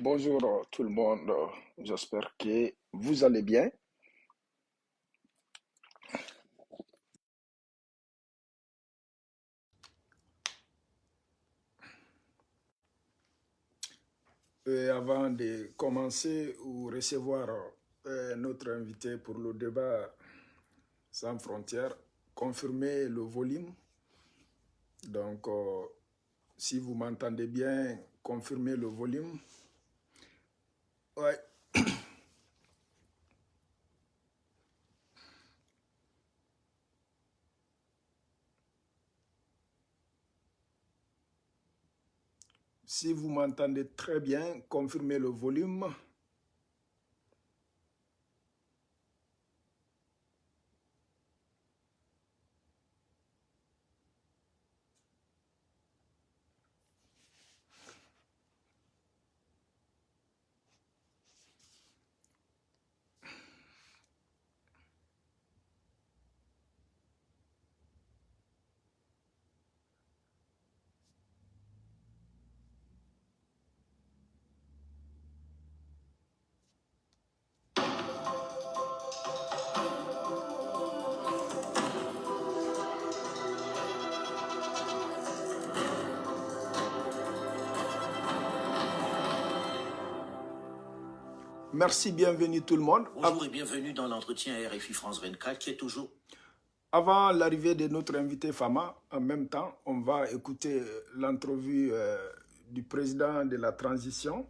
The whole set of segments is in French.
Bonjour tout le monde, j'espère que vous allez bien. Et avant de commencer ou recevoir notre invité pour le débat sans frontières, confirmez le volume. Donc, si vous m'entendez bien, confirmez le volume. Ouais. Si vous m'entendez très bien, confirmez le volume. Merci, bienvenue tout le monde. Bonjour et bienvenue dans l'entretien RFI France 24 qui est toujours... Avant l'arrivée de notre invité Fama, en même temps, on va écouter l'entrevue du président de la transition,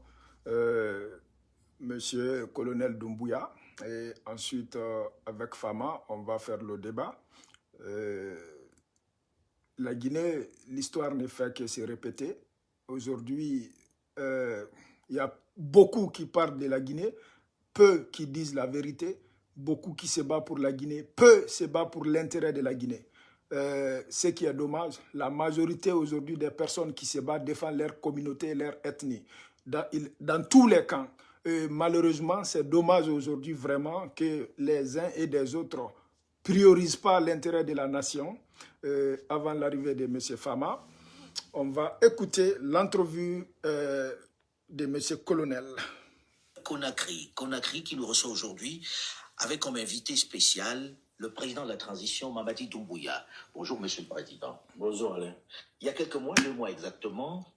Monsieur Colonel Doumbouya. Et ensuite, avec Fama, on va faire le débat. La Guinée, l'histoire ne fait que se répéter. Aujourd'hui, il y a beaucoup qui parlent de la Guinée, peu qui disent la vérité, beaucoup qui se battent pour la Guinée, peu se battent pour l'intérêt de la Guinée. Ce qui est dommage, la majorité aujourd'hui des personnes qui se battent défendent leur communauté et leur ethnie, dans tous les camps. Malheureusement, c'est dommage aujourd'hui vraiment que les uns et des autres priorisent pas l'intérêt de la nation. Avant l'arrivée de M. Fama, on va écouter l'entrevue de M. Colonel. Conakry qui nous reçoit aujourd'hui avec comme invité spécial le président de la transition, Mamadi Doumbouya. Bonjour, monsieur le président. Bonjour, Alain. Il y a quelques mois, 2 mois exactement,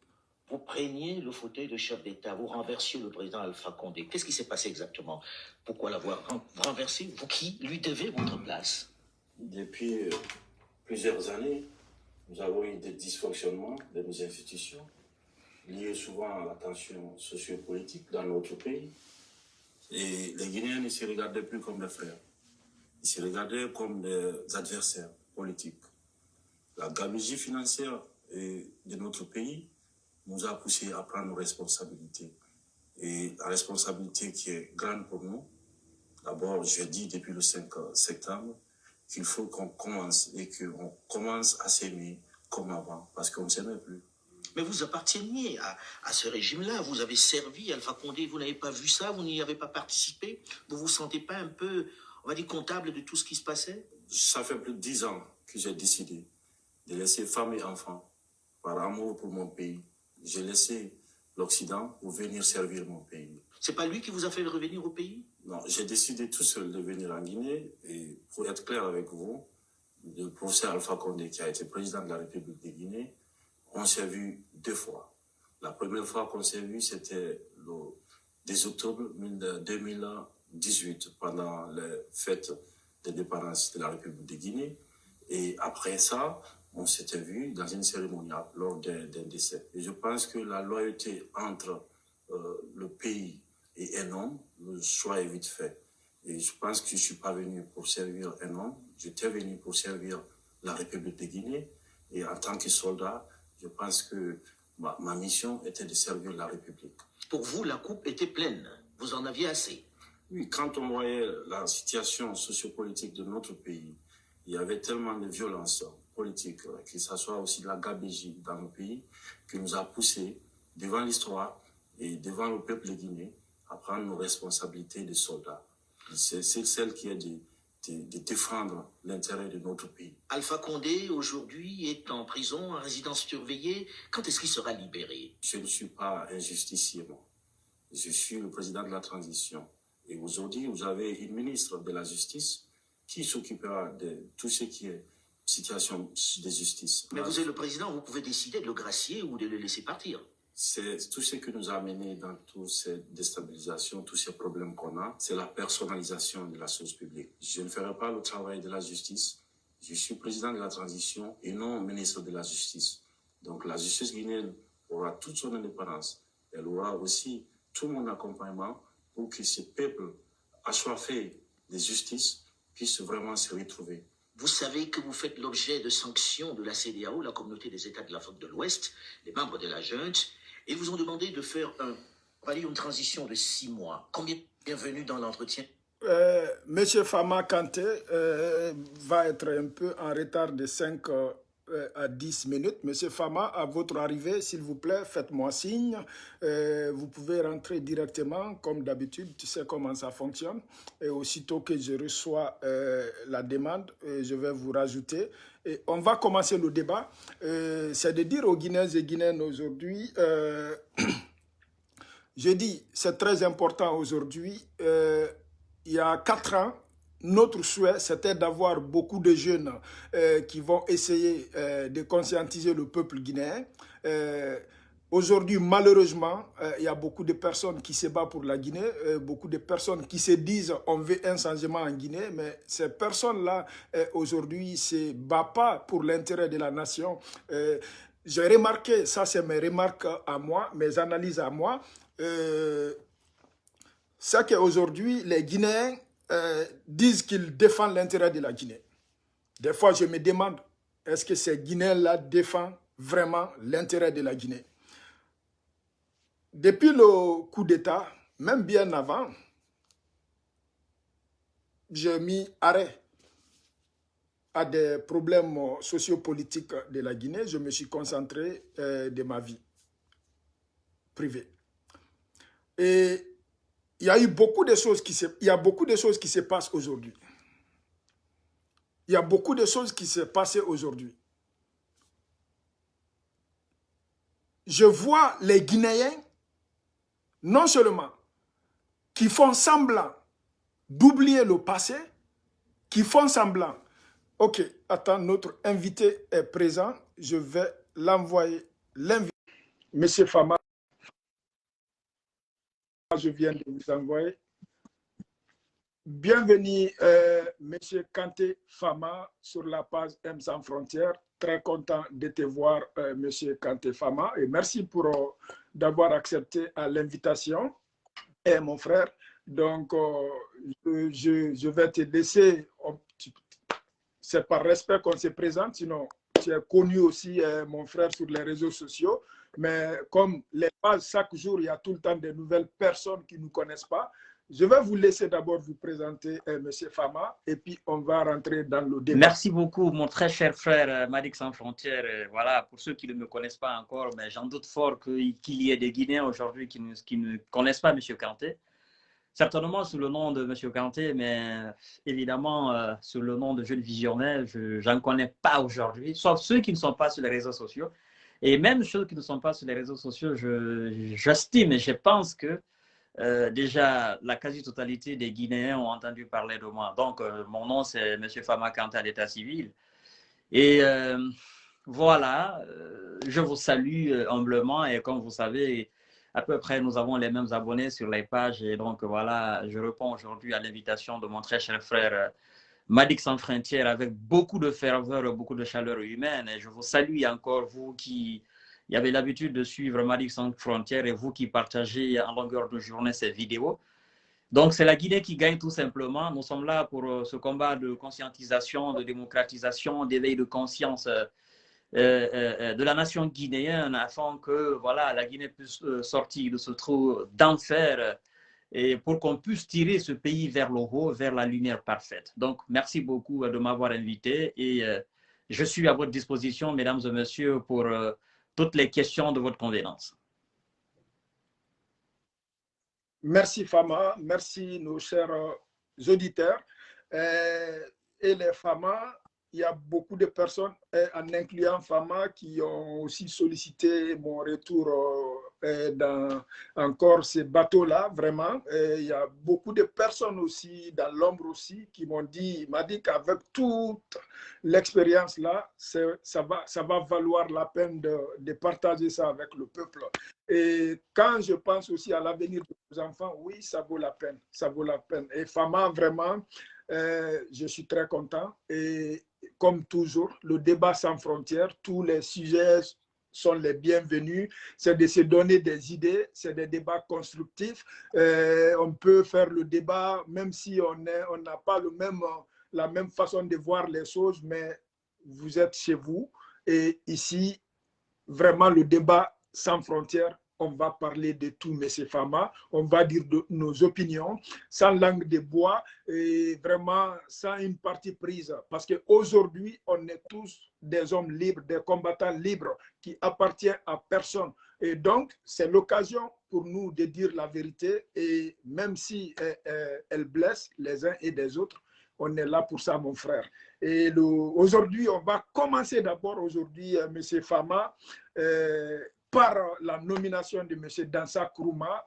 vous preniez le fauteuil de chef d'État, vous renversiez le président Alpha Condé. Qu'est-ce qui s'est passé exactement? Pourquoi l'avoir renversé? Vous qui lui devez votre place? Depuis plusieurs années, nous avons eu des dysfonctionnements de nos institutions, liés souvent à la tension sociopolitique dans notre pays. Et les Guinéens ne se regardaient plus comme des frères. Ils se regardaient comme des adversaires politiques. La gabegie financière de notre pays nous a poussés à prendre nos responsabilités. Et la responsabilité qui est grande pour nous, d'abord, j'ai dit depuis le 5 septembre qu'il faut qu'on commence et qu'on commence à s'aimer comme avant, parce qu'on ne s'aimait plus. Mais vous apparteniez à ce régime-là, vous avez servi Alpha Condé, vous n'avez pas vu ça, vous n'y avez pas participé, vous ne vous sentez pas un peu, on va dire, comptable de tout ce qui se passait? Ça fait plus de 10 ans que j'ai décidé de laisser femme et enfants par amour pour mon pays. J'ai laissé l'Occident pour venir servir mon pays. C'est pas lui qui vous a fait revenir au pays? Non, j'ai décidé tout seul de venir en Guinée et pour être clair avec vous, le professeur Alpha Condé qui a été président de la République de Guinée, on s'est vu 2 fois. La première fois qu'on s'est vu, c'était le 10 octobre 2018 pendant les fêtes d'indépendance de la République de Guinée. Et après ça, on s'était vu dans une cérémonie lors d'un décès. Et je pense que la loyauté entre le pays et un homme, le choix est vite fait. Et je pense que je ne suis pas venu pour servir un homme, j'étais venu pour servir la République de Guinée. Et en tant que soldat, je pense que ma mission était de servir la République. Pour vous, la coupe était pleine, vous en aviez assez? Oui, quand on voyait la situation sociopolitique de notre pays, il y avait tellement de violence politique, que ce soit aussi de la gabegie dans nos pays, qui nous a poussés devant l'histoire et devant le peuple de Guinée à prendre nos responsabilités de soldats. C'est celle qui est de défendre l'intérêt de notre pays. Alpha Condé, aujourd'hui, est en prison, en résidence surveillée. Quand est-ce qu'il sera libéré? Je ne suis pas un justicier, moi. Je suis le président de la transition. Et aujourd'hui, vous avez une ministre de la Justice qui s'occupera de tout ce qui est situation de justice. Mais vous êtes le président, vous pouvez décider de le gracier ou de le laisser partir. C'est tout ce qui nous a amené dans toutes ces déstabilisations, tous ces problèmes qu'on a, c'est la personnalisation de la chose publique. Je ne ferai pas le travail de la justice. Je suis président de la transition et non ministre de la Justice. Donc la justice guinéenne aura toute son indépendance. Elle aura aussi tout mon accompagnement pour que ce peuple assoiffé de justice puisse vraiment se retrouver. Vous savez que vous faites l'objet de sanctions de la CEDEAO, la communauté des États de l'Afrique de l'Ouest, les membres de la junte, et vous ont demandé de faire une transition de 6 mois. Combien bienvenue dans l'entretien? Monsieur Fama Kanté va être un peu en retard de 5 à 10 minutes. Monsieur Fama, à votre arrivée, s'il vous plaît, faites-moi signe. Vous pouvez rentrer directement, comme d'habitude, tu sais comment ça fonctionne. Et aussitôt que je reçois la demande, je vais vous rajouter. Et on va commencer le débat. C'est de dire aux Guinéens et Guinéennes aujourd'hui, je dis, c'est très important aujourd'hui. Il y a 4 ans, notre souhait, c'était d'avoir beaucoup de jeunes qui vont essayer de conscientiser le peuple guinéen. Aujourd'hui, malheureusement, il y a beaucoup de personnes qui se battent pour la Guinée, beaucoup de personnes qui se disent on veut un changement en Guinée, mais ces personnes-là, aujourd'hui, ne se battent pas pour l'intérêt de la nation. J'ai remarqué, ça c'est mes remarques à moi, mes analyses à moi, c'est qu'aujourd'hui, les Guinéens disent qu'ils défendent l'intérêt de la Guinée. Des fois, je me demande, est-ce que ces Guinéens-là défendent vraiment l'intérêt de la Guinée? Depuis le coup d'État, même bien avant, j'ai mis arrêt à des problèmes sociopolitiques de la Guinée. Je me suis concentré de ma vie privée. Et il y a eu beaucoup de choses qui se passent aujourd'hui. Il y a beaucoup de choses qui se passent aujourd'hui. Je vois les Guinéens, non seulement qui font semblant d'oublier le passé, qui font semblant. Ok, attends, notre invité est présent. Je vais l'envoyer. Monsieur Fama, je viens de vous envoyer. Bienvenue, Monsieur Kanté Fama, sur la page M sans frontières. Très content de te voir, Monsieur Kanté Fama. Et merci pour d'avoir accepté l'invitation, mon frère. Donc, je vais te laisser. C'est par respect qu'on se présente, sinon tu es connu aussi, mon frère, sur les réseaux sociaux. Mais comme les pages, chaque jour, il y a tout le temps de nouvelles personnes qui ne nous connaissent pas. Je vais vous laisser d'abord vous présenter, Monsieur Fama, et puis on va rentrer dans le débat. Merci beaucoup, mon très cher frère Madic Sans Frontières. Voilà, pour ceux qui ne me connaissent pas encore, mais j'en doute fort qu'il y ait des Guinéens aujourd'hui qui ne connaissent pas M. Kanté. Certainement sous le nom de M. Kanté, mais évidemment sous le nom de jeune visionnaire, je n'en connais pas aujourd'hui, sauf ceux qui ne sont pas sur les réseaux sociaux. Et même ceux qui ne sont pas sur les réseaux sociaux, j'estime et je pense que déjà la quasi-totalité des Guinéens ont entendu parler de moi. Donc, mon nom, c'est M. Fama Kanté à l'état civil. Et voilà, je vous salue humblement et comme vous savez, à peu près, nous avons les mêmes abonnés sur les pages. Et donc, voilà, je réponds aujourd'hui à l'invitation de mon très cher frère Madic Sans Frontières avec beaucoup de ferveur, beaucoup de chaleur humaine. Et je vous salue encore, vous qui avez l'habitude de suivre Madic Sans Frontières et vous qui partagez en longueur de journée ces vidéos. Donc, c'est la Guinée qui gagne tout simplement. Nous sommes là pour ce combat de conscientisation, de démocratisation, d'éveil de conscience de la nation guinéenne afin que voilà, la Guinée puisse sortir de ce trou d'enfer et pour qu'on puisse tirer ce pays vers le haut, vers la lumière parfaite. Donc, merci beaucoup de m'avoir invité et je suis à votre disposition, mesdames et messieurs, pour toutes les questions de votre convenance. Merci Fama, merci nos chers auditeurs. Et les Fama, il y a beaucoup de personnes, en incluant Fama, qui ont aussi sollicité mon retour dans encore ces bateaux-là, vraiment. Il y a beaucoup de personnes aussi dans l'ombre aussi qui m'ont dit, m'a dit qu'avec toute l'expérience-là, ça va valoir la peine de partager ça avec le peuple. Et quand je pense aussi à l'avenir de nos enfants, oui, ça vaut la peine, ça vaut la peine. Et Fama, vraiment, je suis très content. Et comme toujours, le débat sans frontières, tous les sujets sont les bienvenus. C'est de se donner des idées, c'est des débats constructifs. On peut faire le débat, même si on n'a pas la même façon de voir les choses, mais vous êtes chez vous. Et ici, vraiment, le débat sans frontières, on va parler de tout, M. Fama, on va dire de nos opinions, sans langue de bois et vraiment sans une partie prise. Parce qu'aujourd'hui, on est tous des hommes libres, des combattants libres qui appartiennent à personne. Et donc, c'est l'occasion pour nous de dire la vérité et même si elle blesse les uns et les autres, on est là pour ça, mon frère. Et aujourd'hui, on va commencer d'abord aujourd'hui, M. Fama, par la nomination de M. Dansa Kourouma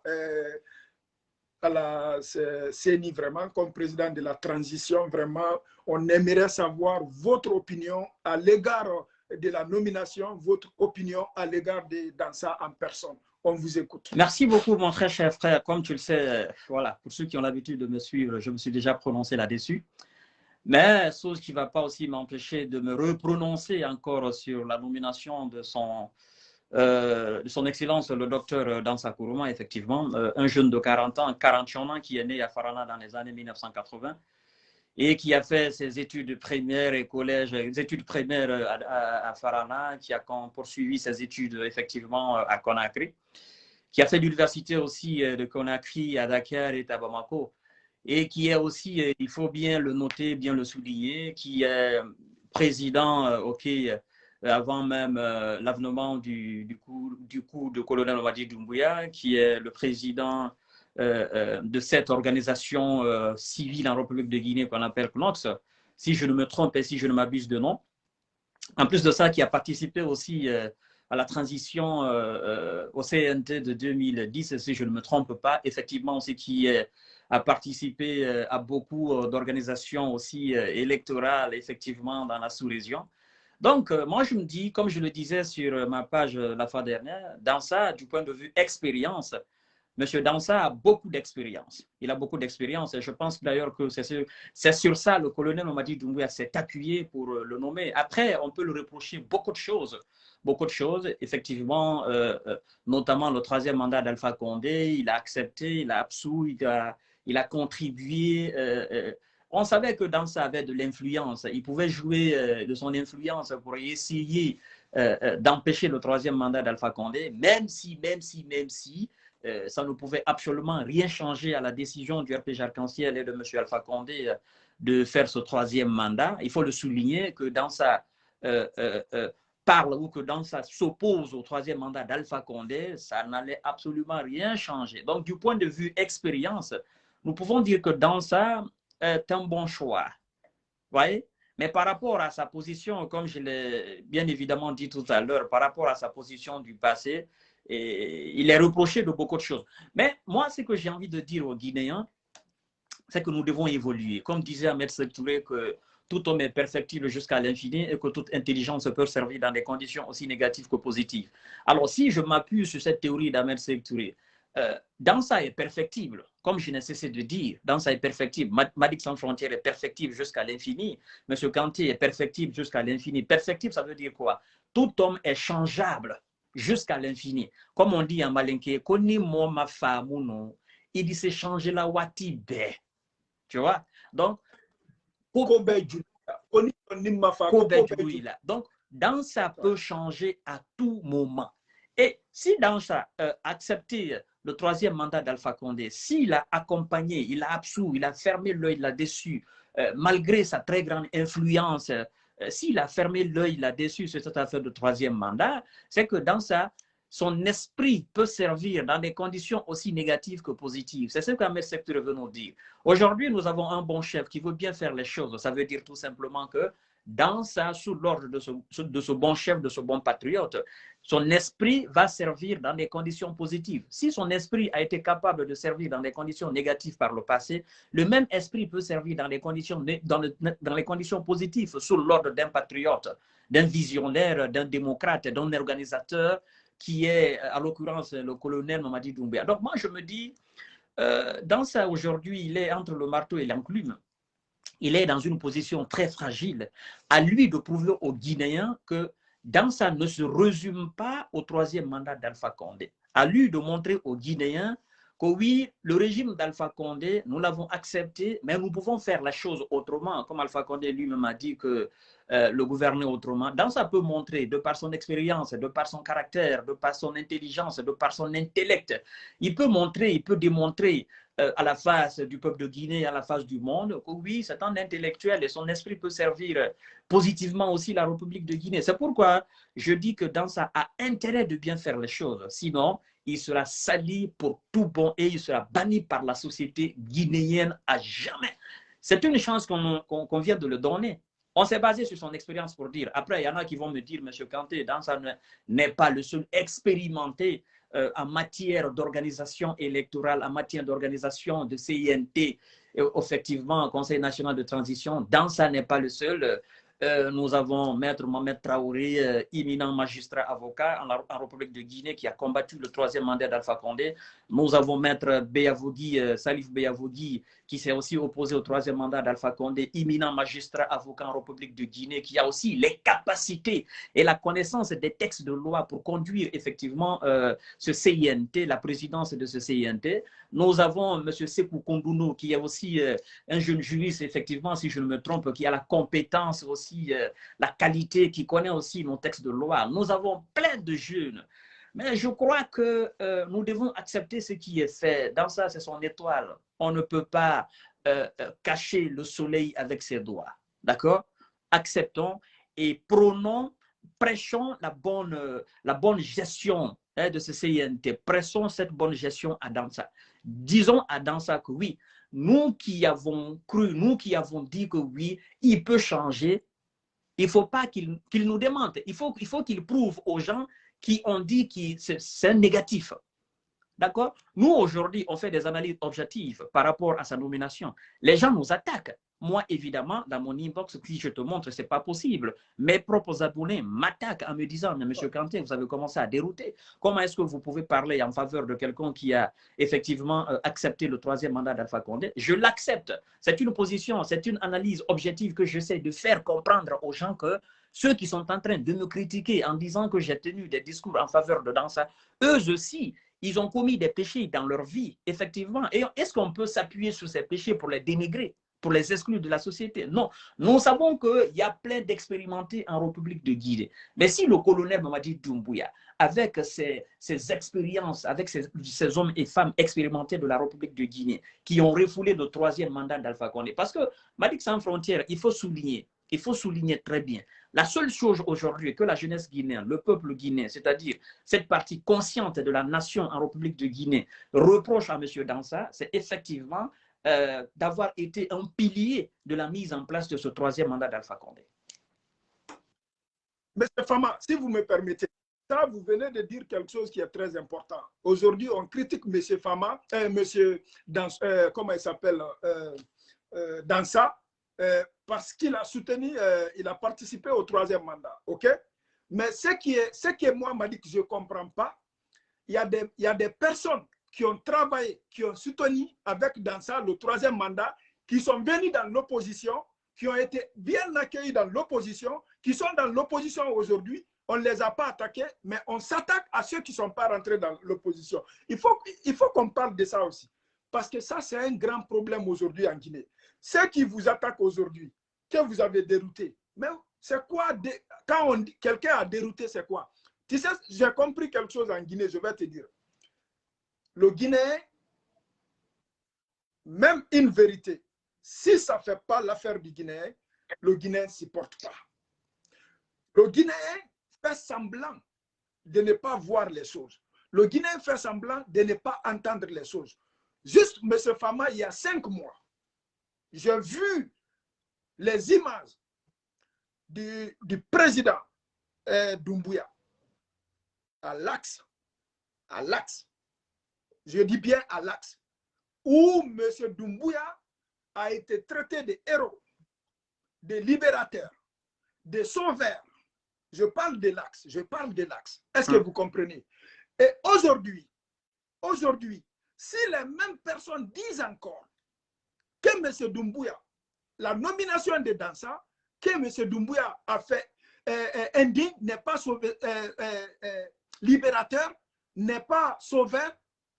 à la CENI, vraiment, comme président de la transition. Vraiment, on aimerait savoir votre opinion à l'égard de la nomination, votre opinion à l'égard de Dansa en personne. On vous écoute. Merci beaucoup, mon très cher frère. Comme tu le sais, voilà, pour ceux qui ont l'habitude de me suivre, je me suis déjà prononcé là-dessus. Mais chose qui ne va pas aussi m'empêcher de me reprononcer encore sur la nomination de son Excellence, le docteur Dansa Kourouma, effectivement, un jeune de 40 ans, 41 ans, qui est né à Farana dans les années 1980 et qui a fait ses études primaires et collège, les études primaires à Farana, qui a poursuivi ses études effectivement à Conakry, qui a fait l'université aussi de Conakry à Dakar et à Bamako, et qui est aussi, il faut bien le noter, bien le souligner, qui est président, avant même l'avènement du coup de colonel Mamadi Doumbouya, qui est le président de cette organisation civile en République de Guinée qu'on appelle CNOX, si je ne me trompe et si je ne m'abuse de nom. En plus de ça, qui a participé aussi à la transition au CNT de 2010, si je ne me trompe pas, effectivement aussi qui a participé à beaucoup d'organisations aussi électorales, effectivement, dans la sous-région. Donc, moi, je me dis, comme je le disais sur ma page la fois dernière, Dansa, du point de vue expérience, M. Dansa a beaucoup d'expérience. Il a beaucoup d'expérience et je pense d'ailleurs que c'est sur ça le colonel Mamadi Doumbouya s'est appuyé pour le nommer. Après, on peut le reprocher beaucoup de choses, effectivement, notamment le 3e mandat d'Alpha Condé. Il a accepté, il a absous, il a contribué. On savait que Dansa avait de l'influence. Il pouvait jouer de son influence pour essayer d'empêcher le 3e mandat d'Alpha Condé, même si ça ne pouvait absolument rien changer à la décision du RPG Arc-en-Ciel et de M. Alpha Condé de faire ce 3e mandat. Il faut le souligner que Dansa parle ou que Dansa s'oppose au 3e mandat d'Alpha Condé, ça n'allait absolument rien changer. Donc, du point de vue expérience, nous pouvons dire que Dansa est un bon choix. Voyez? Mais par rapport à sa position, comme je l'ai bien évidemment dit tout à l'heure, par rapport à sa position du passé, il est reproché de beaucoup de choses. Mais moi, ce que j'ai envie de dire aux Guinéens, c'est que nous devons évoluer. Comme disait Ahmed Sékou Touré, que tout homme est perfectible jusqu'à l'infini et que toute intelligence peut servir dans des conditions aussi négatives que positives. Alors, si je m'appuie sur cette théorie d'Ahmed Sékou Touré, Dansa est perfectible, comme je n'ai cessé de dire. Dansa est perfectible. Madic Sans Frontières est perfectible jusqu'à l'infini. M. Kanté est perfectible jusqu'à l'infini. Perfectible, ça veut dire quoi? Tout homme est changeable jusqu'à l'infini. Comme on dit en malinké, koni mo ma famuno, il dit c'est changer la wati be. Tu vois? Donc, donc, Dansa peut changer à tout moment. Et si Dansa acceptait le 3e mandat d'Alpha Condé, s'il a accompagné, il a absous, il a fermé l'œil là-dessus, malgré sa très grande influence, s'il a fermé l'œil là-dessus sur cette affaire de 3e mandat, c'est que Dansa, son esprit peut servir dans des conditions aussi négatives que positives. C'est ce qu'Ahmed Sékou veut nous dire. Aujourd'hui, nous avons un bon chef qui veut bien faire les choses. Ça veut dire tout simplement que dans ça, sous l'ordre de ce bon chef, de ce bon patriote, son esprit va servir dans des conditions positives. Si son esprit a été capable de servir dans des conditions négatives par le passé, le même esprit peut servir dans les conditions, dans les conditions positives, sous l'ordre d'un patriote, d'un visionnaire, d'un démocrate, d'un organisateur qui est, à l'occurrence, le colonel Mamadi Doumbouya. Donc moi, je me dis, dans ça, aujourd'hui, il est entre le marteau et l'enclume. Il est dans une position très fragile. À lui de prouver aux Guinéens que dans ça ne se résume pas au troisième mandat d'Alpha Condé. À lui de montrer aux Guinéens que oui, le régime d'Alpha Condé, nous l'avons accepté, mais nous pouvons faire la chose autrement. Comme Alpha Condé lui-même a dit que le gouverner autrement. Dans ça peut montrer, de par son expérience, de par son caractère, de par son intelligence, de par son intellect, il peut montrer, il peut démontrer à la face du peuple de Guinée, à la face du monde, que oui, c'est un intellectuel et son esprit peut servir positivement aussi la République de Guinée. C'est pourquoi je dis que dans ça a intérêt de bien faire les choses. Sinon, il sera sali pour tout bon et il sera banni par la société guinéenne à jamais. C'est une chance qu'on vient de le donner. On s'est basé sur son expérience pour dire. Après, il y en a qui vont me dire, M. Kanté, dans ça n'est pas le seul expérimenté en matière d'organisation électorale, en matière d'organisation de CINT, effectivement, Conseil national de transition. Dans ça n'est pas le seul. Nous avons Maître Mohamed Traoré, éminent magistrat avocat en République de Guinée qui a combattu le troisième mandat d'Alpha Condé. Nous avons Maître Beyavogui, Salif Beyavogui, qui s'est aussi opposé au troisième mandat d'Alpha Condé, éminent magistrat avocat en République de Guinée, qui a aussi les capacités et la connaissance des textes de loi pour conduire effectivement ce CINT, la présidence de ce CINT. Nous avons M. Sekou Kondounou, qui est aussi un jeune juriste, effectivement, si je ne me trompe, qui a la compétence aussi, la qualité, qui connaît aussi nos textes de loi. Nous avons plein de jeunes. Mais je crois que nous devons accepter ce qui est fait. Dans ça, c'est son étoile. On ne peut pas cacher le soleil avec ses doigts. D'accord? Acceptons et prêchons la bonne gestion de ce CINT. Pressons cette bonne gestion à Dansa. Disons à Dansa que oui, nous qui avons cru, nous qui avons dit que oui, il peut changer, il ne faut pas qu'il nous démente. Il faut qu'il prouve aux gens qui ont dit que c'est négatif. D'accord? Nous, aujourd'hui, on fait des analyses objectives par rapport à sa nomination. Les gens nous attaquent. Moi, évidemment, dans mon inbox, si je te montre, ce n'est pas possible. Mes propres abonnés m'attaquent en me disant, mais M. Kanté, vous avez commencé à dérouter. Comment est-ce que vous pouvez parler en faveur de quelqu'un qui a effectivement accepté le troisième mandat d'Alpha Condé? Je l'accepte. C'est une position, c'est une analyse objective que j'essaie de faire comprendre aux gens que ceux qui sont en train de me critiquer en disant que j'ai tenu des discours en faveur de Dansa, eux aussi, ils ont commis des péchés dans leur vie, effectivement. Et est-ce qu'on peut s'appuyer sur ces péchés pour les dénigrer, pour les exclure de la société? Non. Nous savons qu'il y a plein d'expérimentés en République de Guinée. Mais si le colonel Mamadi Doumbouya, avec ses expériences, avec ces hommes et femmes expérimentés de la République de Guinée, qui ont refoulé le troisième mandat d'Alpha Condé, parce que Madic Sans Frontières, il faut souligner très bien. La seule chose aujourd'hui que la jeunesse guinéenne, le peuple guinéen, c'est-à-dire cette partie consciente de la nation en République de Guinée, reproche à M. Dansa, c'est effectivement d'avoir été un pilier de la mise en place de ce troisième mandat d'Alpha Condé. M. Fama, si vous me permettez, ça, vous venez de dire quelque chose qui est très important. Aujourd'hui, on critique M. Fama, comment il s'appelle, Dansa, parce qu'il a soutenu, il a participé au troisième mandat. OK? Mais ce qui est moi, m'a dit que je ne comprends pas, il y a des personnes qui ont travaillé, qui ont soutenu avec Dansa le troisième mandat, qui sont venus dans l'opposition, qui ont été bien accueillis dans l'opposition, qui sont dans l'opposition aujourd'hui. On ne les a pas attaqués, mais on s'attaque à ceux qui ne sont pas rentrés dans l'opposition. Il faut qu'on parle de ça aussi. Parce que ça, c'est un grand problème aujourd'hui en Guinée. Ceux qui vous attaquent aujourd'hui, que vous avez dérouté, mais c'est quoi, quand quelqu'un a dérouté, c'est quoi? Tu sais, j'ai compris quelque chose en Guinée, je vais te dire. Le Guinéen, même une vérité, si ça ne fait pas l'affaire du Guinéen, le Guinéen ne s'y porte pas. Le Guinéen fait semblant de ne pas voir les choses. Le Guinéen fait semblant de ne pas entendre les choses. Juste, M. Fama, il y a 5 mois, j'ai vu les images du président Doumbouya à l'axe, je dis bien à l'axe, où M. Doumbouya a été traité de héros, de libérateur, de sauveur. Je parle de l'axe, Est-ce que vous comprenez? Et aujourd'hui, si les mêmes personnes disent encore que M. Doumbouya, la nomination de Dansa, que M. Doumbouya a fait indigne, n'est pas libérateur, n'est pas sauveur,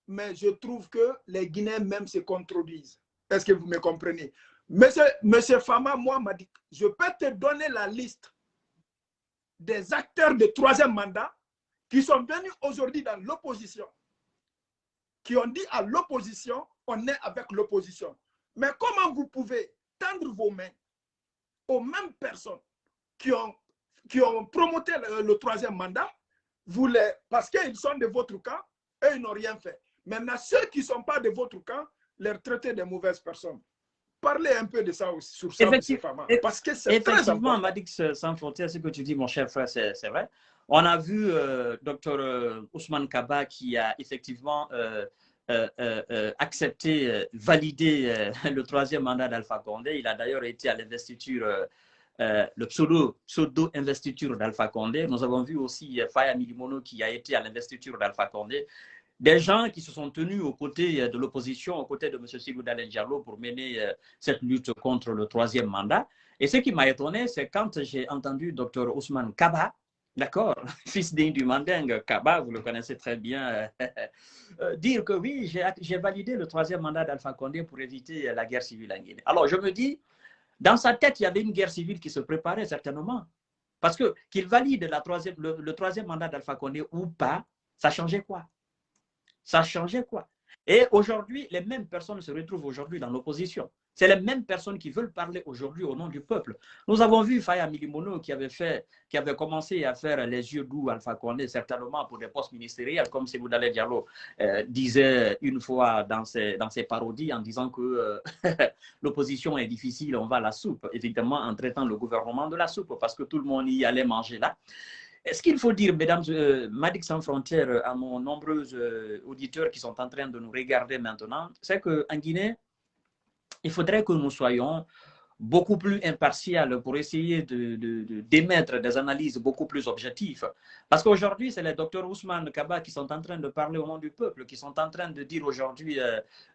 mais je trouve que les Guinéens même se contredisent. Est-ce que vous me comprenez? Monsieur Fama, moi, m'a dit, je peux te donner la liste des acteurs de troisième mandat qui sont venus aujourd'hui dans l'opposition, qui ont dit à l'opposition, on est avec l'opposition. Mais comment vous pouvez tendre vos mains aux mêmes personnes qui ont promoté le troisième mandat, parce qu'ils sont de votre camp, eux, ils n'ont rien fait. Maintenant, ceux qui ne sont pas de votre camp, leur traiter de mauvaises personnes. Parlez un peu de ça aussi, sur ça, M. Fama, parce que c'est très important. Effectivement, Madix sans frontières, ce que tu dis, mon cher frère, c'est vrai. On a vu Dr Ousmane Kaba qui a effectivement accepté, validé le troisième mandat d'Alpha Condé. Il a d'ailleurs été à l'investiture, le pseudo-investiture d'Alpha Condé. Nous avons vu aussi Faya Milimono qui a été à l'investiture d'Alpha Condé. Des gens qui se sont tenus aux côtés de l'opposition, aux côtés de M. Silou Dalen Diallo pour mener cette lutte contre le troisième mandat. Et ce qui m'a étonné, c'est quand j'ai entendu Dr Ousmane Kaba, d'accord, fils du Manding, Kaba, vous le connaissez très bien, dire que oui, j'ai validé le troisième mandat d'Alpha Condé pour éviter la guerre civile en Guinée. Alors je me dis, dans sa tête, il y avait une guerre civile qui se préparait certainement. Parce que qu'il valide le troisième mandat d'Alpha Condé ou pas, ça changeait quoi? Ça changeait quoi? Et aujourd'hui, les mêmes personnes se retrouvent aujourd'hui dans l'opposition. C'est les mêmes personnes qui veulent parler aujourd'hui au nom du peuple. Nous avons vu Faya Milimono qui avait commencé à faire les yeux doux Alpha Condé, certainement pour des postes ministériels, comme Sékou Dalen Diallo disait une fois dans ses parodies en disant que l'opposition est difficile, on va à la soupe, évidemment en traitant le gouvernement de la soupe, parce que tout le monde y allait manger là. Ce qu'il faut dire, mesdames, Madix sans frontières, à nos nombreux auditeurs qui sont en train de nous regarder maintenant, c'est qu'en Guinée, il faudrait que nous soyons beaucoup plus impartials pour essayer d'émettre des analyses beaucoup plus objectives. Parce qu'aujourd'hui, c'est les docteurs Ousmane Kaba qui sont en train de parler au nom du peuple, qui sont en train de dire aujourd'hui,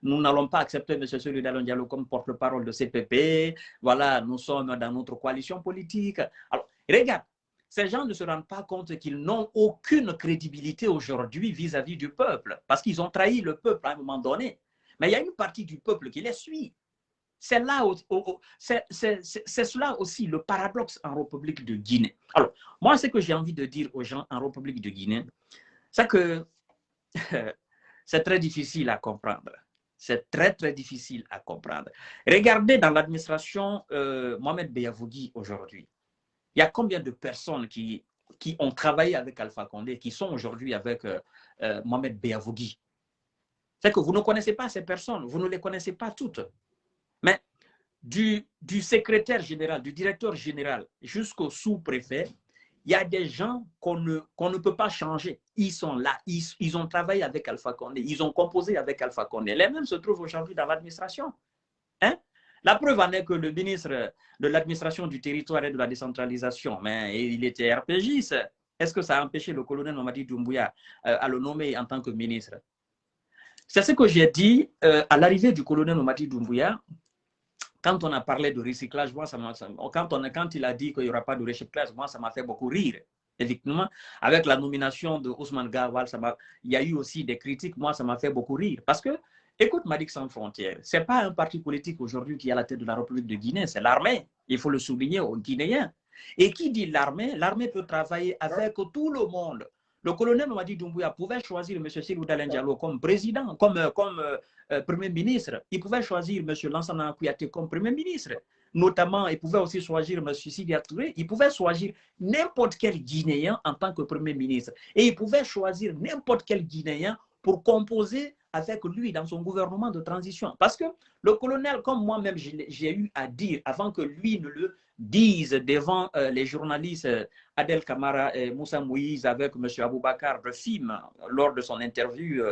nous n'allons pas accepter M. Cellou Dalen Diallo comme porte-parole de CPP, voilà, nous sommes dans notre coalition politique. Alors, regarde, ces gens ne se rendent pas compte qu'ils n'ont aucune crédibilité aujourd'hui vis-à-vis du peuple, parce qu'ils ont trahi le peuple à un moment donné. Mais il y a une partie du peuple qui les suit. C'est cela aussi le paradoxe en République de Guinée. Alors, moi, ce que j'ai envie de dire aux gens en République de Guinée, c'est que c'est très difficile à comprendre. C'est très, très difficile à comprendre. Regardez dans l'administration Mohamed Beyavougui aujourd'hui. Il y a combien de personnes qui ont travaillé avec Alpha Condé, qui sont aujourd'hui avec Mohamed Beyavougui? C'est que vous ne connaissez pas ces personnes, vous ne les connaissez pas toutes. Mais du secrétaire général, du directeur général jusqu'au sous-préfet, il y a des gens qu'on ne peut pas changer. Ils sont là, ils ont travaillé avec Alpha Condé, ils ont composé avec Alpha Condé. Les mêmes se trouvent aujourd'hui dans l'administration. Hein? La preuve en est que le ministre de l'administration du territoire et de la décentralisation, mais il était RPGiste. Est-ce que ça a empêché le colonel Mamadi Doumbouya à le nommer en tant que ministre? C'est ce que j'ai dit à l'arrivée du colonel Mamadi Doumbouya. Quand on a parlé de recyclage, moi, quand il a dit qu'il n'y aura pas de recyclage, moi, ça m'a fait beaucoup rire. Effectivement, avec la nomination de Ousmane Gawal, il y a eu aussi des critiques. Moi, ça m'a fait beaucoup rire. Parce que, écoute, Madix sans frontières, ce n'est pas un parti politique aujourd'hui qui est à la tête de la République de Guinée, c'est l'armée. Il faut le souligner aux Guinéens. Et qui dit l'armée? L'armée peut travailler avec tout le monde. Le colonel Mamadi Doumbouya pouvait choisir M. Cellou Dalen Diallo comme président, comme Premier ministre. Il pouvait choisir M. Lansana Kouyaté comme Premier ministre. Notamment, il pouvait aussi choisir M. Sidi Touré. Il pouvait choisir n'importe quel Guinéen en tant que Premier ministre. Et il pouvait choisir n'importe quel Guinéen pour composer avec lui dans son gouvernement de transition. Parce que le colonel, comme moi-même j'ai eu à dire avant que lui disent devant les journalistes Adel Kamara et Moussa Moïse avec M. Aboubakar Refim lors de son interview,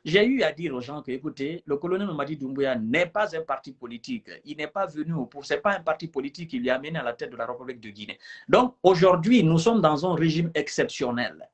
j'ai eu à dire aux gens que, écoutez, le colonel Mamadi Doumbouya n'est pas un parti politique. Il n'est pas venu pour... Ce n'est pas un parti politique qui lui a amené à la tête de la République de Guinée. Donc, aujourd'hui, nous sommes dans un régime exceptionnel.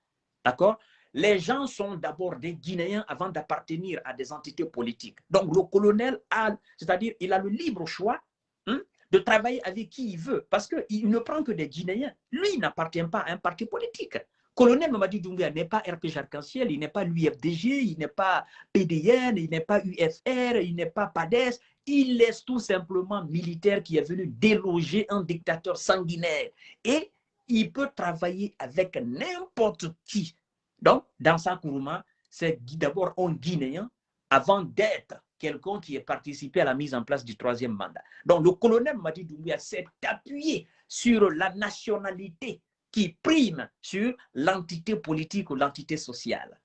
D'accord? Les gens sont d'abord des Guinéens avant d'appartenir à des entités politiques. Donc, le colonel a, c'est-à-dire, il a le libre choix de travailler avec qui il veut, parce qu'il ne prend que des Guinéens. Lui, il n'appartient pas à un parti politique. Colonel Mamadi Doumbouya n'est pas RPG Arc-en-Ciel, il n'est pas l'UFDG, il n'est pas PDN, il n'est pas UFR, il n'est pas PADES. Il est tout simplement militaire qui est venu déloger un dictateur sanguinaire. Et il peut travailler avec n'importe qui. Donc, dans sa Kourouma, c'est d'abord un Guinéen avant d'être quelqu'un qui ait participé à la mise en place du troisième mandat. Donc, le colonel Mamadi Doumbouya s'est appuyé sur la nationalité qui prime sur l'entité politique ou l'entité sociale.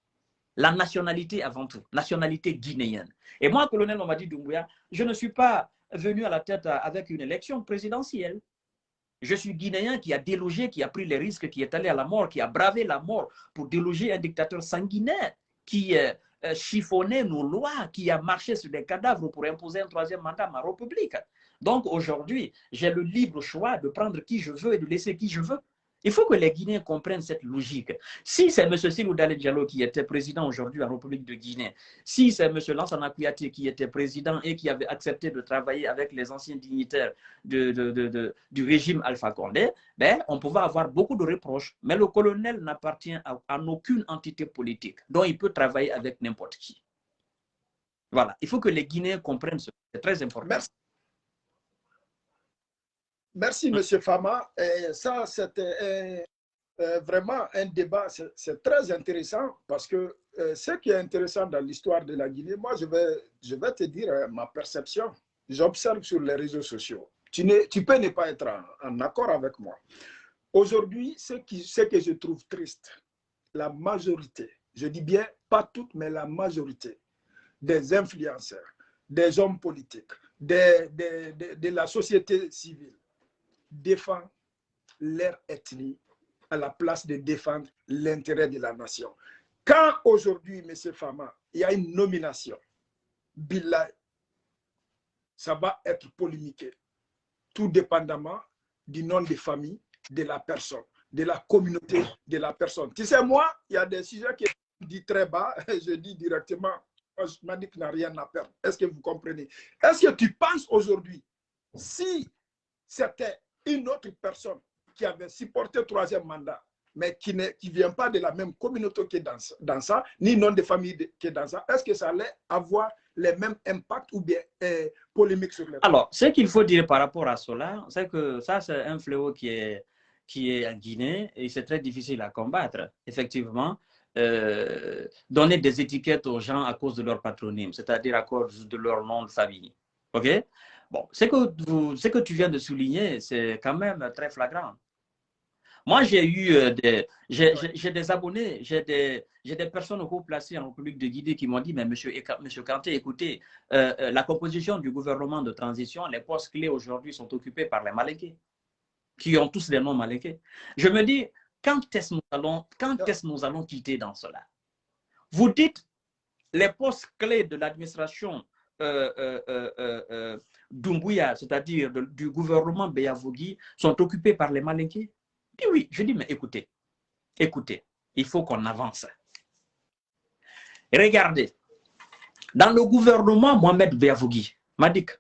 La nationalité avant tout, nationalité guinéenne. Et moi, colonel Mamadi Doumbouya, je ne suis pas venu à la tête avec une élection présidentielle. Je suis Guinéen qui a délogé, qui a pris les risques, qui est allé à la mort, qui a bravé la mort pour déloger un dictateur sanguinaire, qui chiffonnait nos lois, qui a marché sur des cadavres pour imposer un troisième mandat à ma République. Donc aujourd'hui, j'ai le libre choix de prendre qui je veux et de laisser qui je veux. Il faut que les Guinéens comprennent cette logique. Si c'est M. Silou Dalé Diallo qui était président aujourd'hui en République de Guinée, si c'est M. Lansana Kouyaté qui était président et qui avait accepté de travailler avec les anciens dignitaires du régime Alpha Condé, ben, on pouvait avoir beaucoup de reproches. Mais le colonel n'appartient à aucune entité politique, donc il peut travailler avec n'importe qui. Voilà, il faut que les Guinéens comprennent ça. C'est très important. Merci. Merci, M. Fama. Et ça, c'était vraiment un débat, c'est très intéressant parce que ce qui est intéressant dans l'histoire de la Guinée, moi, je vais te dire ma perception. J'observe sur les réseaux sociaux. Tu peux ne pas être en accord avec moi. Aujourd'hui, ce que je trouve triste, la majorité, je dis bien pas toutes, mais la majorité des influenceurs, des hommes politiques, de la société civile, défend leur ethnie à la place de défendre l'intérêt de la nation. Quand aujourd'hui, M. Fama, il y a une nomination, Billahi, ça va être polémiqué, tout dépendamment du nom de famille de la personne, de la communauté de la personne. Tu sais, moi, il y a des sujets qui sont dit très bas, je dis directement, Madik n'a rien à perdre. Est-ce que vous comprenez? Est-ce que tu penses aujourd'hui, si c'était une autre personne qui avait supporté le troisième mandat, mais qui ne vient pas de la même communauté que dans ça, ni nom de famille que dans ça, est-ce que ça allait avoir les mêmes impacts ou bien polémiques sur les... Alors, ce qu'il faut dire par rapport à cela, c'est que ça, c'est un fléau qui est en Guinée et c'est très difficile à combattre. Effectivement, donner des étiquettes aux gens à cause de leur patronyme, c'est-à-dire à cause de leur nom de famille. OK? Bon, ce que tu viens de souligner, c'est quand même très flagrant. Moi, j'ai eu j'ai des abonnés, j'ai des personnes haut placées en République de Guinée qui m'ont dit, mais monsieur Kanté, écoutez, la composition du gouvernement de transition, les postes clés aujourd'hui sont occupés par les Malinké, qui ont tous des noms Malinké. Je me dis, quand est-ce que nous allons quitter dans cela? Vous dites, les postes clés de l'administration Doumbouya, c'est-à-dire du gouvernement Beyavougui, sont occupés par les Malinké? Et oui, je dis, mais écoutez, il faut qu'on avance. Regardez, dans le gouvernement Mohamed Beyavougui, Madik,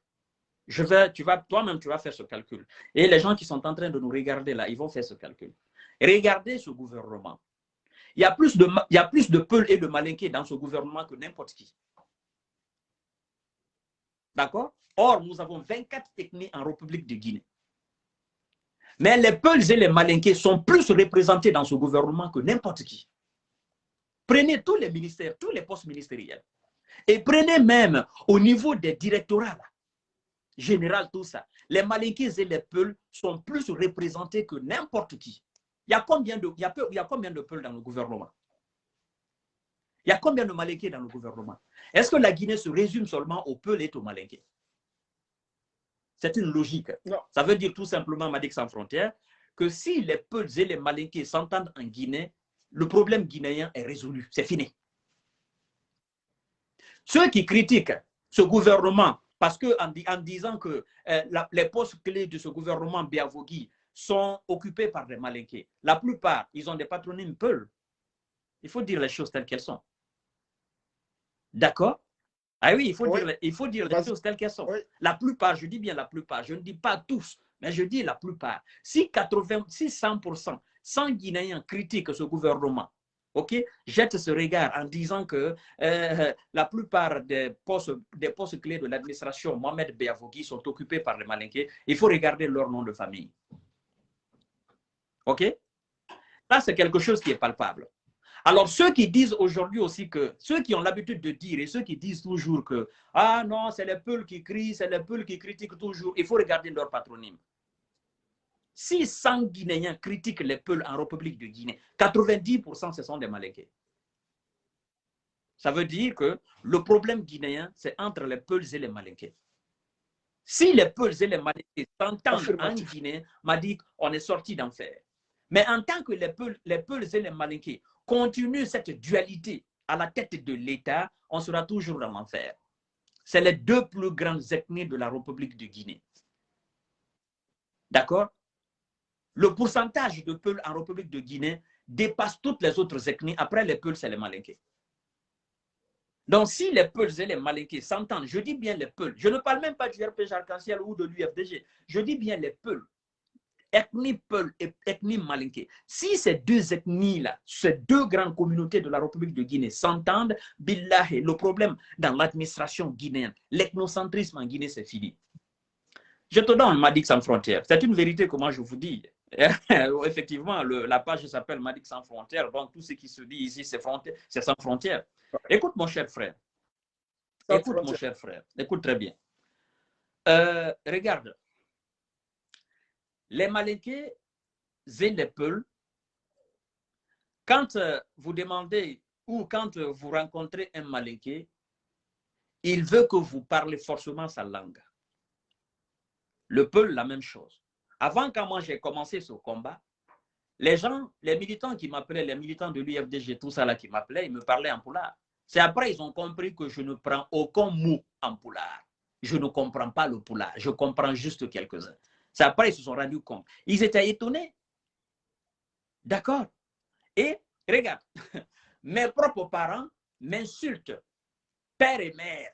toi-même, tu vas faire ce calcul. Et les gens qui sont en train de nous regarder là, ils vont faire ce calcul. Regardez ce gouvernement. Il y a plus de Peuls et de Malinké dans ce gouvernement que n'importe qui. D'accord? Or, nous avons 24 ethnies en République de Guinée. Mais les Peuls et les Malinké sont plus représentés dans ce gouvernement que n'importe qui. Prenez tous les ministères, tous les postes ministériels. Et prenez même au niveau des directorats, là, général, tout ça. Les Malinké et les Peuls sont plus représentés que n'importe qui. Il y a combien de Peuls dans le gouvernement? Il y a combien de Malinké dans le gouvernement? Est-ce que la Guinée se résume seulement aux Peuls et aux Malinké? C'est une logique. Non. Ça veut dire tout simplement, Madic Sans Frontières, que si les Peuls et les Malinqués s'entendent en Guinée, le problème guinéen est résolu. C'est fini. Ceux qui critiquent ce gouvernement, parce qu'en disant que les postes clés de ce gouvernement Biavogui sont occupés par des Malinqués, la plupart, ils ont des patronymes Peuls. Il faut dire les choses telles qu'elles sont. D'accord? Ah oui, il faut dire les choses telles qu'elles sont. Oui. La plupart, je dis bien la plupart, je ne dis pas tous, mais je dis la plupart. Si 100%, 100 Guinéens critiquent ce gouvernement, ok, jette ce regard en disant que la plupart des postes clés de l'administration Mohamed Biavogui sont occupés par les Malinqués, il faut regarder leur nom de famille. Ok? Ça, c'est quelque chose qui est palpable. Alors, ceux qui disent aujourd'hui aussi que, ceux qui ont l'habitude de dire et ceux qui disent toujours que, ah non, c'est les Peuls qui crient, c'est les Peuls qui critiquent toujours, il faut regarder leur patronyme. Si 100 Guinéens critiquent les Peuls en République de Guinée, 90% ce sont des Malinqués. Ça veut dire que le problème guinéen, c'est entre les Peuls et les Malinqués. Si les Peuls et les Malinqués s'entendent en Guinée, m'a dit on est sorti d'enfer. Mais en tant que les Peuls et les Malinqués continuent cette dualité à la tête de l'État, on sera toujours dans l'enfer. C'est les deux plus grandes ethnies de la République de Guinée. D'accord? Le pourcentage de Peuls en République de Guinée dépasse toutes les autres ethnies. Après les Peuls, c'est les Malinqués. Donc, si les Peuls et les Malinqués s'entendent, je dis bien les Peuls, je ne parle même pas du RPG Arc-en-Ciel ou de l'UFDG, je dis bien les Peuls, ethnie Peul et ethnie Malinké. Si ces deux ethnies-là, ces deux grandes communautés de la République de Guinée s'entendent, billahi, le problème dans l'administration guinéenne, l'ethnocentrisme en Guinée, c'est fini. Je te donne Madic Sans Frontières. C'est une vérité que moi je vous dis. Effectivement, la page s'appelle Madic Sans Frontières, donc tout ce qui se dit ici, c'est sans frontières. Écoute mon cher frère. Écoute mon cher frère. Écoute très bien. Regarde. Les Malinqués et les Peuls, quand vous demandez ou quand vous rencontrez un Malinqué, il veut que vous parlez forcément sa langue. Le Peul, la même chose. Avant, quand moi j'ai commencé ce combat, les gens, les militants qui m'appelaient, les militants de l'UFDG, tout ça là qui m'appelaient, ils me parlaient en poulard. C'est après ils ont compris que je ne prends aucun mot en poulard. Je ne comprends pas le poulard, je comprends juste quelques-uns. C'est après ils se sont rendus compte. Ils étaient étonnés. D'accord? Et regarde, mes propres parents m'insultent, père et mère,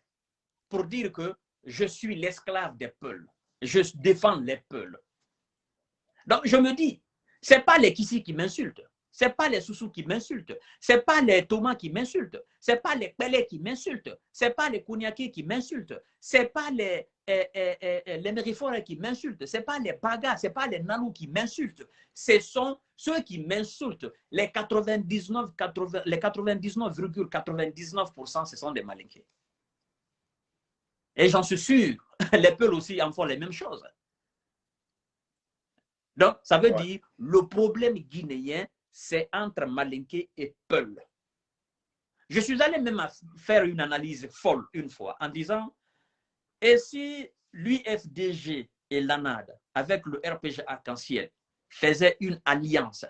pour dire que je suis l'esclave des Peuls. Je défends les Peuls. Donc je me dis, ce n'est pas les Kissi qui m'insultent, ce n'est pas les Soussous qui m'insultent, ce n'est pas les Thomas qui m'insultent, ce n'est pas les Pelé qui m'insultent, ce n'est pas les Kouniaki qui m'insultent, ce n'est pas les Mériforés qui m'insultent, ce n'est pas les Bagas, ce n'est pas les Nalou qui m'insultent. Ce sont ceux qui m'insultent, les 99,99%, ce sont des Malinqués. Et j'en suis sûr, les Peuls aussi en font les mêmes choses. Donc, ça veut dire, le problème guinéen, c'est entre Malinké et Peul. Je suis allé même faire une analyse folle une fois en disant, et si l'UFDG et l'ANAD, avec le RPG Arc-en-Ciel, faisaient une alliance,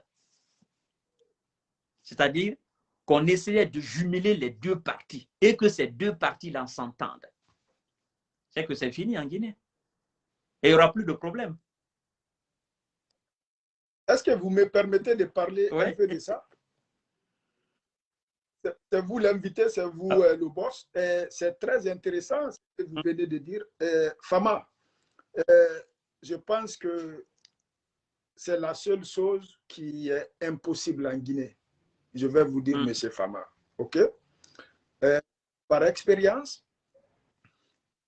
c'est-à-dire qu'on essayait de jumeler les deux partis et que ces deux partis-là s'entendent, c'est que c'est fini en Guinée. Et il n'y aura plus de problème. Est-ce que vous me permettez de parler un peu de ça? C'est vous l'invité, c'est vous le boss. C'est très intéressant ce que vous venez de dire. Fama, je pense que c'est la seule chose qui est impossible en Guinée. Je vais vous dire, monsieur Fama. OK? Par expérience,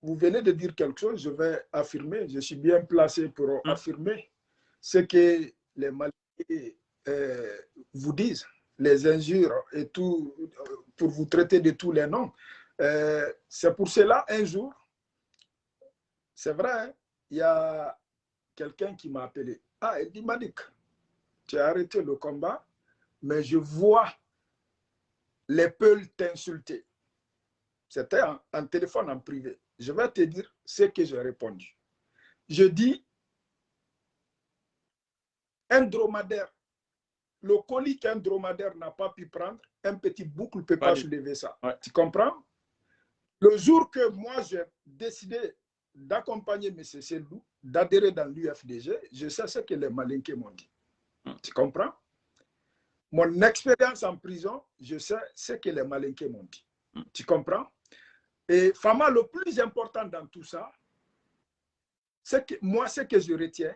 vous venez de dire quelque chose, je vais affirmer, je suis bien placé pour affirmer ce que les Maliens vous disent, les injures et tout, pour vous traiter de tous les noms. C'est pour cela, un jour, c'est vrai, hein, il y a quelqu'un qui m'a appelé. Ah, il dit, Madic, tu as arrêté le combat, mais je vois les Peuls t'insulter. C'était en téléphone en privé. Je vais te dire ce que j'ai répondu. Je dis, un dromadaire, le colis qu'un dromadaire n'a pas pu prendre, un petit boucle ne peut pas soulever ça. Ouais. Tu comprends? Le jour que moi, j'ai décidé d'accompagner M. Selou, d'adhérer dans l'UFDG, je sais ce que les Malinké m'ont dit. Tu comprends? Mon expérience en prison, je sais ce que les Malinké m'ont dit. Tu comprends? Et Fama, le plus important dans tout ça, c'est que moi, ce que je retiens,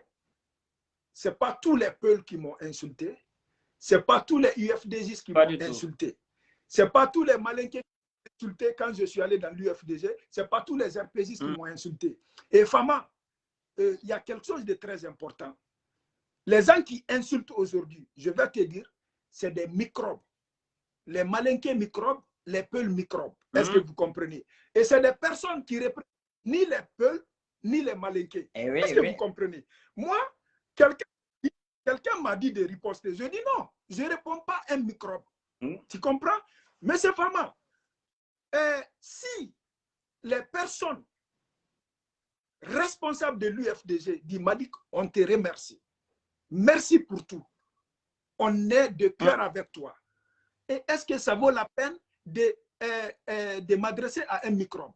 ce n'est pas tous les peuples qui m'ont insulté, ce n'est pas tous les UFDJ qui m'ont insulté, ce n'est pas tous les Malinké qui m'ont insulté quand je suis allé dans l'UFDG, ce n'est pas tous les RPJ qui m'ont insulté. Et Fama, il y a quelque chose de très important. Les gens qui insultent aujourd'hui, je vais te dire, c'est des microbes. Les Malinké microbes, les Peuls microbes. Est-ce que vous comprenez? Et c'est des personnes qui représentent ni les Peuls, ni les Malinké. Est-ce que vous comprenez? Moi, quelqu'un m'a dit de riposter. Je dis non, je ne réponds pas à un microbe. Tu comprends? Mais c'est vraiment, si les personnes responsables de l'UFDG disent Malik, on te remercie. Merci pour tout. On est de cœur avec toi. Et est-ce que ça vaut la peine de m'adresser à un microbe?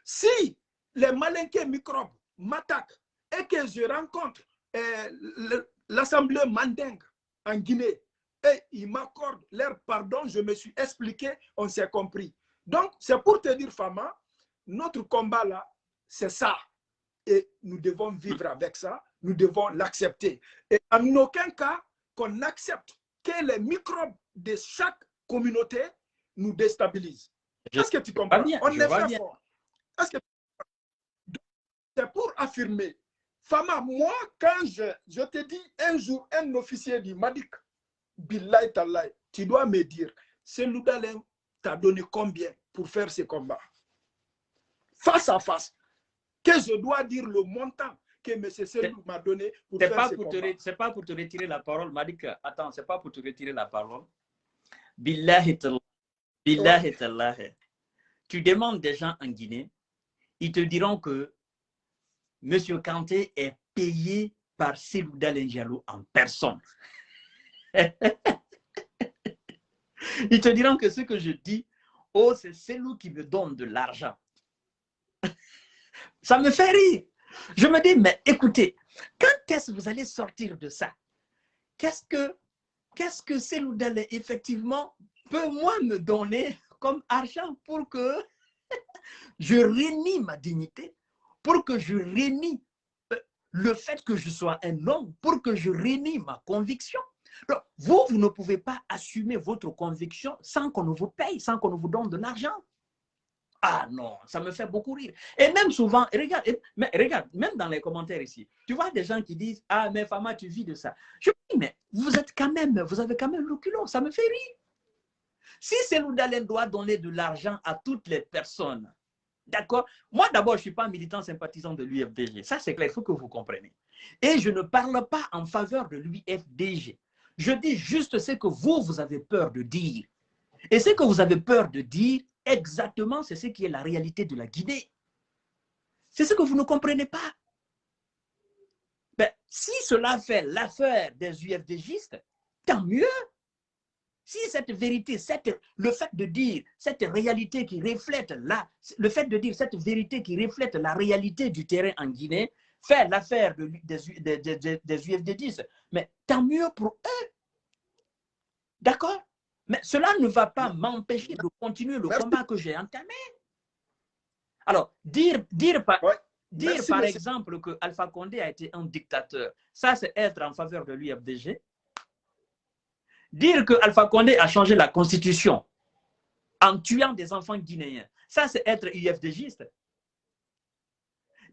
Si les Malinké microbes m'attaquent et que je rencontre l'Assemblée mandingue en Guinée et ils m'accordent leur pardon, je me suis expliqué, on s'est compris. Donc, c'est pour te dire, Fama, notre combat là, c'est ça. Et nous devons vivre avec ça, nous devons l'accepter. Et en aucun cas qu'on accepte que les microbes de chaque communauté nous déstabilisent. Est-ce que tu comprends? On est très fort. C'est pour affirmer. Fama, moi, quand je te dis un jour, un officier dit Malik, Billahi Tallahi, tu dois me dire, Selou Dalen t'a donné combien pour faire ce combat? Face à face. Que je dois dire le montant que M. Selou m'a donné pour faire ce combat. C'est pas pour te retirer la parole, Malik. Attends, c'est pas pour te retirer la parole. Billahi Tallahi. Billahi Tallahi. Tu demandes des gens en Guinée, ils te diront que M. Kanté est payé par Selou Dalen Diallo en personne. Ils te diront que ce que je dis, oh, c'est Selou qui me donne de l'argent. Ça me fait rire. Je me dis, mais écoutez, quand est-ce que vous allez sortir de ça? Qu'est-ce que Selou Dalen, effectivement, peut moi me donner comme argent pour que je renie ma dignité, pour que je renie le fait que je sois un homme, pour que je renie ma conviction? Alors, vous ne pouvez pas assumer votre conviction sans qu'on ne vous paye, sans qu'on ne vous donne de l'argent. Ah non, ça me fait beaucoup rire. Et même souvent, regarde, même dans les commentaires ici, tu vois des gens qui disent, ah mais Fama, tu vis de ça. Je me dis, mais vous avez quand même le culot, ça me fait rire. Si Selou Dalen doit donner de l'argent à toutes les personnes, d'accord? Moi d'abord, je ne suis pas militant sympathisant de l'UFDG. Ça c'est clair, il faut que vous compreniez. Et je ne parle pas en faveur de l'UFDG. Je dis juste ce que vous avez peur de dire. Et ce que vous avez peur de dire, exactement, c'est ce qui est la réalité de la Guinée. C'est ce que vous ne comprenez pas. Ben, si cela fait l'affaire des UFDGistes, tant mieux. Si cette vérité, le fait de dire cette réalité qui reflète la réalité du terrain en Guinée, fait l'affaire des UFDGistes, mais tant mieux pour eux. D'accord? Mais cela ne va pas m'empêcher de continuer le combat que j'ai entamé. Alors, dire par exemple que Alpha Condé a été un dictateur, ça c'est être en faveur de l'UFDG. Dire que Alpha Condé a changé la constitution en tuant des enfants guinéens, ça c'est être UFDGiste.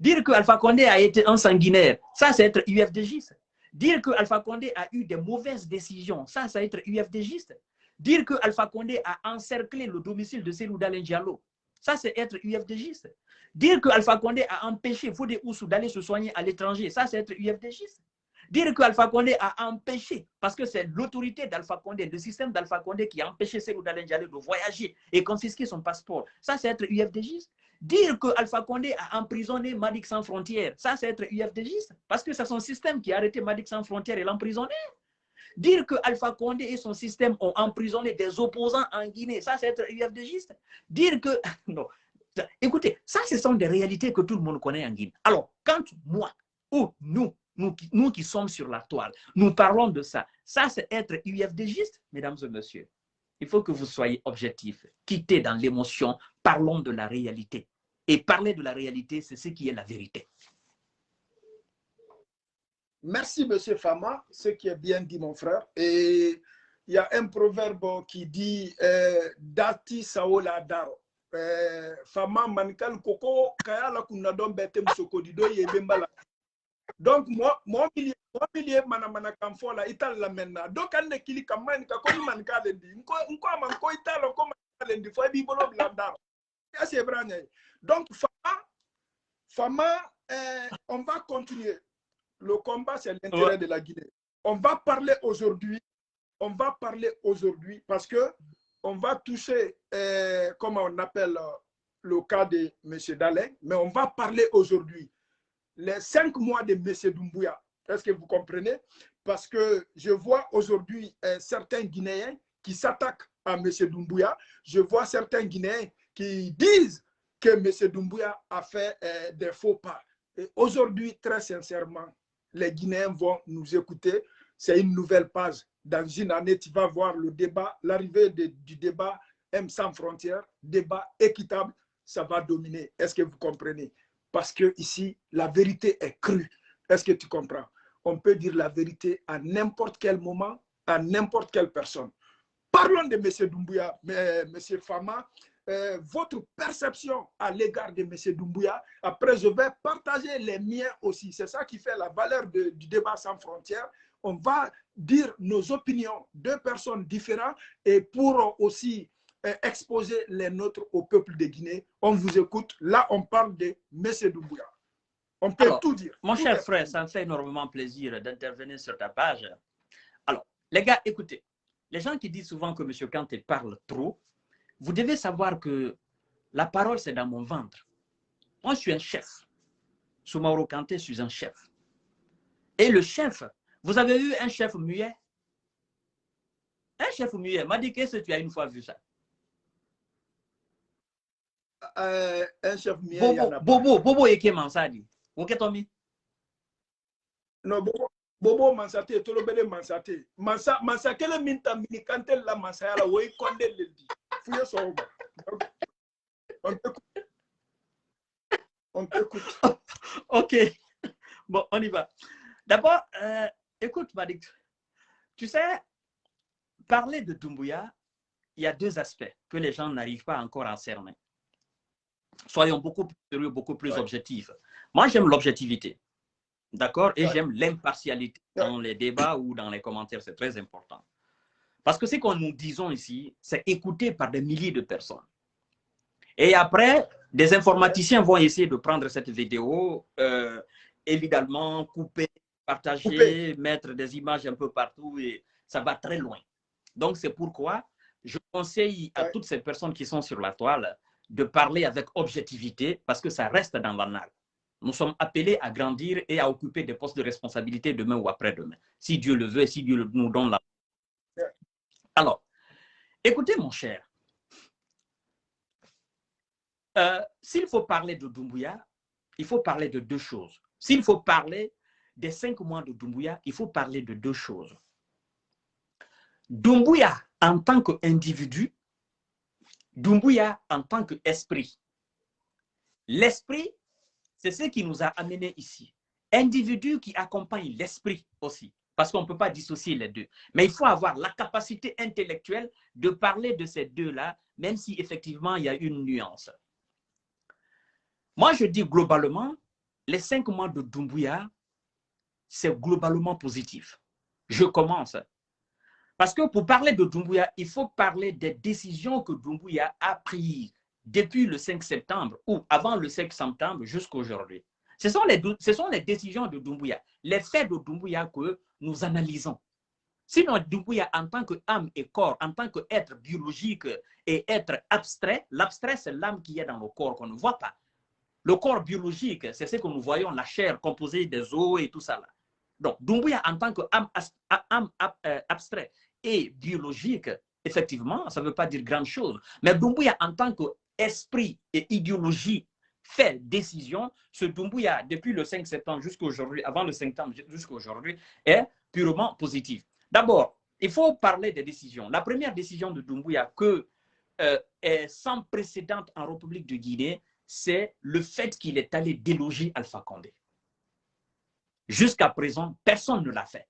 Dire que Alpha Condé a été un sanguinaire, ça c'est être UFDGiste. Dire que Alpha Condé a eu des mauvaises décisions, ça c'est être UFDGiste. Dire que Alpha Condé a encerclé le domicile de Selou Dalen Diallo, ça c'est être UFDGiste. Dire que Alpha Condé a empêché Fodé Oussou d'aller se soigner à l'étranger, ça c'est être UFDGiste. Dire que Alpha Condé a empêché, parce que c'est l'autorité d'Alpha Condé, le système d'Alpha Condé qui a empêché Selou Dalen Diallo de voyager et confisquer son passeport, ça c'est être UFDGiste. Dire que Alpha Condé a emprisonné Madic Sans Frontières, ça c'est être UFDGiste, parce que c'est son système qui a arrêté Madic Sans Frontières et l'a emprisonné. Dire que Alpha Condé et son système ont emprisonné des opposants en Guinée, ça c'est être UFDGiste. Dire que... Non. Écoutez, ça ce sont des réalités que tout le monde connaît en Guinée. Alors, quand moi ou nous qui sommes sur la toile, nous parlons de ça, ça c'est être UFDGiste, mesdames et messieurs. Il faut que vous soyez objectifs, quittez dans l'émotion, parlons de la réalité. Et parler de la réalité, c'est ce qui est la vérité. Merci, M. Fama, ce qui est bien dit, mon frère. Et il y a un proverbe qui dit Dati Saola Daro. Fama Manikal Koko Kayala Kunadon Betem Sokodido Yebembala. Donc, moi, milieu manamana kamfo la ital la menna. Donc, ande kili kamani ka komi manka lendi. Nko manko italo ko manka lendi. Faut bi bolo blanda. C'est vrai. Donc, Fama, on va continuer. Le combat, c'est l'intérêt de la Guinée. On va parler aujourd'hui. On va parler aujourd'hui parce que on va toucher, comment on appelle le cas de M. Dalin, mais on va parler aujourd'hui les 5 mois de M. Doumbouya. Est-ce que vous comprenez? Parce que je vois aujourd'hui certains Guinéens qui s'attaquent à M. Doumbouya. Je vois certains Guinéens qui disent que M. Doumbouya a fait des faux pas. Et aujourd'hui, très sincèrement, les Guinéens vont nous écouter. C'est une nouvelle page. Dans une année, tu vas voir le débat, l'arrivée du débat M sans frontières, débat équitable, ça va dominer. Est-ce que vous comprenez? Parce que ici, la vérité est crue. Est-ce que tu comprends? On peut dire la vérité à n'importe quel moment, à n'importe quelle personne. Parlons de M. Doumbouya, M. Fama. Votre perception à l'égard de M. Doumbouya. Après, je vais partager les miens aussi. C'est ça qui fait la valeur du débat sans frontières. On va dire nos opinions, 2 personnes différentes, et pour aussi exposer les nôtres au peuple de Guinée. On vous écoute. Là, on parle de M. Doumbouya. On peut tout dire. Mon cher frère, ça me fait énormément plaisir d'intervenir sur ta page. Alors, les gars, écoutez. Les gens qui disent souvent que M. Kanté parle trop, vous devez savoir que la parole, c'est dans mon ventre. Moi, je suis un chef. Soumaoro Kanté, je suis un chef. Et le chef, vous avez eu un chef muet? Un chef muet m'a dit, qu'est-ce que tu as une fois vu ça? Un chef muet, Bobo Eke Mansadi. Ok, Tommy? Non, Bobo Mansate, Tolobele Mansate. Mansa, quel est minta mini kantel la Mansa la woi konde le di. Fouille son. On t'écoute. Ok. Bon, on y va. D'abord, écoute, Madic. Tu sais, parler de Doumbouya, il y a 2 aspects que les gens n'arrivent pas encore à cerner. Soyons beaucoup plus sérieux, beaucoup plus objectifs. Moi, j'aime l'objectivité. D'accord? Et j'aime l'impartialité dans les débats ou dans les commentaires. C'est très important. Parce que ce que nous disons ici, c'est écouté par des milliers de personnes. Et après, des informaticiens vont essayer de prendre cette vidéo, évidemment, couper, partager, mettre des images un peu partout et ça va très loin. Donc, c'est pourquoi je conseille à toutes ces personnes qui sont sur la toile de parler avec objectivité parce que ça reste dans l'annale. Nous sommes appelés à grandir et à occuper des postes de responsabilité demain ou après-demain, si Dieu le veut et si Dieu nous donne la... Alors, écoutez mon cher, s'il faut parler de Doumbouya, il faut parler de 2 choses. S'il faut parler des 5 mois de Doumbouya, il faut parler de 2 choses. Doumbouya en tant qu'individu, Doumbouya en tant qu'esprit. L'esprit, c'est ce qui nous a amenés ici. Individu qui accompagne l'esprit aussi, parce qu'on ne peut pas dissocier les 2. Mais il faut avoir la capacité intellectuelle de parler de ces 2-là, même si effectivement il y a une nuance. Moi, je dis globalement, les 5 mois de Doumbouya, c'est globalement positif. Je commence. Parce que pour parler de Doumbouya, il faut parler des décisions que Doumbouya a prises depuis le 5 septembre ou avant le 5 septembre jusqu'à aujourd'hui. Ce sont les décisions de Doumbouya, les faits de Doumbouya que nous analysons. Sinon, Doumbouya, en tant qu'âme et corps, en tant qu'être biologique et être abstrait, l'abstrait, c'est l'âme qui est dans le corps qu'on ne voit pas. Le corps biologique, c'est ce que nous voyons, la chair composée des os et tout ça. Là. Donc, Doumbouya, en tant qu'âme abstrait et biologique, effectivement, ça ne veut pas dire grand chose. Mais Doumbouya, en tant qu'esprit et idéologie, fait décision, ce Doumbouya, depuis le 5 septembre jusqu'à aujourd'hui, avant le 5 septembre jusqu'à aujourd'hui, est purement positif. D'abord, il faut parler des décisions. La première décision de Doumbouya est sans précédent en République de Guinée, c'est le fait qu'il est allé déloger Alpha Condé. Jusqu'à présent, personne ne l'a fait.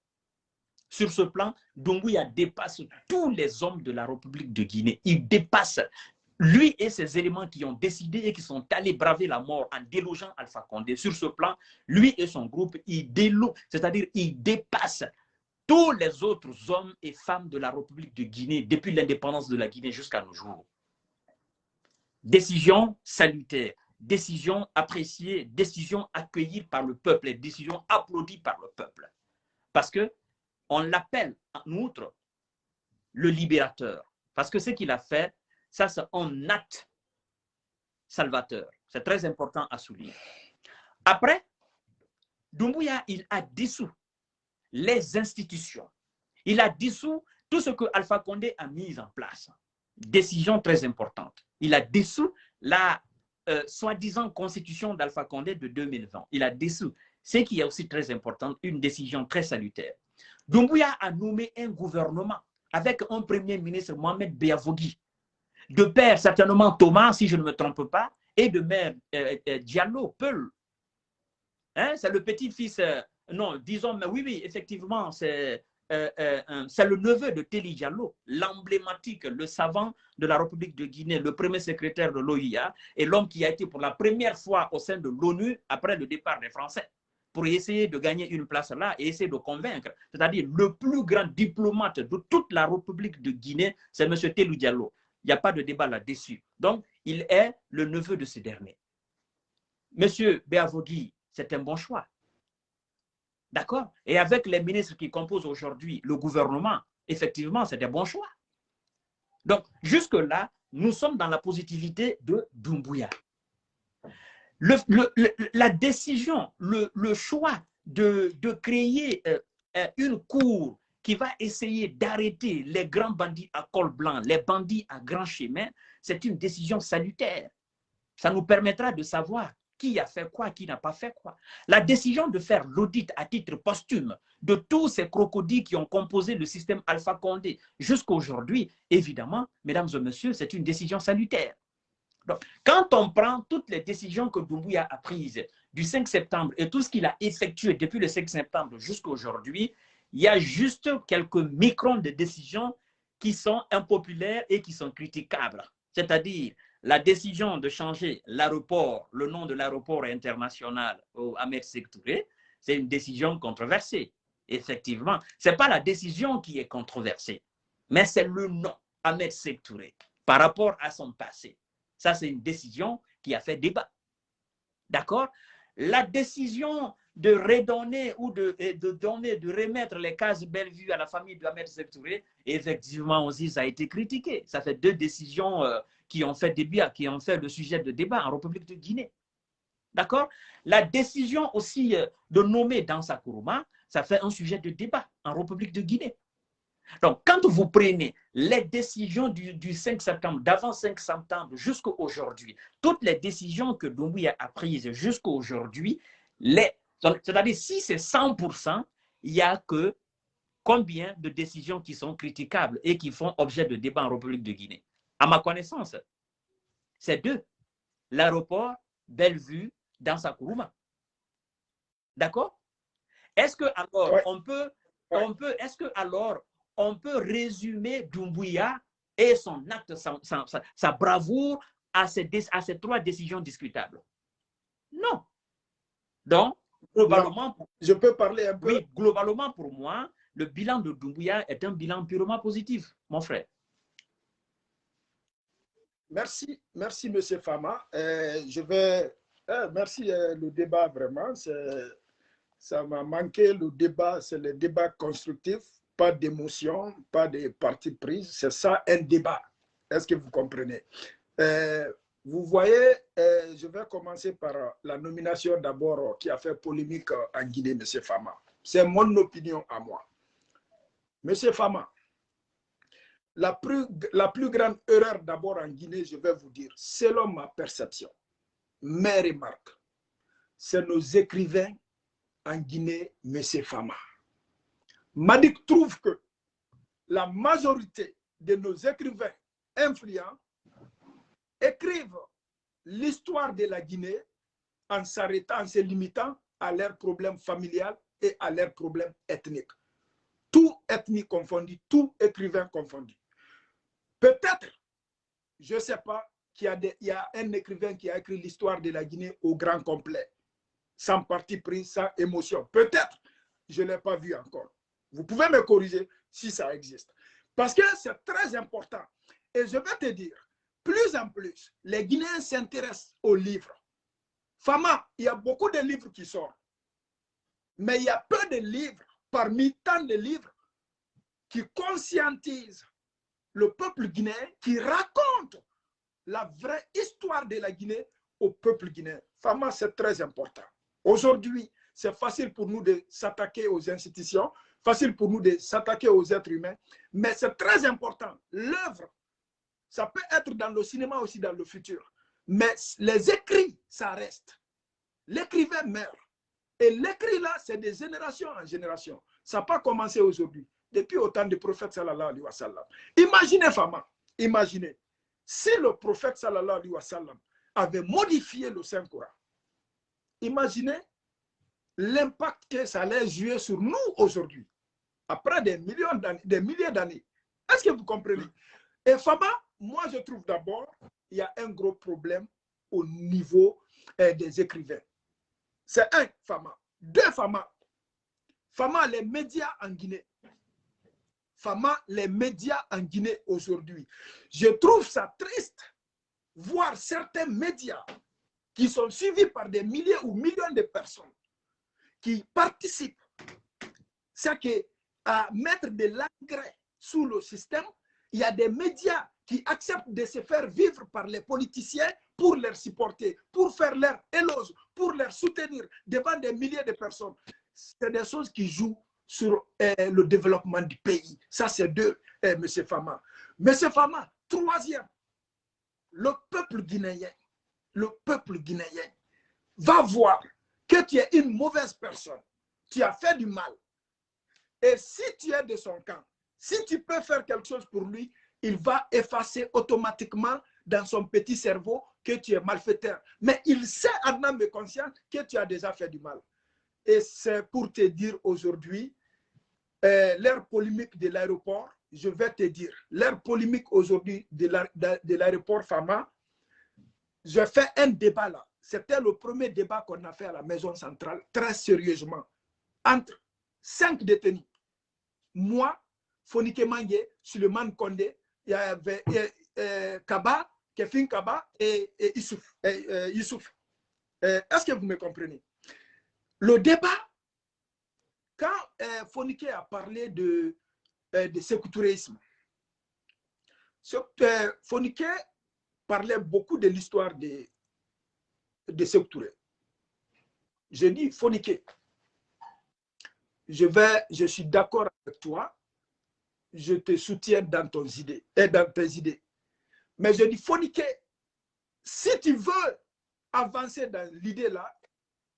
Sur ce plan, Doumbouya dépasse tous les hommes de la République de Guinée. Il dépasse lui et ses éléments qui ont décidé et qui sont allés braver la mort en délogeant Alpha Condé. Sur ce plan, lui et son groupe, ils délogent, c'est-à-dire ils dépassent tous les autres hommes et femmes de la République de Guinée depuis l'indépendance de la Guinée jusqu'à nos jours. Décision salutaire, décision appréciée, décision accueillie par le peuple et décision applaudie par le peuple. Parce qu'on l'appelle en outre le libérateur. Parce que ce qu'il a fait, ça c'est un acte salvateur. C'est très important à souligner. Après, Doumbouya, il a dissous les institutions. Il a dissous tout ce que Alpha Condé a mis en place. Décision très importante. Il a dissous la soi-disant constitution d'Alpha Condé de 2020. Il a dissous. Ce qui est aussi très important, une décision très salutaire. Doumbouya a nommé un gouvernement avec un premier ministre, Mohamed Beavogui, de père certainement Thomas, si je ne me trompe pas, et de mère Diallo, Peul. Hein, c'est le petit-fils, non, disons, mais oui, effectivement, c'est le neveu de Teli Diallo, l'emblématique, le savant de la République de Guinée, le premier secrétaire de l'OIA, et l'homme qui a été pour la première fois au sein de l'ONU après le départ des Français, pour essayer de gagner une place là et essayer de convaincre. C'est-à-dire le plus grand diplomate de toute la République de Guinée, c'est M. Teli Diallo. Il n'y a pas de débat là-dessus. Donc, il est le neveu de ce dernier. M. Beavogui, c'est un bon choix. D'accord? Et avec les ministres qui composent aujourd'hui le gouvernement, effectivement, c'est un bon choix. Donc, jusque-là, nous sommes dans la positivité de Doumbouya. La décision, le choix de créer une cour qui va essayer d'arrêter les grands bandits à col blanc, les bandits à grand chemin, c'est une décision salutaire. Ça nous permettra de savoir qui a fait quoi, qui n'a pas fait quoi. La décision de faire l'audit à titre posthume de tous ces crocodiles qui ont composé le système Alpha Condé jusqu'à aujourd'hui, évidemment, mesdames et messieurs, c'est une décision salutaire. Donc, quand on prend toutes les décisions que Doumbouya a prises du 5 septembre et tout ce qu'il a effectué depuis le 5 septembre jusqu'à aujourd'hui, il y a juste quelques microns de décisions qui sont impopulaires et qui sont critiquables. C'est-à-dire la décision de changer l'aéroport, le nom de l'aéroport international au Ahmed Sékou Touré, c'est une décision controversée. Effectivement, ce n'est pas la décision qui est controversée, mais c'est le nom Ahmed Sékou Touré par rapport à son passé. Ça, c'est une décision qui a fait débat. D'accord? La décision de redonner ou de remettre les cases Bellevue à la famille de Ahmed Sékou Touré, effectivement aussi, ça a été critiqué. Ça fait deux décisions qui ont fait débat, qui ont fait le sujet de débat en République de Guinée. D'accord? La décision aussi de nommer Dansa Kourouma, ça fait un sujet de débat en République de Guinée. Donc, quand vous prenez les décisions du 5 septembre, d'avant 5 septembre jusqu'à aujourd'hui, toutes les décisions que Doumbouya a prises jusqu'à aujourd'hui, c'est-à-dire si c'est 100%, il n'y a que combien de décisions qui sont critiquables et qui font objet de débat en République de Guinée? À ma connaissance, c'est deux. L'aéroport Bellevue dans sa Kourouma. D'accord? Est-ce que alors on peut résumer Doumbouya et son acte, sa bravoure à ces trois décisions discutables? Non. Donc, globalement, je peux parler un peu? Oui, globalement pour moi, le bilan de Doumbouya est un bilan purement positif, mon frère. Merci, M. Fama. Merci le débat, vraiment. Ça m'a manqué, le débat, c'est le débat constructif, pas d'émotion, pas de parti pris. C'est ça un débat. Est-ce que vous comprenez? Vous voyez, je vais commencer par la nomination d'abord qui a fait polémique en Guinée, M. Fama. C'est mon opinion à moi. M. Fama, la plus grande erreur d'abord en Guinée, je vais vous dire, selon ma perception, mes remarques, c'est nos écrivains en Guinée, M. Fama. Madik trouve que la majorité de nos écrivains influents écrivent l'histoire de la Guinée en s'arrêtant, en se limitant à leurs problèmes familiaux et à leurs problèmes ethniques. Tout ethnie confondu, tout écrivain confondu. Peut-être, je ne sais pas, qu'il y a un écrivain qui a écrit l'histoire de la Guinée au grand complet, sans parti pris, sans émotion. Peut-être, je ne l'ai pas vu encore. Vous pouvez me corriger si ça existe. Parce que c'est très important. Et je vais te dire, plus en plus, les Guinéens s'intéressent aux livres. Fama, il y a beaucoup de livres qui sortent. Mais il y a peu de livres, parmi tant de livres, qui conscientisent le peuple guinéen, qui racontent la vraie histoire de la Guinée au peuple guinéen. Fama, c'est très important. Aujourd'hui, c'est facile pour nous de s'attaquer aux institutions, facile pour nous de s'attaquer aux êtres humains, mais c'est très important. L'œuvre, ça peut être dans le cinéma aussi dans le futur, mais les écrits, ça reste. L'écrivain meurt. Et l'écrit là, c'est de génération en génération. Ça n'a pas commencé aujourd'hui, depuis au temps du prophète sallallahu alayhi wa sallam. Imaginez, Fama, imaginez, si le prophète sallallahu alayhi wa sallam avait modifié le Saint-Coran, imaginez l'impact que ça allait jouer sur nous aujourd'hui, après des milliers d'années. Est-ce que vous comprenez? Et Fama, moi je trouve d'abord, il y a un gros problème au niveau des écrivains. C'est un, Fama. Deux, Fama. Fama, les médias en Guinée. Fama, les médias en Guinée aujourd'hui. Je trouve ça triste, voir certains médias qui sont suivis par des milliers ou millions de personnes qui participent. C'est qu'à mettre de l'engrais sous le système, il y a des médias qui acceptent de se faire vivre par les politiciens pour les supporter, pour faire leur éloge, pour les soutenir devant des milliers de personnes. C'est des choses qui jouent sur le développement du pays. Ça, c'est deux, M. Fama. M. Fama, troisième, le peuple guinéen va voir que tu es une mauvaise personne, tu as fait du mal. Et si tu es de son camp, si tu peux faire quelque chose pour lui, il va effacer automatiquement dans son petit cerveau que tu es malfaiteur. Mais il sait en âme et conscience que tu as déjà fait du mal. Et c'est pour te dire aujourd'hui, l'ère polémique de l'aéroport, je vais te dire, l'ère polémique aujourd'hui de l'aéroport Fama, je fais un débat là. C'était le premier débat qu'on a fait à la maison centrale, très sérieusement, entre 5 détenus. Moi, Fonike Mange, Suleiman Kondé, il y avait Kaba, Kefin Kaba et Youssouf. Est-ce que vous me comprenez? Le débat, quand Fonike a parlé de sécouturisme, Fonike parlait beaucoup de l'histoire de Sékou. Je dis, Fonike, je suis d'accord avec toi, je te soutiens dans tes idées. Mais je dis, Fonike, si tu veux avancer dans l'idée là,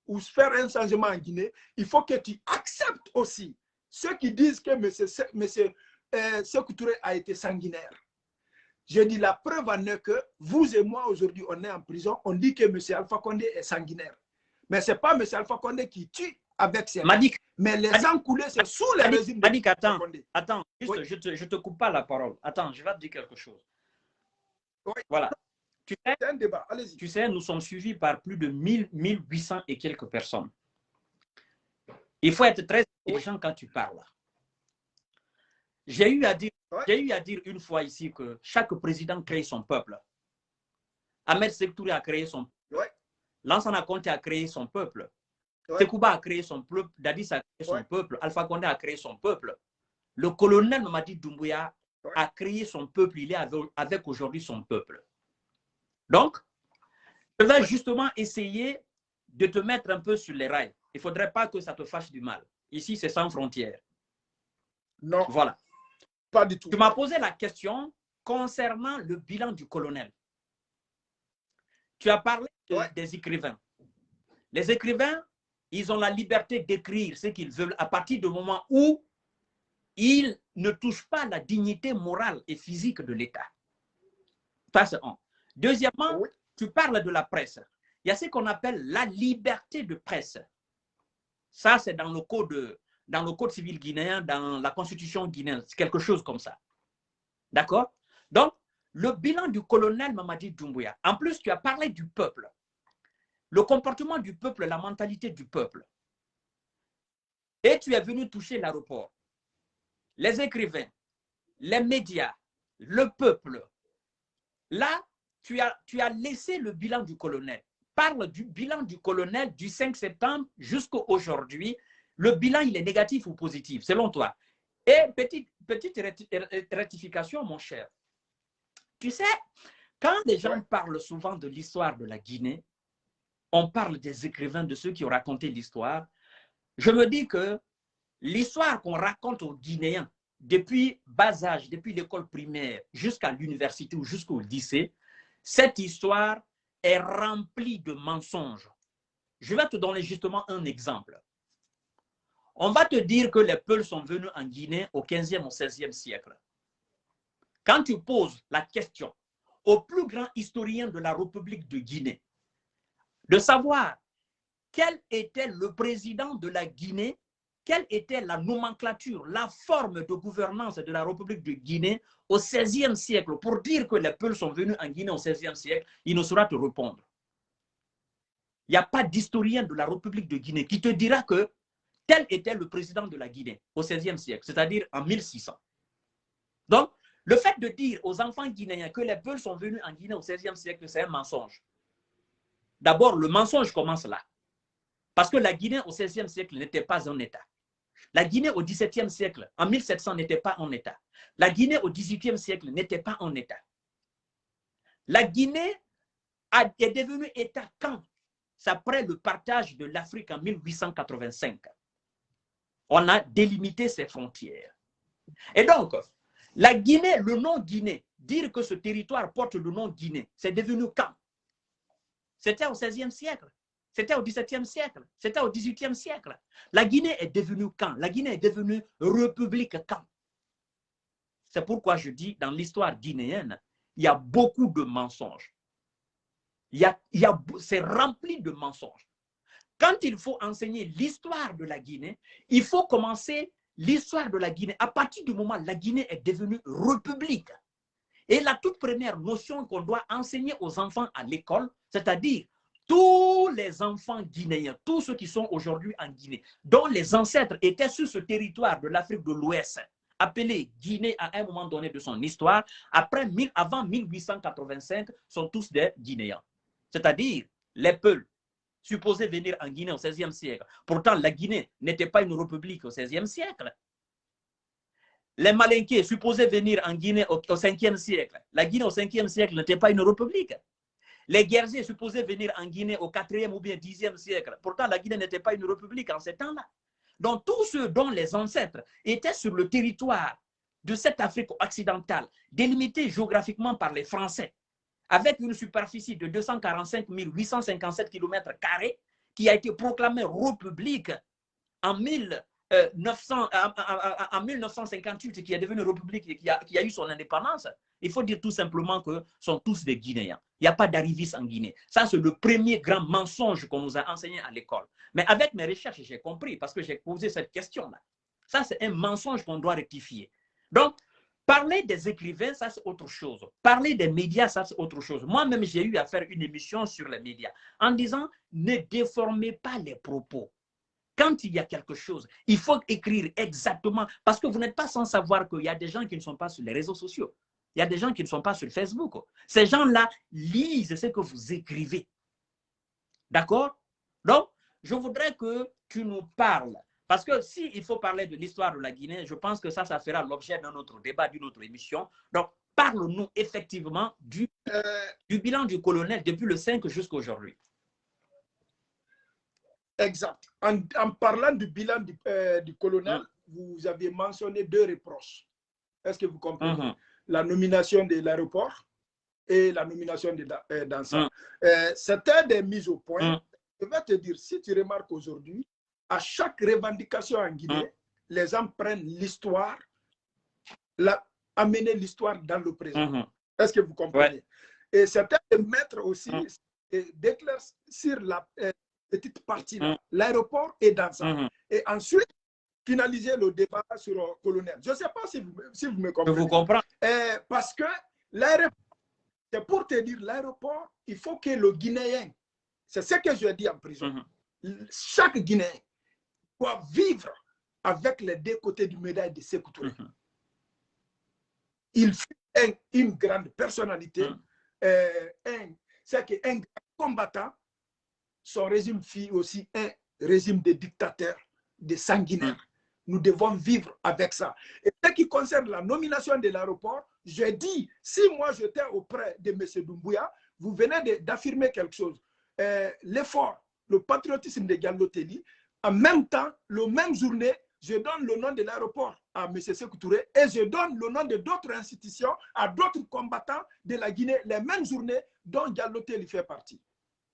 ou faire un changement en Guinée, il faut que tu acceptes aussi ceux qui disent que M. Sékou Touré a été sanguinaire. Je dis, la preuve en est que vous et moi, aujourd'hui, on est en prison, on dit que M. Alpha Condé est sanguinaire. Mais ce n'est pas M. Alpha Condé qui tue avec ses mains. Mais les sangs coulés, c'est sous le régime de Madik, attends, Condé. attends, juste, Oui. je te coupe pas la parole. Attends, je vais te dire quelque chose. Oui. Voilà. C'est un débat, allez-y. Tu sais, nous sommes suivis par plus de 1800 et quelques personnes. Il faut être très intelligent quand tu parles. J'ai eu à dire une fois ici que chaque président crée son peuple. Ahmed Sékou Touré a créé son peuple. Lansana Conté a créé son peuple. Sekouba a créé son peuple. Dadis a créé son peuple. Alpha Condé a créé son peuple. le colonel Mamadi Doumbouya a créé son peuple, il est avec aujourd'hui son peuple. Donc, je vais justement essayer de te mettre un peu sur les rails. Il ne faudrait pas que ça te fasse du mal. Ici, c'est sans frontières. Non, voilà. Pas du tout. Tu m'as posé la question concernant le bilan du colonel. Tu as parlé des écrivains. Les écrivains, ils ont la liberté d'écrire ce qu'ils veulent à partir du moment où ils ne touchent pas la dignité morale et physique de l'État. Ça, c'est un. Deuxièmement, tu parles de la presse. Il y a ce qu'on appelle la liberté de presse. Ça, c'est dans le code civil guinéen, dans la constitution guinéenne. C'est quelque chose comme ça. D'accord? Donc, le bilan du colonel Mamadi Doumbouya. En plus, tu as parlé du peuple. Le comportement du peuple, la mentalité du peuple. Et tu es venu toucher l'aéroport. Les écrivains, les médias, le peuple. Là, tu as laissé le bilan du colonel. Parle du bilan du colonel du 5 septembre jusqu'à aujourd'hui. Le bilan, il est négatif ou positif, selon toi? Et petite rectification, mon cher. Tu sais, quand les gens parlent souvent de l'histoire de la Guinée, on parle des écrivains, de ceux qui ont raconté l'histoire. Je me dis que l'histoire qu'on raconte aux Guinéens, depuis bas âge, depuis l'école primaire jusqu'à l'université ou jusqu'au lycée, cette histoire est remplie de mensonges. Je vais te donner justement un exemple. On va te dire que les Peuls sont venus en Guinée au 15e, au 16e siècle. Quand tu poses la question au plus grand historien de la République de Guinée, de savoir quel était le président de la Guinée, quelle était la nomenclature, la forme de gouvernance de la République de Guinée au 16e siècle, pour dire que les Peuls sont venus en Guinée au 16e siècle, il ne saura te répondre. Il n'y a pas d'historien de la République de Guinée qui te dira que tel était le président de la Guinée au 16e siècle, c'est-à-dire en 1600. Donc, le fait de dire aux enfants guinéens que les Peuls sont venus en Guinée au 16e siècle, c'est un mensonge. D'abord, le mensonge commence là. Parce que la Guinée au 16e siècle n'était pas un État. La Guinée au 17e siècle, en 1700, n'était pas un État. La Guinée au 18e siècle n'était pas un État. La Guinée est devenue État quand? C'est après le partage de l'Afrique en 1885. On a délimité ses frontières. Et donc, la Guinée, le nom Guinée, dire que ce territoire porte le nom Guinée, c'est devenu quand? C'était au 16e siècle. C'était au 17e siècle. C'était au 18e siècle. La Guinée est devenue quand? La Guinée est devenue république quand? C'est pourquoi je dis, dans l'histoire guinéenne, il y a beaucoup de mensonges. C'est rempli de mensonges. Quand il faut enseigner l'histoire de la Guinée, il faut commencer l'histoire de la Guinée à partir du moment où la Guinée est devenue république. Et la toute première notion qu'on doit enseigner aux enfants à l'école, c'est-à-dire tous les enfants guinéens, tous ceux qui sont aujourd'hui en Guinée, dont les ancêtres étaient sur ce territoire de l'Afrique de l'Ouest, appelé Guinée à un moment donné de son histoire, avant 1885, sont tous des Guinéens. C'est-à-dire les Peuls, supposés venir en Guinée au XVIe siècle. Pourtant, la Guinée n'était pas une république au XVIe siècle. Les Malinqués, supposés venir en Guinée au 5e siècle. La Guinée au 5e siècle n'était pas une république. Les Guerziers, supposés venir en Guinée au 4e ou bien 10e siècle. Pourtant, la Guinée n'était pas une république en ces temps-là. Donc, tous ceux dont les ancêtres étaient sur le territoire de cette Afrique occidentale, délimitée géographiquement par les Français, avec une superficie de 245 857 km², qui a été proclamée république en 1958, qui est devenue république et qui a eu son indépendance. Il faut dire tout simplement que sont tous des Guinéens. Il n'y a pas d'arrivistes en Guinée. Ça, c'est le premier grand mensonge qu'on nous a enseigné à l'école. Mais avec mes recherches, j'ai compris parce que j'ai posé cette question-là. Ça, c'est un mensonge qu'on doit rectifier. Donc, parler des écrivains, ça, c'est autre chose. Parler des médias, ça, c'est autre chose. Moi-même, j'ai eu à faire une émission sur les médias en disant, ne déformez pas les propos. Quand il y a quelque chose, il faut écrire exactement, parce que vous n'êtes pas sans savoir qu'il y a des gens qui ne sont pas sur les réseaux sociaux. Il y a des gens qui ne sont pas sur Facebook. Ces gens-là lisent ce que vous écrivez. D'accord? Donc, je voudrais que tu nous parles, Parce que s'il faut parler de l'histoire de la Guinée, je pense que ça fera l'objet d'un autre débat, d'une autre émission. Donc, parle-nous effectivement du bilan du colonel depuis le 5 jusqu'à aujourd'hui. Exact. En parlant du bilan du colonel, vous avez mentionné 2 reproches. Est-ce que vous comprenez? La nomination de l'aéroport et la nomination de Dansa. C'était des mises au point. Je vais te dire, si tu remarques aujourd'hui, à chaque revendication en Guinée, les gens prennent l'histoire, amener l'histoire dans le présent. Est-ce que vous comprenez? Et c'était de mettre aussi, d'éclaircir la petite partie là, l'aéroport et Dansa. Et ensuite, finaliser le débat sur le colonel. Je ne sais pas si vous me comprenez. Je vous comprends. Parce que l'aéroport, c'est pour te dire, l'aéroport, il faut que le Guinéen, c'est ce que je dis en prison, chaque Guinéen doit vivre avec les 2 côtés du médaille de Sékou Touré. Il fut une grande personnalité, c'est qu'un grand combattant, son régime fut aussi un régime de dictateurs, de sanguinaires. Nous devons vivre avec ça. Et ce qui concerne la nomination de l'aéroport, je dis, si moi j'étais auprès de M. Doumbouya, vous venez d'affirmer quelque chose. L'effort, le patriotisme de Diallo Telli, en même temps, le même journée, je donne le nom de l'aéroport à M. Sékou Touré et je donne le nom de d'autres institutions à d'autres combattants de la Guinée, les mêmes journées dont Diallo Telli fait partie.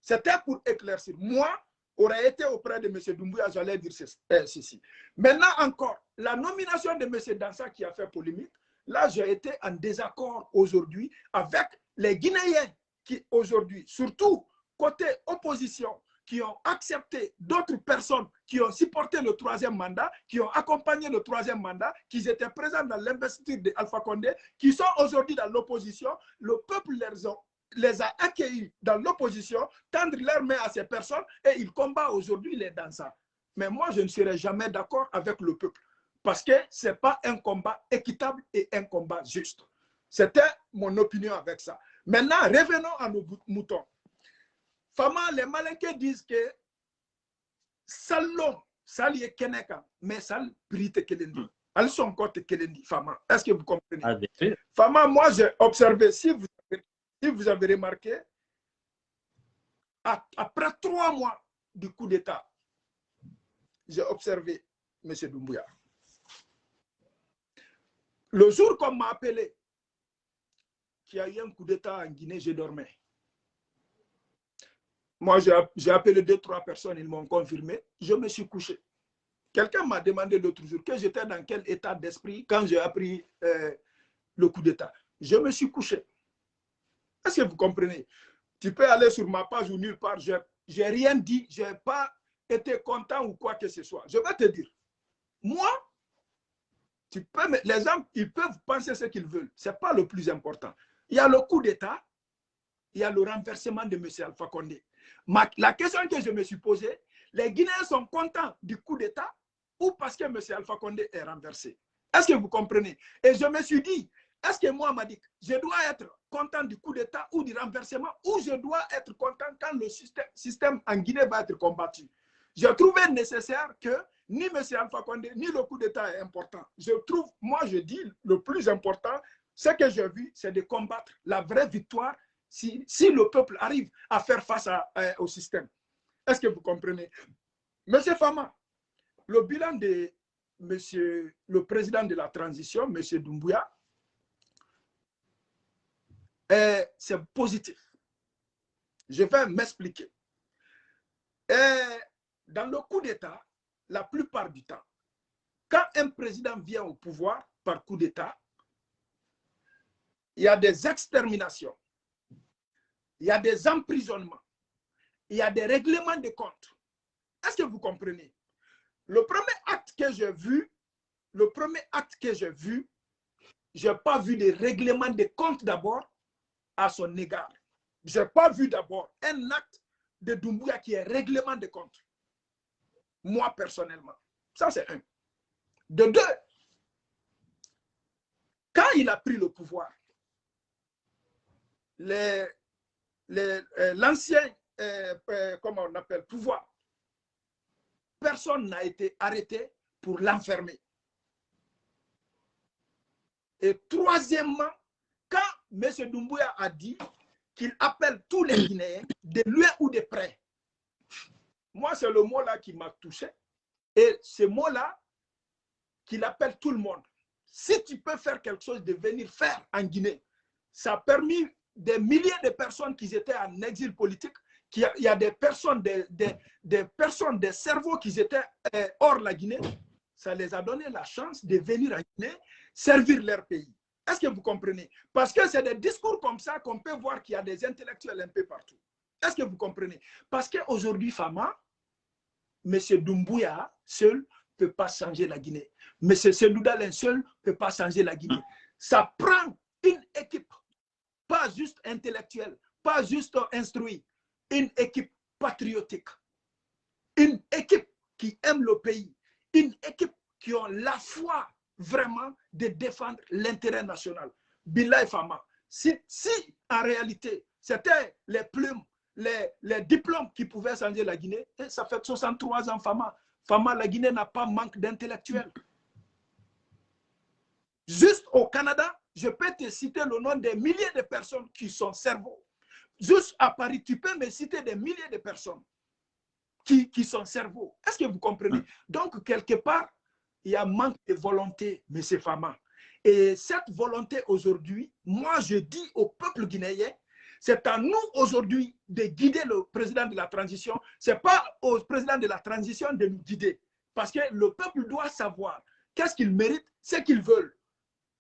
C'était pour éclaircir. Moi, aurait été auprès de M. Doumbouya, j'allais dire ceci. Maintenant encore, la nomination de M. Dansa qui a fait polémique, là, j'ai été en désaccord aujourd'hui avec les Guinéens qui aujourd'hui, surtout côté opposition, qui ont accepté d'autres personnes qui ont supporté le 3e mandat, qui ont accompagné le 3e mandat, qui étaient présents dans l'investiture d'Alpha Condé, qui sont aujourd'hui dans l'opposition. Le peuple les a accueillis dans l'opposition, tendre leurs mains à ces personnes et ils combattent aujourd'hui les danseurs. Mais moi, je ne serai jamais d'accord avec le peuple parce que ce n'est pas un combat équitable et un combat juste. C'était mon opinion avec ça. Maintenant, revenons à nos moutons. Fama, les Malinqués disent que Salon, Sali Keneka, mais Sal Brite Kelendi. Elles sont côté Kelendi, Fama. Est-ce que vous comprenez? Fama, moi, j'ai observé, si vous avez remarqué, après 3 mois du coup d'État, j'ai observé M. Doumbouya. Le jour qu'on m'a appelé, qu'il y a eu un coup d'État en Guinée, je dormais. Moi, j'ai appelé 2-3 personnes, ils m'ont confirmé. Je me suis couché. Quelqu'un m'a demandé l'autre jour que j'étais dans quel état d'esprit quand j'ai appris le coup d'État. Je me suis couché. Est-ce que vous comprenez? Tu peux aller sur ma page ou nulle part. Je n'ai rien dit. Je n'ai pas été content ou quoi que ce soit. Je vais te dire. Moi, les gens, ils peuvent penser ce qu'ils veulent. Ce n'est pas le plus important. Il y a le coup d'État. Il y a le renversement de M. Alpha Condé. La question que je me suis posée, les Guinéens sont contents du coup d'État ou parce que M. Alpha Condé est renversé? Est-ce que vous comprenez? Et je me suis dit, est-ce que moi, Madik, je dois être content du coup d'État ou du renversement ou je dois être content quand le système en Guinée va être combattu? J'ai trouvé nécessaire que ni M. Alpha Condé ni le coup d'État est important. Je trouve, moi je dis, le plus important, ce que j'ai vu, c'est de combattre la vraie victoire si le peuple arrive à faire face au système. Est-ce que vous comprenez? Monsieur Fama, le bilan de le président de la transition, M. Doumbouya, c'est positif. Je vais m'expliquer. Dans le coup d'État, la plupart du temps, quand un président vient au pouvoir par coup d'État, il y a des exterminations, il y a des emprisonnements, il y a des règlements de comptes. Est-ce que vous comprenez? Le premier acte que j'ai vu, je n'ai pas vu les règlements de comptes d'abord à son égard. Je n'ai pas vu d'abord un acte de Doumbouya qui est règlement de comptes. Moi, personnellement. Ça, c'est un. De 2, quand il a pris le pouvoir, l'ancien, comment on appelle, pouvoir, personne n'a été arrêté pour l'enfermer. Et troisièmement, quand M. Doumbouya a dit qu'il appelle tous les Guinéens de loin ou de près, moi, c'est le mot-là qui m'a touché. Et ce mot-là, qu'il appelle tout le monde. Si tu peux faire quelque chose de venir faire en Guinée, ça a permis des milliers de personnes qui étaient en exil politique, il y a des personnes, des cerveaux qui étaient hors la Guinée, ça les a donné la chance de venir en Guinée, servir leur pays. Est-ce que vous comprenez? Parce que c'est des discours comme ça qu'on peut voir qu'il y a des intellectuels un peu partout. Est-ce que vous comprenez? Parce qu'aujourd'hui, Fama, M. Doumbouya seul ne peut pas changer la Guinée. M. Cellou Dalein seul ne peut pas changer la Guinée. Ça prend une équipe, pas juste intellectuelle, pas juste instruite, une équipe patriotique, une équipe qui aime le pays, une équipe qui a la foi vraiment de défendre l'intérêt national. Billah et Fama, si en réalité c'était les plumes, les diplômes qui pouvaient changer la Guinée, et ça fait 63 ans Fama. Fama, la Guinée n'a pas manque d'intellectuels. Juste au Canada, je peux te citer le nom des milliers de personnes qui sont cerveaux. Juste à Paris, tu peux me citer des milliers de personnes qui sont cerveaux. Est-ce que vous comprenez? Donc, quelque part, il y a manque de volonté, M. Fama. Et cette volonté aujourd'hui, moi, je dis au peuple guinéen, c'est à nous aujourd'hui de guider le président de la transition. Ce n'est pas au président de la transition de nous guider. Parce que le peuple doit savoir qu'est-ce qu'il mérite, ce qu'il veut.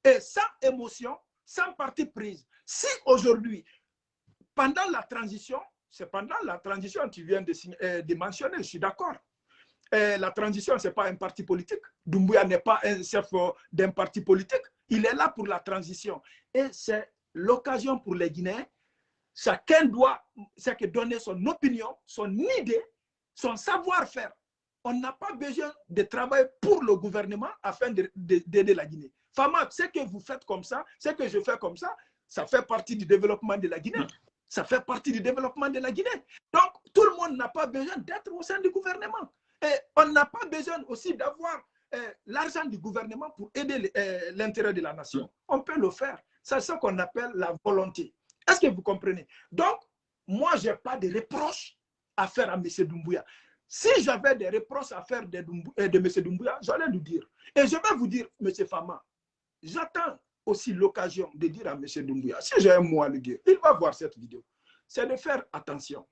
Et sans émotion, sans parti prise. Si aujourd'hui, pendant la transition, c'est pendant la transition, tu viens de mentionner, je suis d'accord. La transition, ce n'est pas un parti politique. Doumbouya n'est pas un chef d'un parti politique. Il est là pour la transition. Et c'est l'occasion pour les Guinéens. Chacun doit donner son opinion, son idée, son savoir-faire. On n'a pas besoin de travailler pour le gouvernement afin d'aider la Guinée. Fama, ce que vous faites comme ça, ce que je fais comme ça, ça fait partie du développement de la Guinée. Ça fait partie du développement de la Guinée. Donc, tout le monde n'a pas besoin d'être au sein du gouvernement. Et on n'a pas besoin aussi d'avoir l'argent du gouvernement pour aider l'intérêt de la nation. On peut le faire. C'est ce qu'on appelle la volonté. Est-ce que vous comprenez? Donc, moi, je n'ai pas de reproches à faire à M. Doumbouya. Si j'avais des reproches à faire de M. Doumbouya, j'allais lui dire. Et je vais vous dire, M. Fama, j'attends aussi l'occasion de dire à M. Doumbouya, si j'ai un mot à lui dire, il va voir cette vidéo, c'est de faire attention.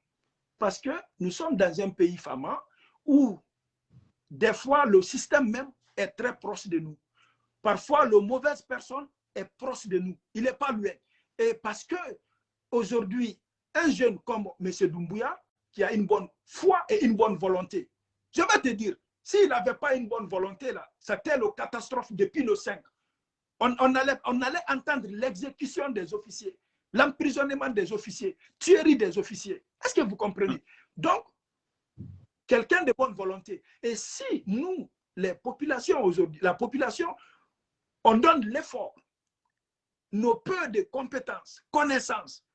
Parce que nous sommes dans un pays, Fama, où des fois le système même est très proche de nous. Parfois, la mauvaise personne est proche de nous. Il n'est pas loin. Et parce que aujourd'hui, un jeune comme M. Doumbouya, qui a une bonne foi et une bonne volonté, je vais te dire, s'il n'avait pas une bonne volonté, là, c'était la catastrophe depuis le 5. On allait entendre l'exécution des officiers, l'emprisonnement des officiers, tuerie des officiers. Est-ce que vous comprenez? Donc, quelqu'un de bonne volonté. Et si nous, les populations aujourd'hui, la population, on donne l'effort, nos peu de compétences, connaissances,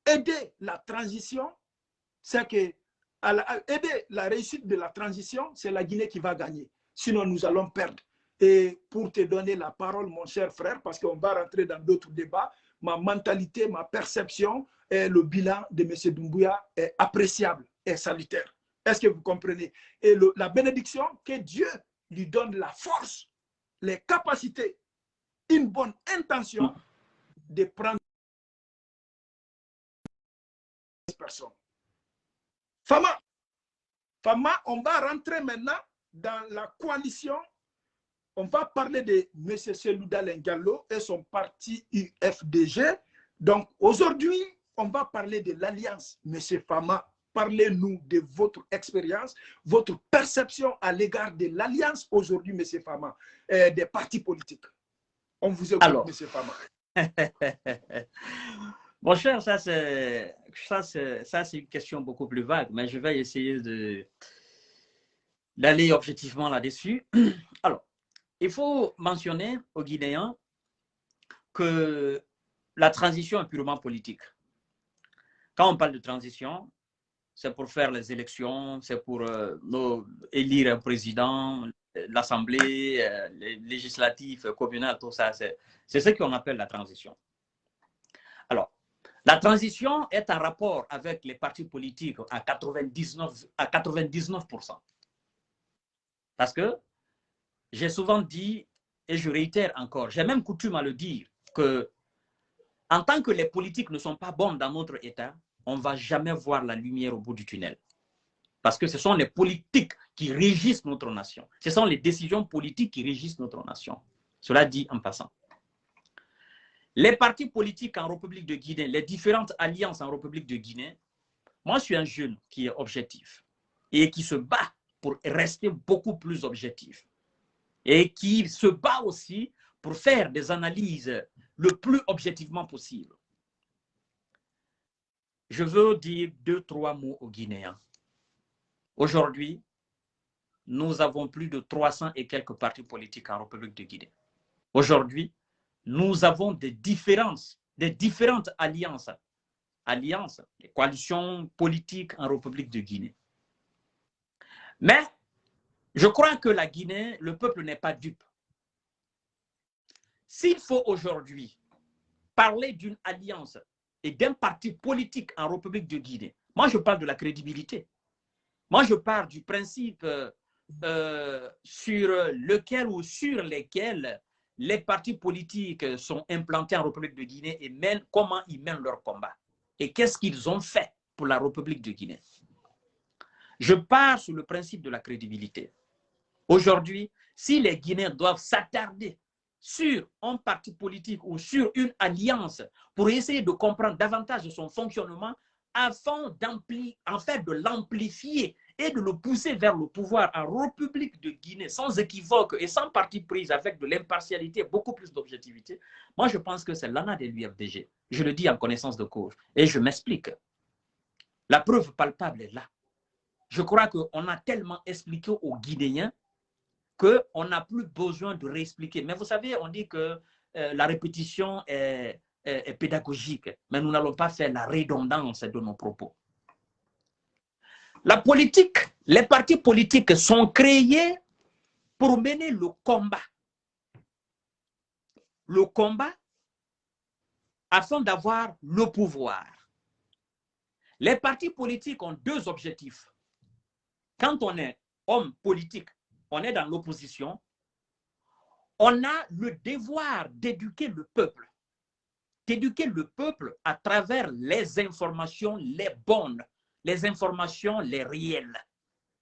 aider la transition, c'est que aider la réussite de la transition, c'est la Guinée qui va gagner. Sinon, nous allons perdre. Et pour te donner la parole, mon cher frère, parce qu'on va rentrer dans d'autres débats, ma mentalité, ma perception et le bilan de M. Doumbouya est appréciable et salutaire. Est-ce que vous comprenez? Et la bénédiction, que Dieu lui donne la force, les capacités, une bonne intention de prendre cette personne. Fama, on va rentrer maintenant dans la coalition. On va parler de M. Cellou Dalein Diallo et son parti UFDG. Donc, aujourd'hui, on va parler de l'alliance. M. Fama, parlez-nous de votre expérience, votre perception à l'égard de l'alliance aujourd'hui, M. Fama, des partis politiques. On vous écoute, Alors, M. Fama. Mon cher, ça c'est une question beaucoup plus vague, mais je vais essayer d'aller objectivement là-dessus. Alors, il faut mentionner aux Guinéens que la transition est purement politique. Quand on parle de transition, c'est pour faire les élections, c'est pour élire un président, l'Assemblée, les législatives, communales, tout ça. C'est ce qu'on appelle la transition. Alors, la transition est en rapport avec les partis politiques à 99%. Parce que j'ai souvent dit, et je réitère encore, j'ai même coutume à le dire, que en tant que les politiques ne sont pas bons dans notre État, on ne va jamais voir la lumière au bout du tunnel. Parce que ce sont les politiques qui régissent notre nation. Ce sont les décisions politiques qui régissent notre nation. Cela dit en passant. Les partis politiques en République de Guinée, les différentes alliances en République de Guinée, moi je suis un jeune qui est objectif et qui se bat pour rester beaucoup plus objectif. Et qui se bat aussi pour faire des analyses le plus objectivement possible. Je veux dire 2-3 mots aux Guinéens. Aujourd'hui, nous avons plus de 300 et quelques partis politiques en République de Guinée. Aujourd'hui, nous avons des différentes alliances, des coalitions politiques en République de Guinée. Mais je crois que la Guinée, le peuple n'est pas dupe. S'il faut aujourd'hui parler d'une alliance et d'un parti politique en République de Guinée, moi je parle de la crédibilité. Moi je parle du principe sur lequel ou sur lesquels les partis politiques sont implantés en République de Guinée et comment ils mènent leur combat. Et qu'est-ce qu'ils ont fait pour la République de Guinée. Je pars sur le principe de la crédibilité. Aujourd'hui, si les Guinéens doivent s'attarder sur un parti politique ou sur une alliance pour essayer de comprendre davantage de son fonctionnement afin de l'amplifier et de le pousser vers le pouvoir en République de Guinée sans équivoque et sans parti prise avec de l'impartialité, beaucoup plus d'objectivité, moi je pense que c'est l'ANAD et l'UFDG. Je le dis en connaissance de cause et je m'explique. La preuve palpable est là. Je crois qu'on a tellement expliqué aux Guinéens qu'on n'a plus besoin de réexpliquer. Mais vous savez, on dit que la répétition est pédagogique, mais nous n'allons pas faire la redondance de nos propos. La politique, les partis politiques sont créés pour mener le combat. Le combat afin d'avoir le pouvoir. Les partis politiques ont deux objectifs. Quand on est homme politique, on est dans l'opposition, on a le devoir d'éduquer le peuple. D'éduquer le peuple à travers les informations les bonnes, les informations les réelles.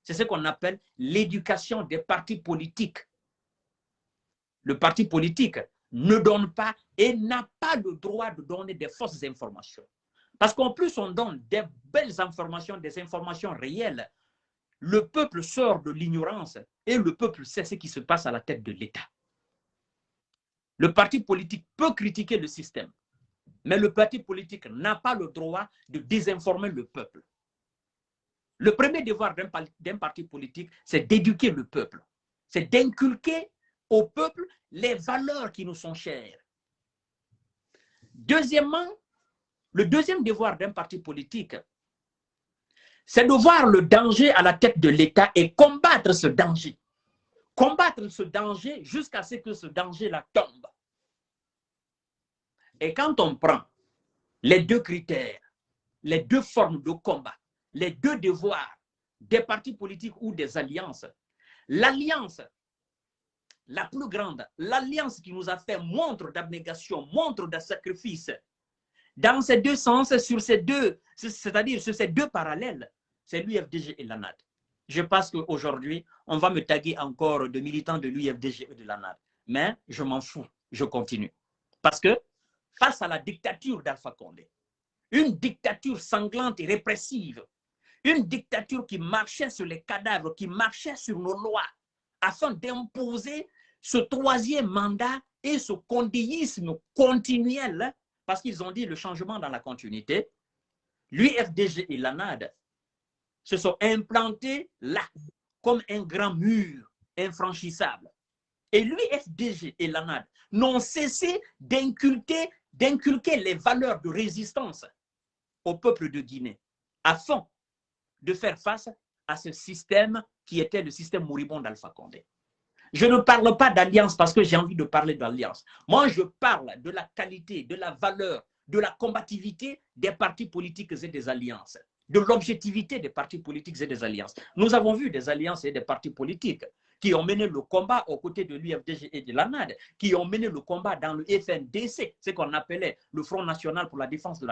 C'est ce qu'on appelle l'éducation des partis politiques. Le parti politique ne donne pas et n'a pas le droit de donner des fausses informations. Parce qu'en plus, on donne des belles informations, des informations réelles. Le peuple sort de l'ignorance et le peuple sait ce qui se passe à la tête de l'État. Le parti politique peut critiquer le système, mais le parti politique n'a pas le droit de désinformer le peuple. Le premier devoir d'un parti politique, c'est d'éduquer le peuple. C'est d'inculquer au peuple les valeurs qui nous sont chères. Deuxièmement, le deuxième devoir d'un parti politique, c'est de voir le danger à la tête de l'État et combattre ce danger. Combattre ce danger jusqu'à ce que ce danger-là tombe. Et quand on prend les deux critères, les deux formes de combat, les deux devoirs des partis politiques ou des alliances, l'alliance la plus grande, l'alliance qui nous a fait montre d'abnégation, montre de sacrifice, dans ces deux sens, c'est-à-dire sur ces deux parallèles, c'est l'UFDG et l'ANAD. Je pense qu'aujourd'hui, on va me taguer encore de militants de l'UFDG et de l'ANAD. Mais je m'en fous, je continue. Parce que face à la dictature d'Alpha Condé, une dictature sanglante et répressive, une dictature qui marchait sur les cadavres, qui marchait sur nos lois, afin d'imposer ce troisième mandat et ce condéisme continuel, parce qu'ils ont dit le changement dans la continuité, l'UFDG et l'ANAD se sont implantés là, comme un grand mur infranchissable. Et l'UFDG et l'ANAD n'ont cessé d'inculquer les valeurs de résistance au peuple de Guinée, afin de faire face à ce système qui était le système moribond d'Alpha Condé. Je ne parle pas d'alliance parce que j'ai envie de parler d'alliance. Moi, je parle de la qualité, de la valeur, de la combativité des partis politiques et des alliances, de l'objectivité des partis politiques et des alliances. Nous avons vu des alliances et des partis politiques qui ont mené le combat aux côtés de l'UFDG et de l'ANAD, qui ont mené le combat dans le FNDC, ce qu'on appelait le Front National pour la défense de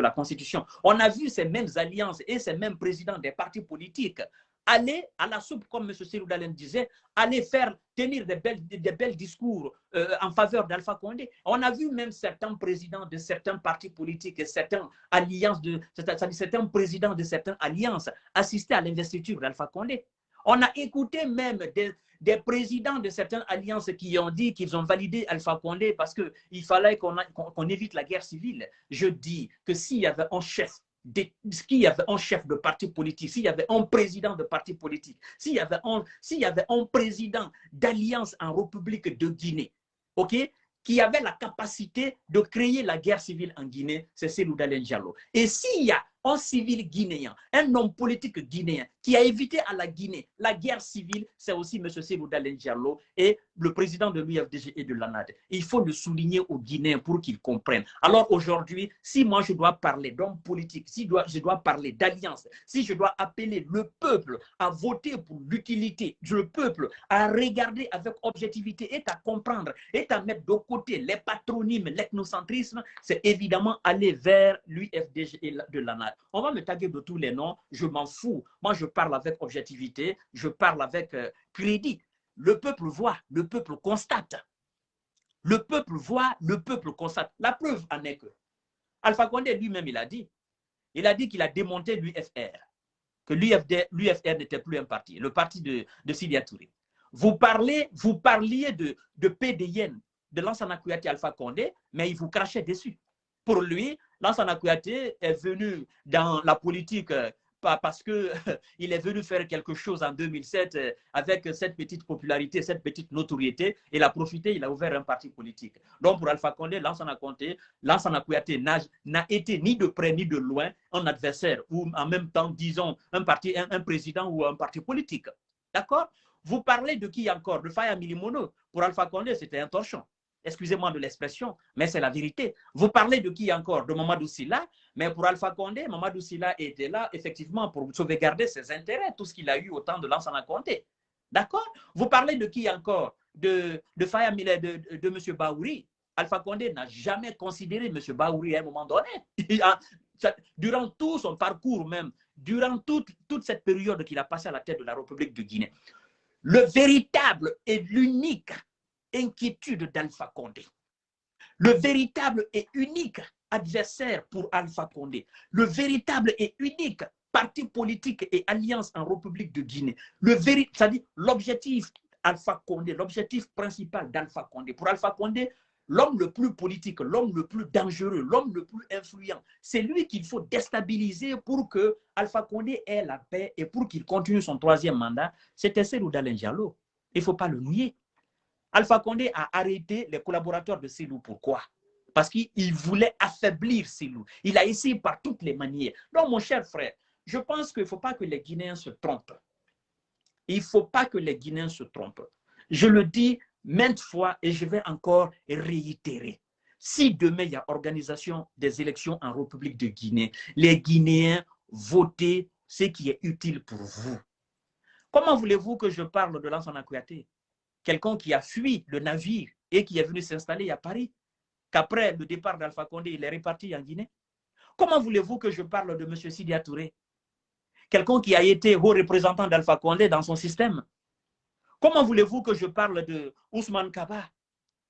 la Constitution. On a vu ces mêmes alliances et ces mêmes présidents des partis politiques aller à la soupe, comme M. Cellou Dalein disait, aller tenir des belles discours en faveur d'Alpha Condé. On a vu même certains présidents de certains partis politiques et certains présidents de certaines alliances assister à l'investiture d'Alpha Condé. On a écouté même des présidents de certaines alliances qui ont dit qu'ils ont validé Alpha Condé parce qu'il fallait qu'on évite la guerre civile. Je dis que s'il y avait un chef de parti politique, s'il y avait un président de parti politique, s'il y avait un président d'alliance en République de Guinée, ok, qui avait la capacité de créer la guerre civile en Guinée, c'est Cellou Dalein Diallo. Et s'il y a un civil guinéen, un homme politique guinéen qui a évité à la Guinée la guerre civile, c'est aussi M. Cellou Dalein Diallo et le président de l'UFDG et de l'ANAD. Il faut le souligner aux Guinéens pour qu'ils comprennent. Alors aujourd'hui, si moi je dois parler d'homme politique, si je dois parler d'alliance, si je dois appeler le peuple à voter pour l'utilité, le peuple à regarder avec objectivité et à comprendre et à mettre de côté les patronymes, l'ethnocentrisme, c'est évidemment aller vers l'UFDG et de l'ANAD. On va me taguer de tous les noms, je m'en fous. Moi, je parle avec objectivité, je parle avec crédit. Le peuple voit, le peuple constate. Le peuple voit, le peuple constate. La preuve en est que Alpha Condé lui-même, il a dit qu'il a démonté l'UFR, que l'UFR n'était plus un parti, le parti de Sidya Touré. Vous parliez de PDN, de Lansana Kouyaté Alpha Condé, mais il vous crachait dessus. Pour lui, Lansana Kouyaté est venu dans la politique parce qu'il est venu faire quelque chose en 2007 avec cette petite popularité, cette petite notoriété. Il a profité, il a ouvert un parti politique. Donc pour Alpha Condé, Lansana Kouyaté n'a été ni de près ni de loin un adversaire ou en même temps, disons, un président ou un parti politique. D'accord? Vous parlez de qui encore? De Faya Milimono. Pour Alpha Condé, c'était un torchon. Excusez-moi de l'expression, mais c'est la vérité. Vous parlez de qui encore? De Mamadou Sylla, mais pour Alpha Condé, Mamadou Sylla était là effectivement pour sauvegarder ses intérêts, tout ce qu'il a eu au temps de Lansana Conté. D'accord? Vous parlez de qui encore? De Faya Milé, de M. Baouri. Alpha Condé n'a jamais considéré M. Baouri à un moment donné. Durant tout son parcours même, durant toute cette période qu'il a passée à la tête de la République de Guinée, le véritable et l'unique inquiétude d'Alpha Condé, le véritable et unique adversaire pour Alpha Condé, le véritable et unique parti politique et alliance en République de Guinée, c'est-à-dire l'objectif Alpha Condé, l'objectif principal d'Alpha Condé. Pour Alpha Condé, l'homme le plus politique, l'homme le plus dangereux, l'homme le plus influent, c'est lui qu'il faut déstabiliser pour que Alpha Condé ait la paix et pour qu'il continue son troisième mandat. C'était Cellou Dalein Diallo. Il ne faut pas le nier. Alpha Condé a arrêté les collaborateurs de Cellou. Pourquoi? Parce qu'il voulait affaiblir Cellou. Il a essayé par toutes les manières. Donc, mon cher frère, je pense qu'il ne faut pas que les Guinéens se trompent. Il ne faut pas que les Guinéens se trompent. Je le dis maintes fois et je vais encore réitérer. Si demain il y a organisation des élections en République de Guinée, les Guinéens votez ce qui est utile pour vous. Comment voulez-vous que je parle de Lansana Kouyaté? Quelqu'un qui a fui le navire et qui est venu s'installer à Paris, qu'après le départ d'Alpha Condé, il est reparti en Guinée. Comment voulez-vous que je parle de M. Sidya Touré? Quelqu'un qui a été haut représentant d'Alpha Condé dans son système. Comment voulez-vous que je parle de Ousmane Kaba?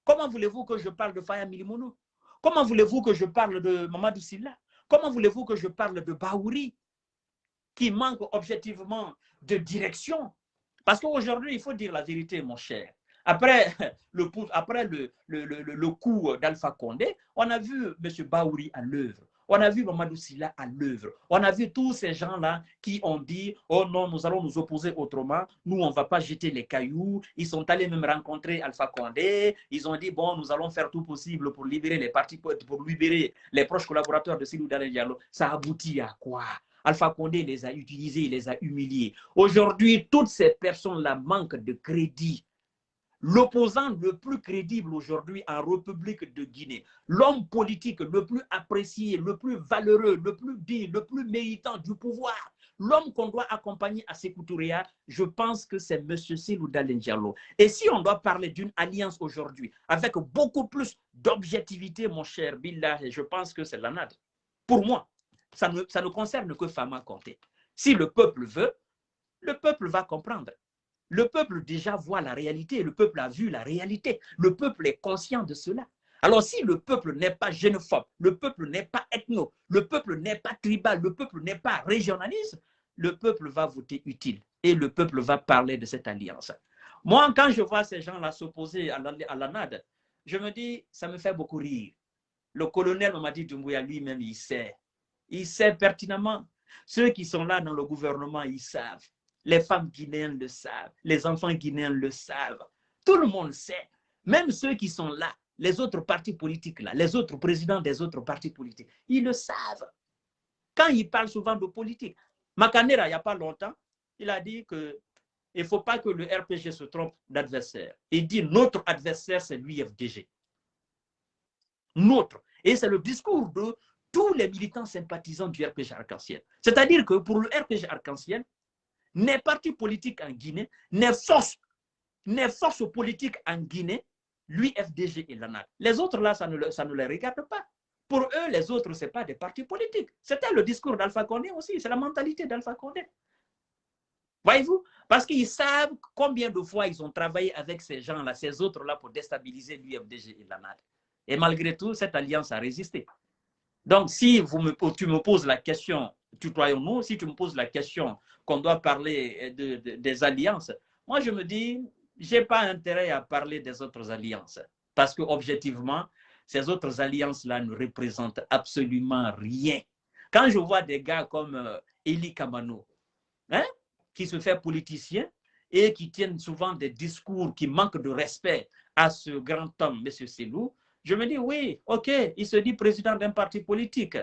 Comment voulez-vous que je parle de Faya Milimono? Comment voulez-vous que je parle de Mamadou Sylla? Comment voulez-vous que je parle de Baouri, qui manque objectivement de direction? Parce qu'aujourd'hui, il faut dire la vérité, mon cher. Après le coup d'Alpha Condé, on a vu M. Baouri à l'œuvre. On a vu Mamadou Sylla à l'œuvre. On a vu tous ces gens-là qui ont dit « Oh non, nous allons nous opposer autrement. Nous, on ne va pas jeter les cailloux. » Ils sont allés même rencontrer Alpha Condé. Ils ont dit « Bon, nous allons faire tout possible pour libérer les partis, pour libérer les proches collaborateurs de Cellou Dalein Diallo. » Ça aboutit à quoi? Alpha Condé les a utilisés, il les a humiliés. Aujourd'hui, toutes ces personnes-là manquent de crédit. L'opposant le plus crédible aujourd'hui en République de Guinée, l'homme politique le plus apprécié, le plus valeureux, le plus digne, le plus méritant du pouvoir, l'homme qu'on doit accompagner à Sékou Touréa, je pense que c'est M. Cellou Dalein Diallo. Et si on doit parler d'une alliance aujourd'hui, avec beaucoup plus d'objectivité, mon cher Billah, je pense que c'est l'ANAD. Pour moi, ça ne concerne que Fama Conté. Si le peuple veut, le peuple va comprendre. Le peuple déjà voit la réalité, le peuple a vu la réalité, le peuple est conscient de cela. Alors si le peuple n'est pas xénophobe, le peuple n'est pas ethno, le peuple n'est pas tribal, le peuple n'est pas régionaliste, le peuple va voter utile et le peuple va parler de cette alliance. Moi, quand je vois ces gens-là s'opposer à l'ANAD, je me dis, ça me fait beaucoup rire. Le colonel Mamadi Doumbouya lui-même, il sait pertinemment. Ceux qui sont là dans le gouvernement, ils savent. Les femmes guinéennes le savent. Les enfants guinéens le savent. Tout le monde sait. Même ceux qui sont là, les autres partis politiques, là, les autres présidents des autres partis politiques, ils le savent. Quand ils parlent souvent de politique, Makanera, il n'y a pas longtemps, il a dit qu'il ne faut pas que le RPG se trompe d'adversaire. Il dit notre adversaire, c'est l'UFDG. Notre. Et c'est le discours de tous les militants sympathisants du RPG Arc-en-Ciel. C'est-à-dire que pour le RPG Arc-en-Ciel, les partis politiques en Guinée, les forces politiques en Guinée, l'UFDG et l'ANAD. Les autres là, ça ne les regarde pas. Pour eux, les autres, ce n'est pas des partis politiques. C'était le discours d'Alpha Condé aussi, c'est la mentalité d'Alpha Condé. Voyez-vous? Parce qu'ils savent combien de fois ils ont travaillé avec ces gens-là, ces autres-là, pour déstabiliser l'UFDG et l'ANAD. Et malgré tout, cette alliance a résisté. Donc, si tu me poses la question, tutoyons-nous, si tu me poses la question qu'on doit parler des alliances, moi, je me dis, je n'ai pas intérêt à parler des autres alliances. Parce qu'objectivement, ces autres alliances-là ne représentent absolument rien. Quand je vois des gars comme Eli Kamano, hein, qui se fait politicien et qui tiennent souvent des discours qui manquent de respect à ce grand homme, M. Cellou, je me dis, oui, ok, il se dit président d'un parti politique,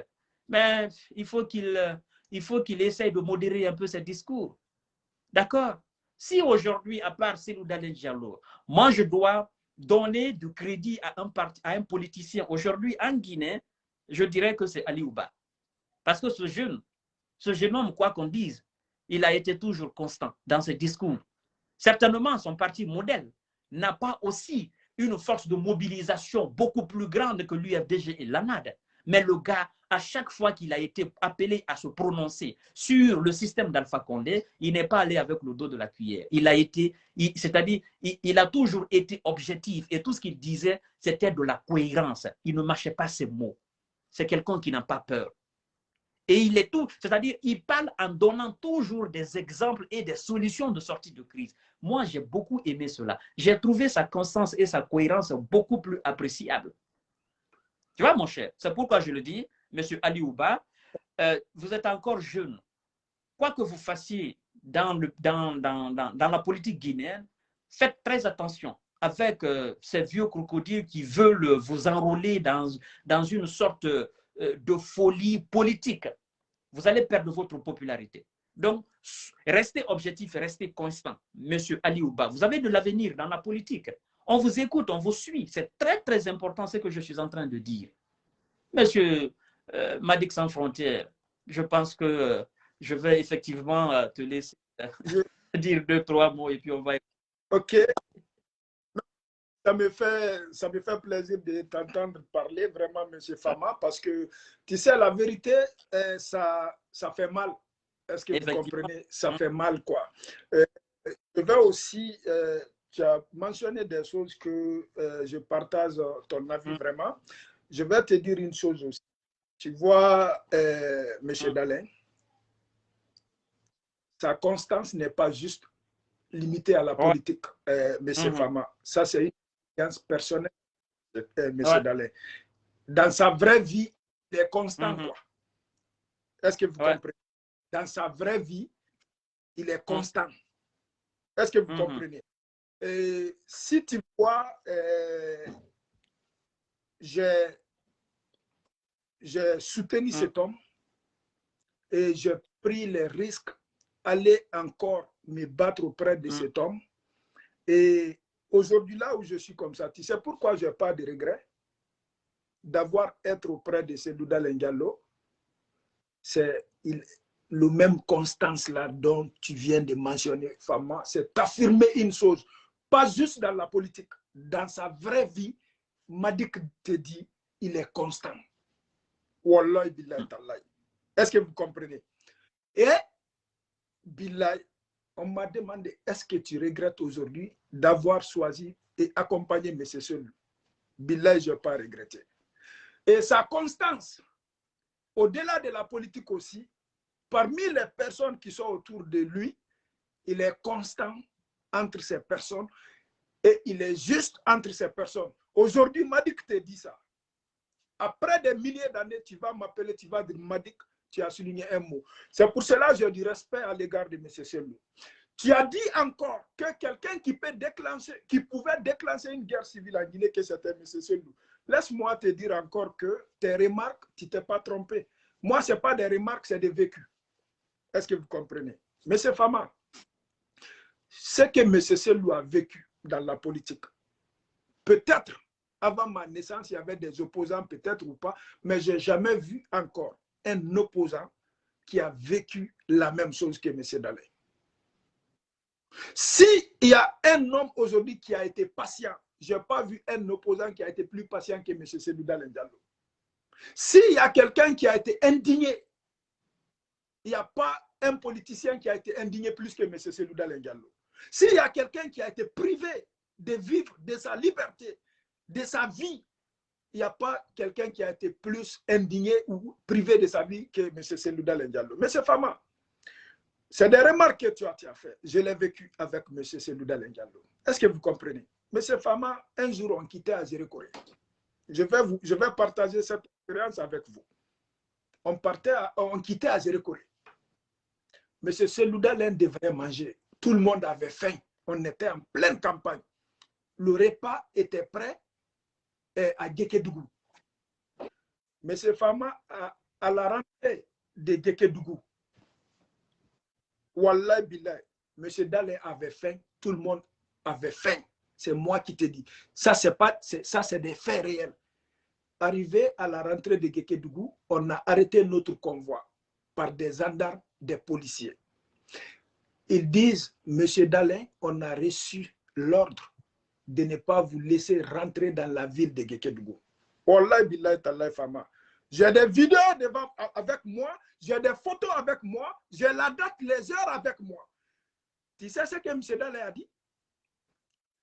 mais il faut qu'il essaye de modérer un peu ses discours. D'accord? Si aujourd'hui, à part Cellou Dalein Diallo, moi je dois donner du crédit à un politicien aujourd'hui en Guinée, je dirais que c'est Ali Ouba. Parce que ce jeune homme, quoi qu'on dise, il a été toujours constant dans ses discours. Certainement, son parti modèle n'a pas aussi une force de mobilisation beaucoup plus grande que l'UFDG et l'ANAD. Mais le gars, à chaque fois qu'il a été appelé à se prononcer sur le système d'Alpha Condé, il n'est pas allé avec le dos de la cuillère. C'est-à-dire, il a toujours été objectif et tout ce qu'il disait, c'était de la cohérence. Il ne mâchait pas ses mots. C'est quelqu'un qui n'a pas peur. Et il est tout, c'est-à-dire, il parle en donnant toujours des exemples et des solutions de sortie de crise. Moi, j'ai beaucoup aimé cela. J'ai trouvé sa constance et sa cohérence beaucoup plus appréciables. Tu vois, mon cher, c'est pourquoi je le dis, M. Ali Ouba, vous êtes encore jeune. Quoi que vous fassiez dans la politique guinéenne, faites très attention avec ces vieux crocodiles qui veulent vous enrôler dans une sorte de folie politique. Vous allez perdre votre popularité. Donc, restez objectif et restez constant. Monsieur Ali Ouba, vous avez de l'avenir dans la politique. On vous écoute, on vous suit. C'est très, très important ce que je suis en train de dire. Monsieur Madik Sans Frontières, je pense que je vais effectivement te laisser dire 2-3 mots et puis on va... Ok. Ça me fait plaisir de t'entendre parler, vraiment, M. Fama, parce que, tu sais, la vérité, ça fait mal. Est-ce que vous comprenez? Ça fait mal, quoi. Je vais aussi, tu as mentionné des choses que je partage ton avis, vraiment. Je vais te dire une chose aussi. Tu vois, M. Dalein, sa constance n'est pas juste limitée à la politique, M. Fama. Ça, c'est une personnel, M. Dalein. Dans sa vraie vie, il est constant, quoi. Est-ce que vous comprenez? Dans sa vraie vie, il est constant. Est-ce que vous comprenez? Et si tu vois, j'ai soutenu cet homme et je pris les risques, aller encore me battre auprès de cet homme. Et aujourd'hui, là où je suis comme ça, tu sais pourquoi je n'ai pas de regret d'avoir été auprès de Cellou Dalein Diallo? C'est le même constance là dont tu viens de mentionner, Fama, c'est affirmer une chose, pas juste dans la politique, dans sa vraie vie. Madick te dit, il est constant. Wallahi billahi tallahi. Est-ce que vous comprenez? Et billahi, on m'a demandé, est-ce que tu regrettes aujourd'hui d'avoir choisi et accompagné M. Cellou? Billahi, je n'ai pas regretté. Et sa constance, au-delà de la politique aussi, parmi les personnes qui sont autour de lui, il est constant entre ces personnes et il est juste entre ces personnes. Aujourd'hui, Madick te dit ça. Après des milliers d'années, tu vas m'appeler, tu vas dire Madick, tu as souligné un mot. C'est pour cela que j'ai du respect à l'égard de M. Cellou. Tu as dit encore que quelqu'un qui pouvait déclencher une guerre civile en Guinée, que c'était M. Cellou. Laisse-moi te dire encore que tes remarques, tu ne t'es pas trompé. Moi, ce n'est pas des remarques, c'est des vécus. Est-ce que vous comprenez? M. Fama, ce que M. Cellou a vécu dans la politique, peut-être avant ma naissance, il y avait des opposants, peut-être ou pas, mais je n'ai jamais vu encore un opposant qui a vécu la même chose que M. Dalein. S'il y a un homme aujourd'hui qui a été patient, je n'ai pas vu un opposant qui a été plus patient que M. Cellou Dalein Diallo. S'il y a quelqu'un qui a été indigné, il n'y a pas un politicien qui a été indigné plus que M. Cellou Dalein Diallo. S'il y a quelqu'un qui a été privé de vivre, de sa liberté, de sa vie, il n'y a pas quelqu'un qui a été plus indigné ou privé de sa vie que M. Cellou Dalein Diallo. M. Fama, c'est des remarques que tu as fait. Je l'ai vécu avec M. Cellou Dalein Diallo. Est-ce que vous comprenez? M. Fama, un jour, on quittait Azérékoré. Je vais partager cette expérience avec vous. On quittait Azérékoré. M. Cellou Dalein devait manger. Tout le monde avait faim. On était en pleine campagne. Le repas était prêt à Gekedougou. M. Fama, à la rentrée de Gekedougou, Wallahi Billah, M. Dalein avait faim, tout le monde avait faim. C'est moi qui te dis. Ça, c'est des faits réels. Arrivé à la rentrée de Gekedougou, on a arrêté notre convoi par des gendarmes, des policiers. Ils disent, M. Dalein, on a reçu l'ordre de ne pas vous laisser rentrer dans la ville de Gekedougou. Wallahi billahi tallahi Fama. J'ai des vidéos avec moi, j'ai des photos avec moi, j'ai la date, les heures avec moi. Tu sais ce que M. Dalein a dit?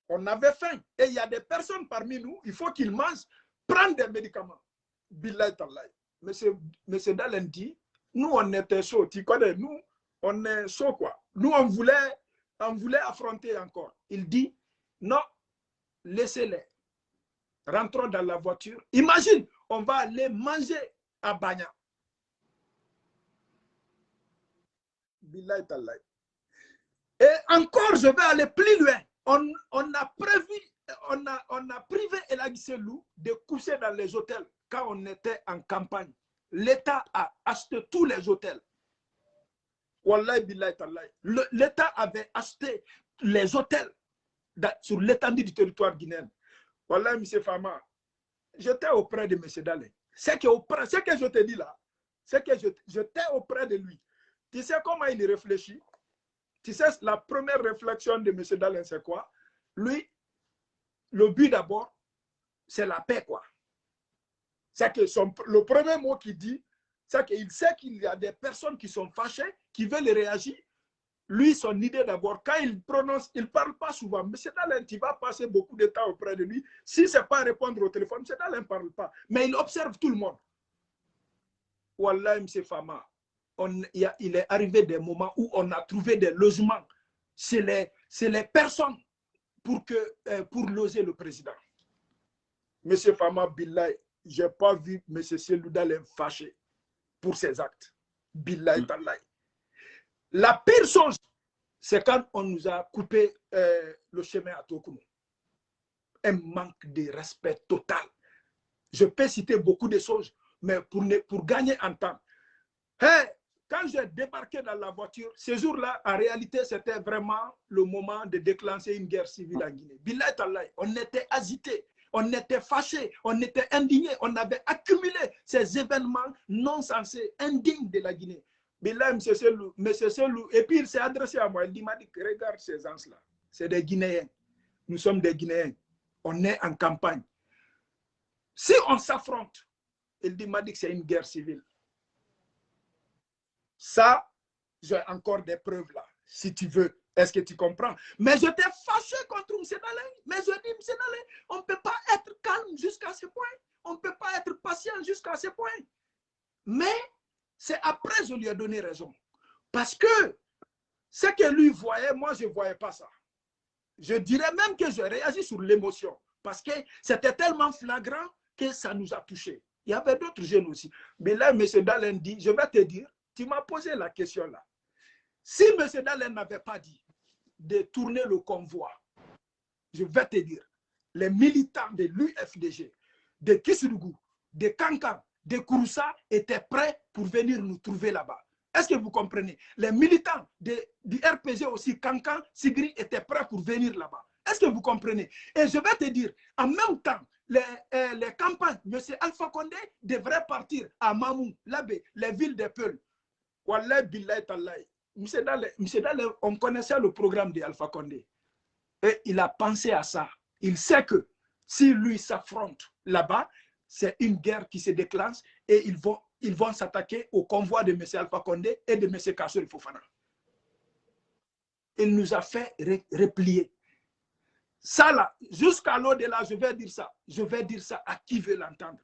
On avait faim. Et il y a des personnes parmi nous, il faut qu'ils mangent, prendre des médicaments. Billahi tallahi. M. Dalein dit, nous on était chauds, tu connais, nous on est chauds quoi. Nous on voulait affronter encore. Il dit, non, laissez-les. Rentrons dans la voiture. Imagine, on va aller manger à Bagna. Billahi tallahi. Et encore, je vais aller plus loin. On a privé El Hadji Cellou de coucher dans les hôtels quand on était en campagne. L'État a acheté tous les hôtels. Wallahi billahi tallahi. L'État avait acheté les hôtels sur l'étendue du territoire guinéen. Wallahi, M. Fama, j'étais auprès de M. Dalein. Ce que je te dis là, c'est que j'étais auprès de lui. Tu sais comment il réfléchit? Tu sais, la première réflexion de M. Dalein, c'est quoi? Lui, le but d'abord, c'est la paix, quoi. C'est que le premier mot qu'il dit, c'est qu'il sait qu'il y a des personnes qui sont fâchées, qui veulent réagir. Lui, son idée d'abord, quand il prononce, il ne parle pas souvent. M. Dalein, tu vas passer beaucoup de temps auprès de lui. Si ce n'est pas répondre au téléphone, M. Dalein ne parle pas. Mais il observe tout le monde. Wallah, M. Fama, il est arrivé des moments où on a trouvé des logements chez les personnes pour loger le président. M. Fama, Billahi, je n'ai pas vu M. Cellou Dalein fâché pour ses actes. Billahi tallahi. La pire chose, c'est quand on nous a coupé le chemin à Tokuno. Un manque de respect total. Je peux citer beaucoup de choses, mais pour gagner en temps. Hey, quand j'ai débarqué dans la voiture, ce jour-là, en réalité, c'était vraiment le moment de déclencher une guerre civile en Guinée. Billahi Tallahi, on était agités, on était fâchés, on était indignés, on avait accumulé ces événements non censés, indignes de la Guinée. Billahi, M. Selou, et puis il s'est adressé à moi, il m'a dit, regarde ces gens-là, c'est des Guinéens, nous sommes des Guinéens, on est en campagne. Si on s'affronte, il m'a dit que c'est une guerre civile. Ça, j'ai encore des preuves là, si tu veux. Est-ce que tu comprends? Mais j'étais fâché contre M. Dalin. Mais je dis, M. Dalin, on ne peut pas être calme jusqu'à ce point. On ne peut pas être patient jusqu'à ce point. Mais c'est après je lui ai donné raison. Parce que ce que lui voyait, moi, je ne voyais pas ça. Je dirais même que j'ai réagi sur l'émotion. Parce que c'était tellement flagrant que ça nous a touchés. Il y avait d'autres jeunes aussi. Mais là, M. Dalin dit, je vais te dire, tu m'as posé la question là. Si M. Dalin n'avait pas dit de tourner le convoi, je vais te dire, les militants de l'UFDG, de Kissoudou, de Kankan, de Kouroussa étaient prêts pour venir nous trouver là-bas. Est-ce que vous comprenez? Les militants du RPG aussi, Kankan, Sigri, étaient prêts pour venir là-bas. Est-ce que vous comprenez? Et je vais te dire, en même temps, les campagnes, M. Alpha Condé devrait partir à Mamou, Labé, les villes des Peuls. Wallah, billahi, tallahi. M. Dalin, on connaissait le programme d'Alpha Condé. Et il a pensé à ça. Il sait que si lui s'affronte là-bas, c'est une guerre qui se déclenche et ils vont s'attaquer au convoi de M. Alpha Condé et de M. Kassouri Fofana. Il nous a fait replier. Ça là, jusqu'à l'au-delà, je vais dire ça. Je vais dire ça à qui veut l'entendre.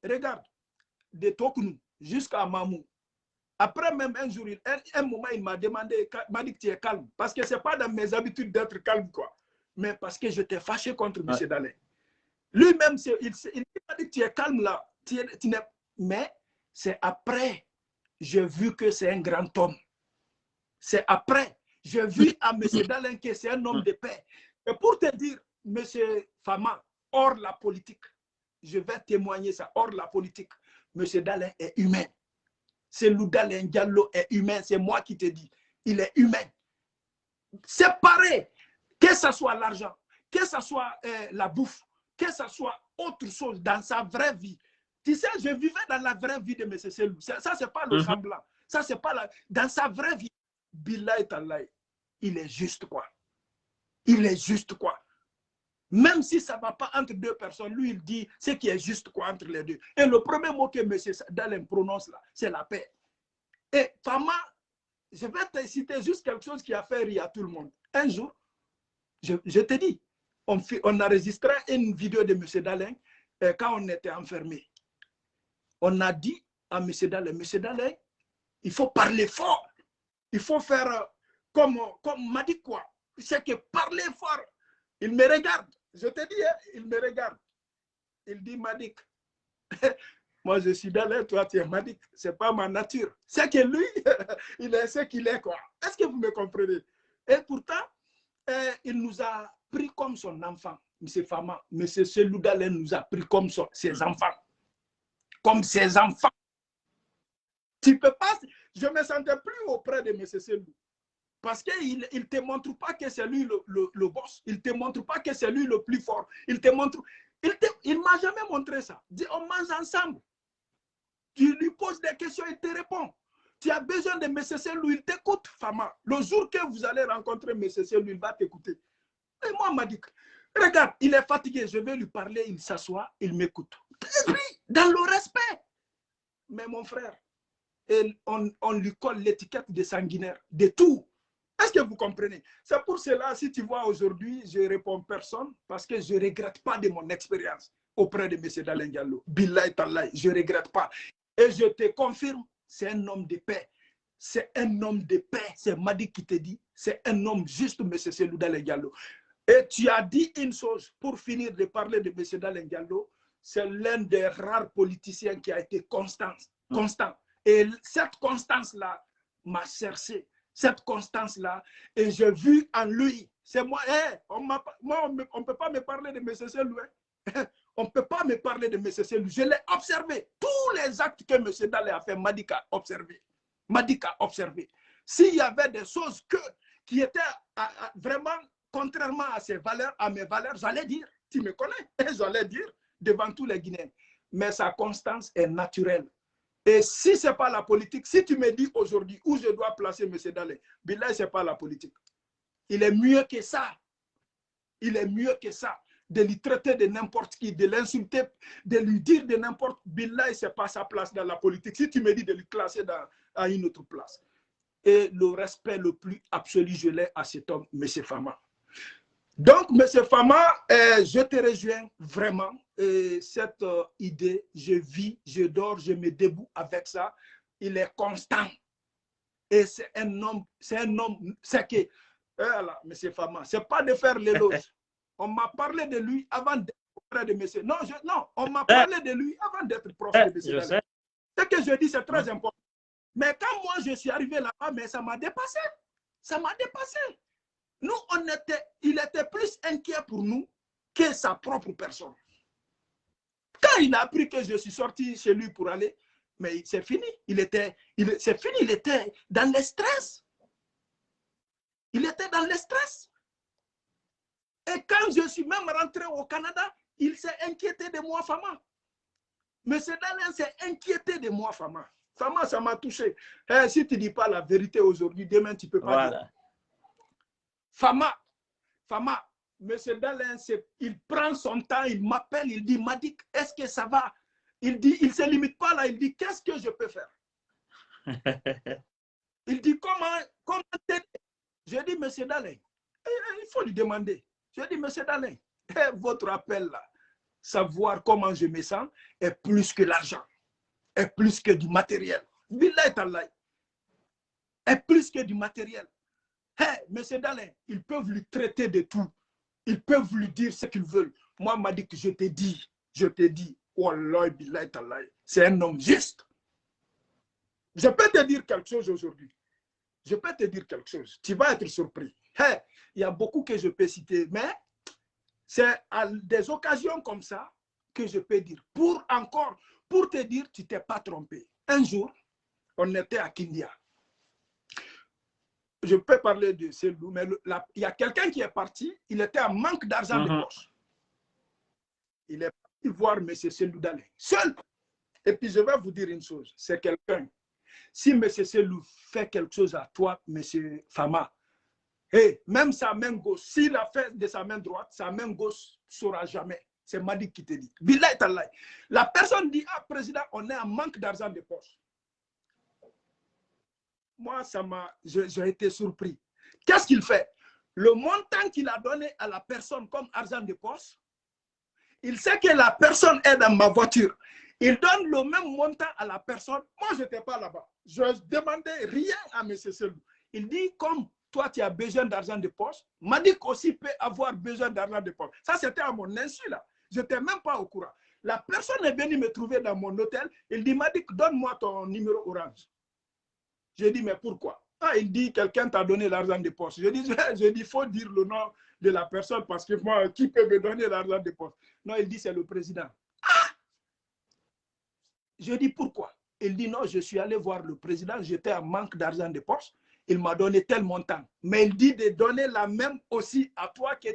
Regarde, de Toknou jusqu'à Mamou. Après même un jour, un moment, il m'a demandé, m'a dit que tu es calme. Parce que ce n'est pas dans mes habitudes d'être calme, quoi. Mais parce que j'étais fâché contre M. Dalin. Lui-même, il m'a dit que tu es calme là. Mais c'est après, j'ai vu que c'est un grand homme. C'est après, j'ai vu à M. Dalin que c'est un homme de paix. Et pour te dire, M. Fama, hors la politique, je vais témoigner ça, hors la politique, M. Dalin est humain. Selou Dalin Diallo est humain, c'est moi qui te dis. Il est humain. C'est pareil, que ce soit l'argent, que ce soit la bouffe, que ce soit autre chose dans sa vraie vie. Tu sais, je vivais dans la vraie vie de M. Selou. Ça, c'est pas le semblant. Ça, c'est pas la... Dans sa vraie vie, Billahi Tallahi, il est juste quoi. Il est juste quoi. Même si ça ne va pas entre deux personnes, lui, il dit ce qui est juste quoi entre les deux. Et le premier mot que M. Dalin prononce là, c'est la paix. Et Fama, je vais te citer juste quelque chose qui a fait rire à tout le monde. Un jour, je te dis, on a enregistré une vidéo de M. Dalin quand on était enfermé. On a dit à M. Dalin, il faut parler fort. Il faut faire comme m'a dit quoi. C'est que parler fort. Il me regarde. Je te dis, hein, il me regarde. Il dit, Madik, moi je suis Dalin, toi tu es Madik. Ce n'est pas ma nature. C'est que lui, il est ce qu'il est, quoi. Est-ce que vous me comprenez? Et pourtant, il nous a pris comme son enfant, M. Fama. M. Selou Dalin nous a pris comme ses enfants. Comme ses enfants. Tu peux pas, je ne me sentais plus auprès de M. Selou. Parce qu'il ne te montre pas que c'est lui le boss. Il ne te montre pas que c'est lui le plus fort. Il ne m'a jamais montré ça. Il dit, on mange ensemble. Tu lui poses des questions, il te répond. Tu as besoin de M. Selou, il t'écoute, Fama. Le jour que vous allez rencontrer M. Selou, il va t'écouter. Et moi, il m'a dit, regarde, il est fatigué, je vais lui parler, il s'assoit, il m'écoute. Et puis, dans le respect. Mais mon frère, on lui colle l'étiquette de sanguinaire, de tout. Est-ce que vous comprenez? C'est pour cela, si tu vois aujourd'hui, je ne réponds personne parce que je ne regrette pas de mon expérience auprès de M. Dalin Diallo. Billahi Tallahi, je ne regrette pas. Et je te confirme, c'est un homme de paix. C'est un homme de paix. C'est Madi qui te dit, c'est un homme juste, M. Selou Dalin Diallo. Et tu as dit une chose, pour finir de parler de M. Dalin Diallo, c'est l'un des rares politiciens qui a été constant. Et cette constance-là m'a cherché. Cette constance-là, et j'ai vu en lui, c'est moi, on ne peut pas me parler de M. Selou, hein? On ne peut pas me parler de M. Selou. Je l'ai observé. Tous les actes que M. Dalé a fait, Madik a observé. Madik a observé. S'il y avait des choses qui étaient vraiment contrairement à ses valeurs, à mes valeurs, j'allais dire, tu me connais, j'allais dire devant tous les Guinéens. Mais sa constance est naturelle. Et si ce n'est pas la politique, si tu me dis aujourd'hui où je dois placer M. Dalé, Billah, ce n'est pas la politique. Il est mieux que ça. Il est mieux que ça. De lui traiter de n'importe qui, de l'insulter, de lui dire de n'importe quoi. Billah, ce n'est pas sa place dans la politique. Si tu me dis de lui classer à une autre place. Et le respect le plus absolu, je l'ai à cet homme, M. Fama. Donc, M. Fama, je te rejoins vraiment. Cette idée, je vis, je dors, je me debout avec ça. Il est constant. Et c'est un homme, c'est que, voilà, M. Fama, c'est pas de faire l'éloge. On m'a parlé de lui avant d'être proche de M. Non, on m'a parlé de lui avant d'être proche de M. Dalé. Ce que je dis, c'est très important. Mais quand moi, je suis arrivé là-bas, mais ça m'a dépassé. Ça m'a dépassé. Nous, il était plus inquiet pour nous que sa propre personne. Quand il a appris que je suis sorti chez lui pour aller, mais c'est fini. C'est fini, il était dans le stress. Il était dans le stress. Et quand je suis même rentré au Canada, il s'est inquiété de moi, Fama. M. Dalé s'est inquiété de moi, Fama. Fama, ça m'a touché. Si tu ne dis pas la vérité aujourd'hui, demain, tu ne peux pas dire. Fama, M. Dalé, il prend son temps, il m'appelle, il dit, Madik, est-ce que ça va? Il dit, il ne se limite pas là, il dit, qu'est-ce que je peux faire? Il dit, comment t'aider? Je dis, M. Dalé, il faut lui demander. Je dis, M. Dalé, votre appel là, savoir comment je me sens, est plus que l'argent, est plus que du matériel. Billahi tallahi, est plus que du matériel. Hey, M. Dalé, ils peuvent lui traiter de tout. Ils peuvent lui dire ce qu'ils veulent. Moi, m'a dit que je t'ai dit, Wallah, billahi tallahi, c'est un homme juste. Je peux te dire quelque chose aujourd'hui. Je peux te dire quelque chose. Tu vas être surpris. Hey, il y a beaucoup que je peux citer, mais c'est à des occasions comme ça que je peux dire. Pour te dire, tu ne t'es pas trompé. Un jour, on était à Kindia. Je peux parler de Selou, mais il y a quelqu'un qui est parti, il était en manque d'argent de poche. Il est parti voir M. Selou Dalé, seul. Et puis je vais vous dire une chose, c'est quelqu'un. Si M. Selou fait quelque chose à toi, M. Fama, et même sa main gauche, s'il a fait de sa main droite, sa main gauche ne saura jamais. C'est Madik qui te dit. Billahi tallahi. La personne dit, ah, président, on est en manque d'argent de poche. Moi, j'ai été surpris. Qu'est-ce qu'il fait? Le montant qu'il a donné à la personne comme argent de poche, il sait que la personne est dans ma voiture. Il donne le même montant à la personne. Moi, je n'étais pas là-bas. Je ne demandais rien à M. Selou. Il dit, comme toi, tu as besoin d'argent de poche, Madik aussi peut avoir besoin d'argent de poche. Ça, c'était à mon insu, là. Je n'étais même pas au courant. La personne est venue me trouver dans mon hôtel. Il dit, Madik, donne-moi ton numéro orange. J'ai dit, mais pourquoi? Ah, il dit, quelqu'un t'a donné l'argent de poche. Je dis, il faut dire le nom de la personne parce que moi, qui peut me donner l'argent de poche? Non, il dit, c'est le président. Ah! Je dis, pourquoi? Il dit, non, je suis allé voir le président, j'étais en manque d'argent de poche. Il m'a donné tel montant. Mais il dit de donner la même aussi à toi que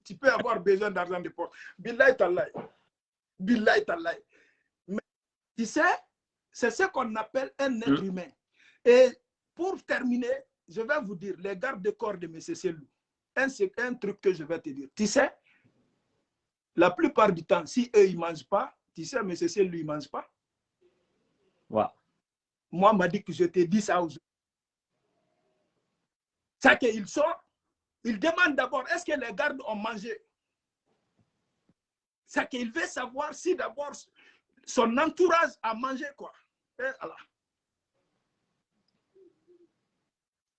tu peux avoir besoin d'argent de poche. Billahi tallahi. Billahi tallahi. Mais tu sais, c'est ce qu'on appelle un être humain. Et pour terminer, je vais vous dire, les gardes de corps de M. Selou, un truc que je vais te dire. Tu sais, la plupart du temps, si eux, ils ne mangent pas, tu sais, M. Selou, il ne mange pas. Wow. Moi, m'a dit que je t'ai dit ça aujourd'hui. C'est qu'il sort, il demande d'abord, est-ce que les gardes ont mangé? C'est qu'il veut savoir si d'abord son entourage a mangé quoi. Et voilà.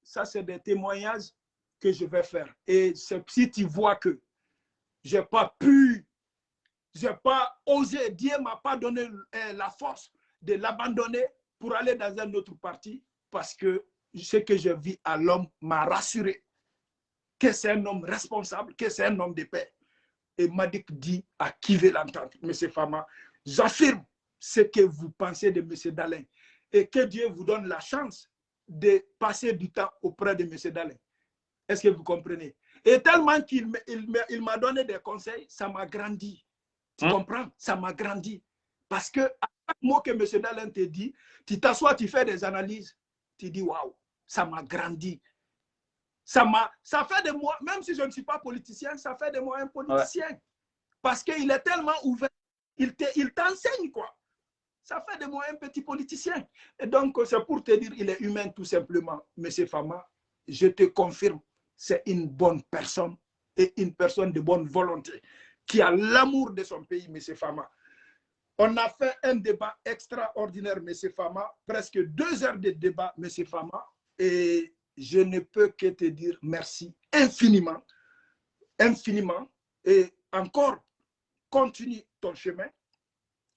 Ça, c'est des témoignages que je vais faire. Et si tu vois que je n'ai pas pu, je n'ai pas osé, Dieu ne m'a pas donné la force de l'abandonner pour aller dans un autre parti, parce que ce que je vis à l'homme m'a rassuré que c'est un homme responsable, que c'est un homme de paix. Et Madik dit à qui veut l'entendre, M. Fama, j'affirme ce que vous pensez de M. Dalin et que Dieu vous donne la chance de passer du temps auprès de M. Dalin. Est-ce que vous comprenez? Et tellement qu'il m'a donné des conseils, ça m'a grandi. Tu comprends? Ça m'a grandi. Parce que à chaque mot que M. Dalin te dit, tu t'assois, tu fais des analyses, tu dis waouh, ça m'a grandi. Ça fait de moi, même si je ne suis pas politicien, ça fait de moi un politicien. Ouais. Parce qu'il est tellement ouvert, il t'enseigne quoi. Ça fait de moi un petit politicien. Et donc, c'est pour te dire, il est humain tout simplement. M. Fama, je te confirme, c'est une bonne personne et une personne de bonne volonté qui a l'amour de son pays, M. Fama. On a fait un débat extraordinaire, M. Fama, presque 2 heures de débat, M. Fama, et je ne peux que te dire merci infiniment, infiniment, et encore, continue ton chemin.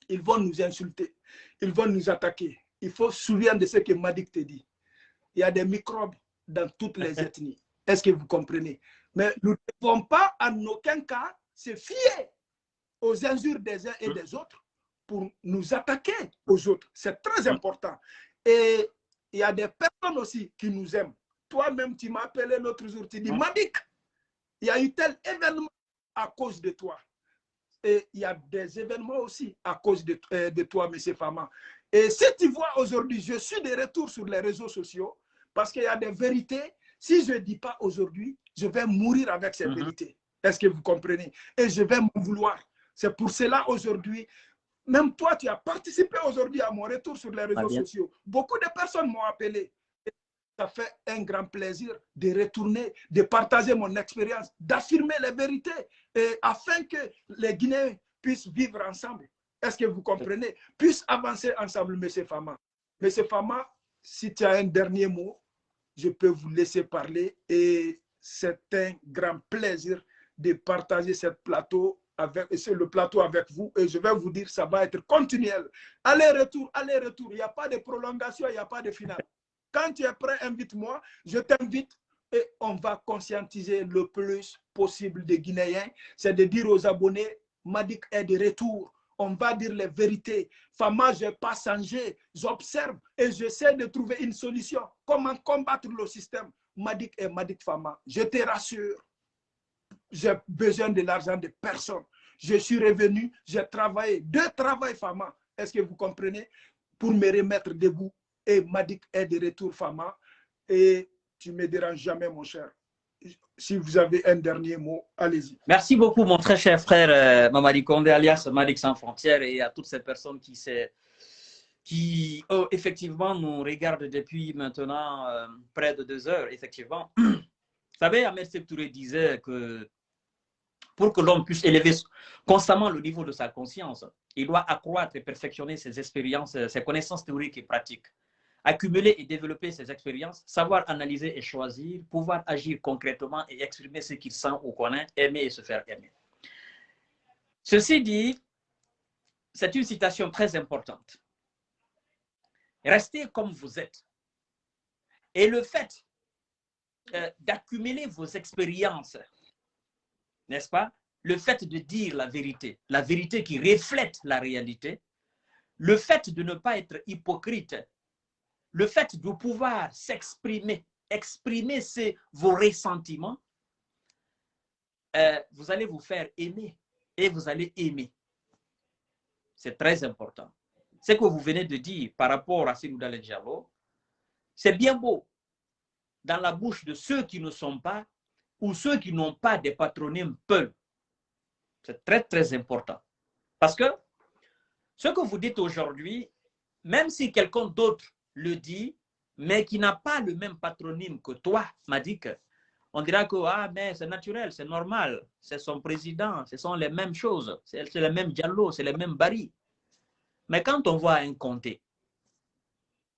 Ils vont nous insulter, ils vont nous attaquer. Il faut se souvenir de ce que Madik te dit. Il y a des microbes dans toutes les ethnies. Est-ce que vous comprenez? Mais nous ne devons pas en aucun cas se fier aux injures des uns et des autres pour nous attaquer aux autres. C'est très important. Et il y a des personnes aussi qui nous aiment. Toi-même, tu m'as appelé l'autre jour, tu dis, Madik, il y a eu tel événement à cause de toi. Et il y a des événements aussi à cause de toi, M. Fama. Et si tu vois aujourd'hui, je suis de retour sur les réseaux sociaux parce qu'il y a des vérités. Si je ne dis pas aujourd'hui, je vais mourir avec ces vérités. Est-ce que vous comprenez? Et je vais m'en vouloir. C'est pour cela aujourd'hui, même toi, tu as participé aujourd'hui à mon retour sur les réseaux sociaux. Beaucoup de personnes m'ont appelé. Ça fait un grand plaisir de retourner, de partager mon expérience, d'affirmer les vérités afin que les Guinéens puissent vivre ensemble. Est-ce que vous comprenez? Puissent avancer ensemble, M. Fama. M. Fama, si tu as un dernier mot, je peux vous laisser parler et c'est un grand plaisir de partager ce plateau avec vous et je vais vous dire ça va être continuel. Aller-retour, aller-retour. Il n'y a pas de prolongation, il n'y a pas de finale. Quand tu es prêt, invite-moi, je t'invite et on va conscientiser le plus possible des Guinéens. C'est de dire aux abonnés, Madik est de retour. On va dire les vérités. Fama, je n'ai pas changé. J'observe et j'essaie de trouver une solution. Comment combattre le système? Madik et Madik Fama. Je te rassure. J'ai besoin de l'argent de personne. Je suis revenu, j'ai travaillé. 2 travails, Fama. Est-ce que vous comprenez? Pour me remettre debout. Et Madik est de retour, Fama. Et tu ne me déranges jamais, mon cher. Si vous avez un dernier mot, allez-y. Merci beaucoup, mon très cher frère Mamadi Condé, alias Madik Sans Frontières, et à toutes ces personnes qui effectivement, nous regardent depuis maintenant près de 2 heures, effectivement. Vous savez, Ahmed Sékou Touré disait que pour que l'homme puisse élever constamment le niveau de sa conscience, il doit accroître et perfectionner ses expériences, ses connaissances théoriques et pratiques. Accumuler et développer ses expériences, savoir analyser et choisir, pouvoir agir concrètement et exprimer ce qu'il sent ou connaît, aimer et se faire aimer. Ceci dit, c'est une citation très importante. Restez comme vous êtes. Et le fait d'accumuler vos expériences, n'est-ce pas? Le fait de dire la vérité qui reflète la réalité, le fait de ne pas être hypocrite, le fait de pouvoir s'exprimer, exprimer vos ressentiments, vous allez vous faire aimer et vous allez aimer. C'est très important. Ce que vous venez de dire par rapport à Seydou Dalein Diallo, c'est bien beau dans la bouche de ceux qui ne sont pas ou ceux qui n'ont pas des patronymes Peul. C'est très, très important. Parce que ce que vous dites aujourd'hui, même si quelqu'un d'autre le dit, mais qui n'a pas le même patronyme que toi, Madik, on dira que ah, mais c'est naturel, c'est normal, c'est son président, ce sont les mêmes choses, c'est les mêmes Diallo, c'est les mêmes Bari. Mais quand on voit un Conté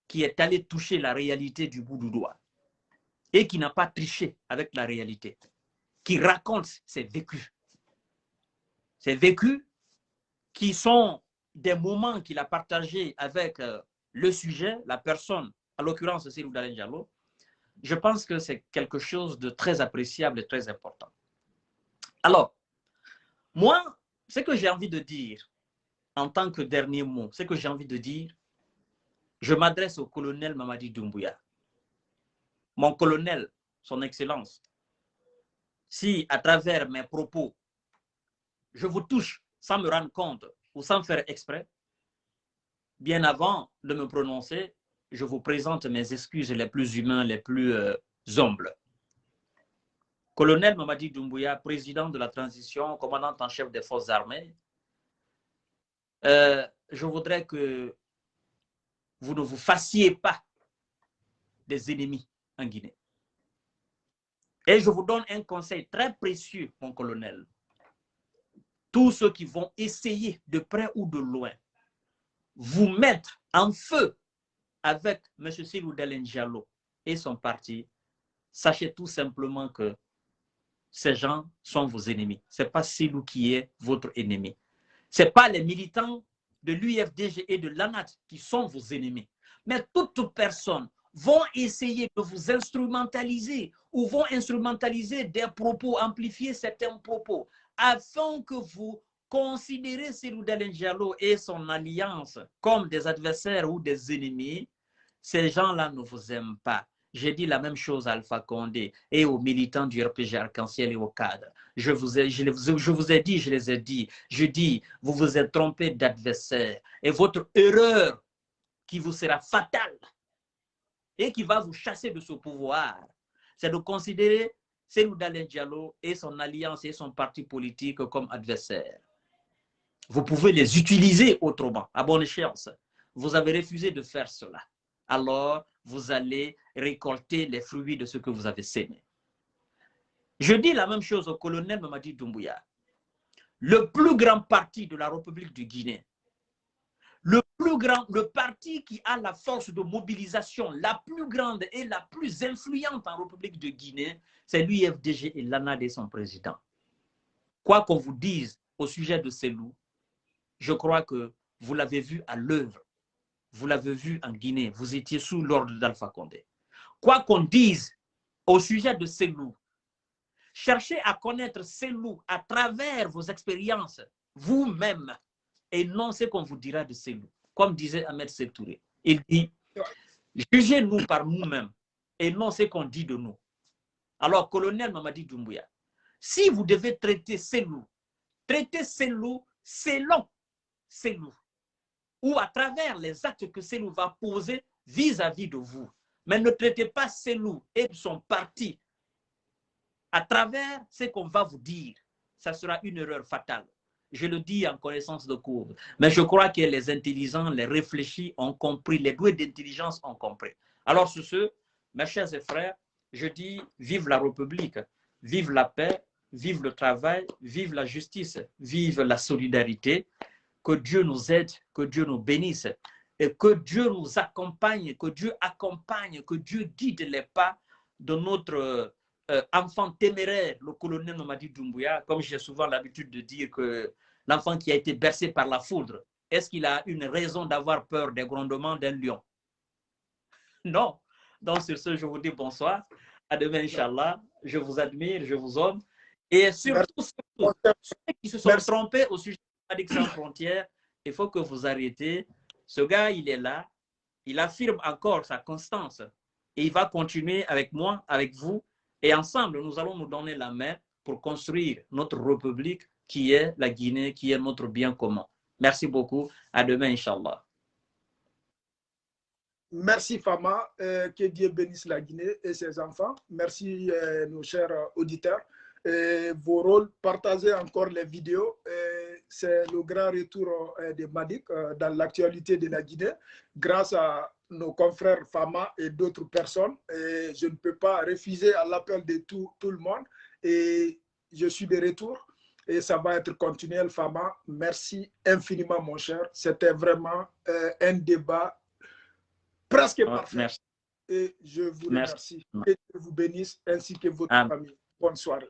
qui est allé toucher la réalité du bout du doigt et qui n'a pas triché avec la réalité, qui raconte ses vécus qui sont des moments qu'il a partagés avec le sujet, la personne, en l'occurrence Seydou Dalein Diallo, je pense que c'est quelque chose de très appréciable et très important. Alors, Moi, ce que j'ai envie de dire, en tant que dernier mot, ce que j'ai envie de dire, je m'adresse au colonel Mamadi Doumbouya. Mon colonel, son Excellence, si à travers mes propos, je vous touche sans me rendre compte ou sans faire exprès, bien avant de me prononcer, je vous présente mes excuses les plus humaines, les plus humbles. Colonel Mamadi Doumbouya, président de la transition, commandant en chef des forces armées, je voudrais que vous ne vous fassiez pas des ennemis en Guinée. Et je vous donne un conseil très précieux, mon colonel. Tous ceux qui vont essayer de près ou de loin vous mettre en feu avec M. Selou Dalein Diallo et son parti, sachez tout simplement que ces gens sont vos ennemis. Ce n'est pas Selou qui est votre ennemi. Ce n'est pas les militants de l'UFDG et de l'ANAT qui sont vos ennemis. Mais toute personne vont essayer de vous instrumentaliser ou vont instrumentaliser des propos, amplifier certains propos, afin que vous considérez Selou Dalein Diallo et son alliance comme des adversaires ou des ennemis. Ces gens-là ne vous aiment pas. J'ai dit la même chose à Alpha Condé et aux militants du RPG Arc-en-Ciel et aux cadres. Je vous ai dit, je les ai dit. Je dis, vous vous êtes trompé d'adversaire. Et votre erreur qui vous sera fatale et qui va vous chasser de ce pouvoir, c'est de considérer Selou Dalein Diallo et son alliance et son parti politique comme adversaires. Vous pouvez les utiliser autrement, à bonne échéance. Vous avez refusé de faire cela. Alors, vous allez récolter les fruits de ce que vous avez sémé. Je dis la même chose au colonel Mamadi Doumbouya. Le plus grand parti de la République du Guinée, le parti qui a la force de mobilisation la plus grande et la plus influente en République de Guinée, c'est l'UFDG et l'ANAD et son président. Quoi qu'on vous dise au sujet de Selou, je crois que vous l'avez vu à l'œuvre. Vous l'avez vu en Guinée, vous étiez sous l'ordre d'Alpha Condé. Quoi qu'on dise au sujet de Selou, cherchez à connaître Selou à travers vos expériences, vous-même, et non ce qu'on vous dira de Selou. Comme disait Ahmed Setouré, il dit, jugez-nous par nous-mêmes, et non ce qu'on dit de nous. Alors, colonel Mamadi Doumbouya, si vous devez traiter Selou selon Selou, ou à travers les actes que Selou va poser vis-à-vis de vous. Mais ne traitez pas Selou et son parti à travers ce qu'on va vous dire. Ça sera une erreur fatale. Je le dis en connaissance de cause. Mais je crois que les intelligents, les réfléchis ont compris, les doués d'intelligence ont compris. Alors sur ce, mes chers et frères, je dis vive la République, vive la paix, vive le travail, vive la justice, vive la solidarité. Que Dieu nous aide, que Dieu nous bénisse et que Dieu nous accompagne, que Dieu accompagne, que Dieu guide les pas de notre enfant téméraire, le colonel Mamadi Doumbouya. Comme j'ai souvent l'habitude de dire que l'enfant qui a été bercé par la foudre, est-ce qu'il a une raison d'avoir peur des grondements d'un lion? Non. Donc sur ce, je vous dis bonsoir. À demain, Inch'Allah. Je vous admire, je vous aime. Et surtout, ceux qui se sont trompés au sujet Médecins sans frontières, il faut que vous arrêtez. Ce gars, il est là, il affirme encore sa constance et il va continuer avec moi, avec vous, et ensemble, nous allons nous donner la main pour construire notre république qui est la Guinée, qui est notre bien commun. Merci beaucoup. À demain, Inch'Allah. Merci Fama, que Dieu bénisse la Guinée et ses enfants. Merci nos chers auditeurs. Vos rôles, partagez encore les vidéos. C'est le grand retour de Madik dans l'actualité de la Guinée grâce à nos confrères Fama et d'autres personnes. Et je ne peux pas refuser à l'appel de tout le monde. Et je suis de retour et ça va être continuel, Fama. Merci infiniment, mon cher. C'était vraiment un débat presque parfait. Merci. Et je vous remercie. Que Dieu vous bénisse ainsi que votre famille. Bonne soirée.